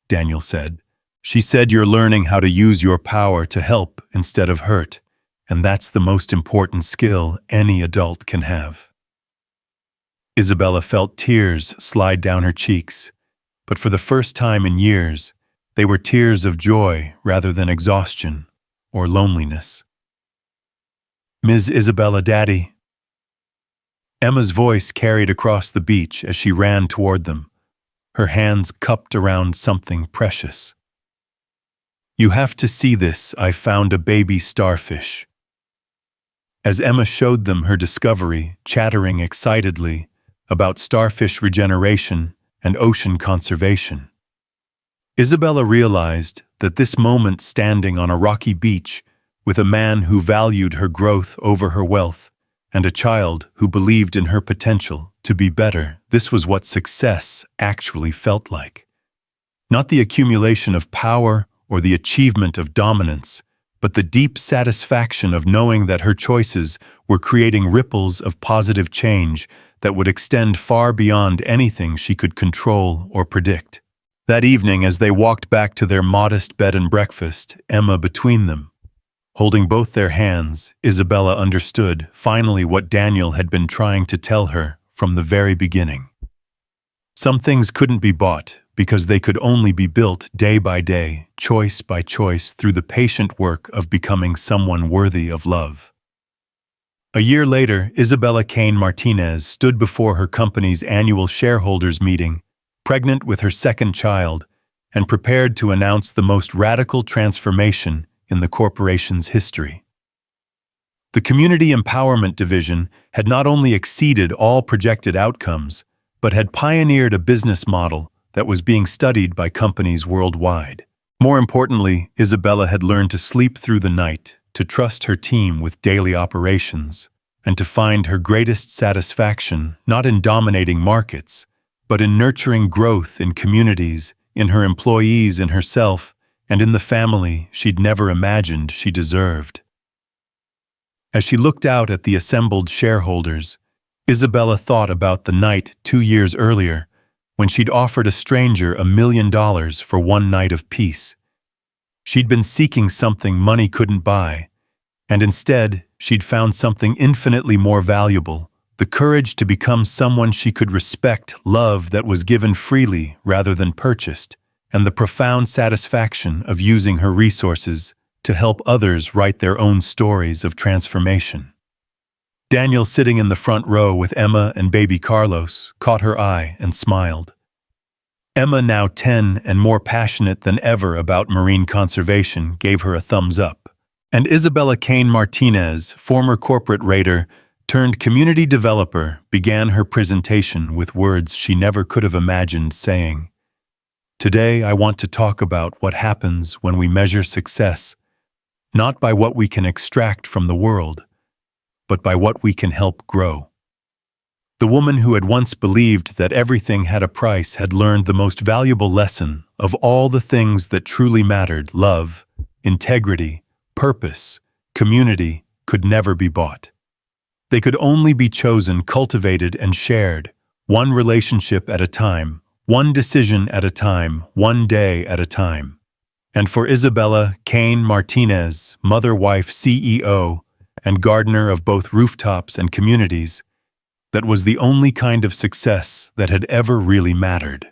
Daniel said. "She said you're learning how to use your power to help instead of hurt, and that's the most important skill any adult can have." Isabella felt tears slide down her cheeks, but for the first time in years, they were tears of joy rather than exhaustion or loneliness. "Ms. Isabella, Daddy." Emma's voice carried across the beach as she ran toward them, her hands cupped around something precious. "You have to see this. I found a baby starfish." As Emma showed them her discovery, chattering excitedly about starfish regeneration and ocean conservation, Isabella realized that this moment standing on a rocky beach with a man who valued her growth over her wealth and a child who believed in her potential to be better, this was what success actually felt like. Not the accumulation of power or the achievement of dominance, but the deep satisfaction of knowing that her choices were creating ripples of positive change that would extend far beyond anything she could control or predict. That evening, as they walked back to their modest bed and breakfast, Emma between them, holding both their hands, Isabella understood finally what Daniel had been trying to tell her from the very beginning. Some things couldn't be bought because they could only be built day by day, choice by choice, through the patient work of becoming someone worthy of love. A year later, Isabella Kane Martinez stood before her company's annual shareholders meeting, pregnant with her second child, and prepared to announce the most radical transformation in the corporation's history. The Community Empowerment Division had not only exceeded all projected outcomes, but had pioneered a business model that was being studied by companies worldwide. More importantly, Isabella had learned to sleep through the night, to trust her team with daily operations, and to find her greatest satisfaction not in dominating markets, but in nurturing growth in communities, in her employees, in herself, and in the family she'd never imagined she deserved. As she looked out at the assembled shareholders, Isabella thought about the night 2 years earlier when she'd offered a stranger $1 million for one night of peace. She'd been seeking something money couldn't buy, and instead she'd found something infinitely more valuable, the courage to become someone she could respect, love that was given freely rather than purchased, and the profound satisfaction of using her resources to help others write their own stories of transformation. Daniel, sitting in the front row with Emma and baby Carlos, caught her eye and smiled. Emma, now 10 and more passionate than ever about marine conservation, gave her a thumbs up. And Isabella Kane Martinez, former corporate raider turned community developer, began her presentation with words she never could have imagined saying, "Today I want to talk about what happens when we measure success, not by what we can extract from the world, but by what we can help grow." The woman who had once believed that everything had a price had learned the most valuable lesson of all the things that truly mattered: love, integrity, purpose, community could never be bought. They could only be chosen, cultivated, and shared, one relationship at a time, one decision at a time, one day at a time. And for Isabella Kane Martinez, mother, wife, CEO, and gardener of both rooftops and communities, that was the only kind of success that had ever really mattered.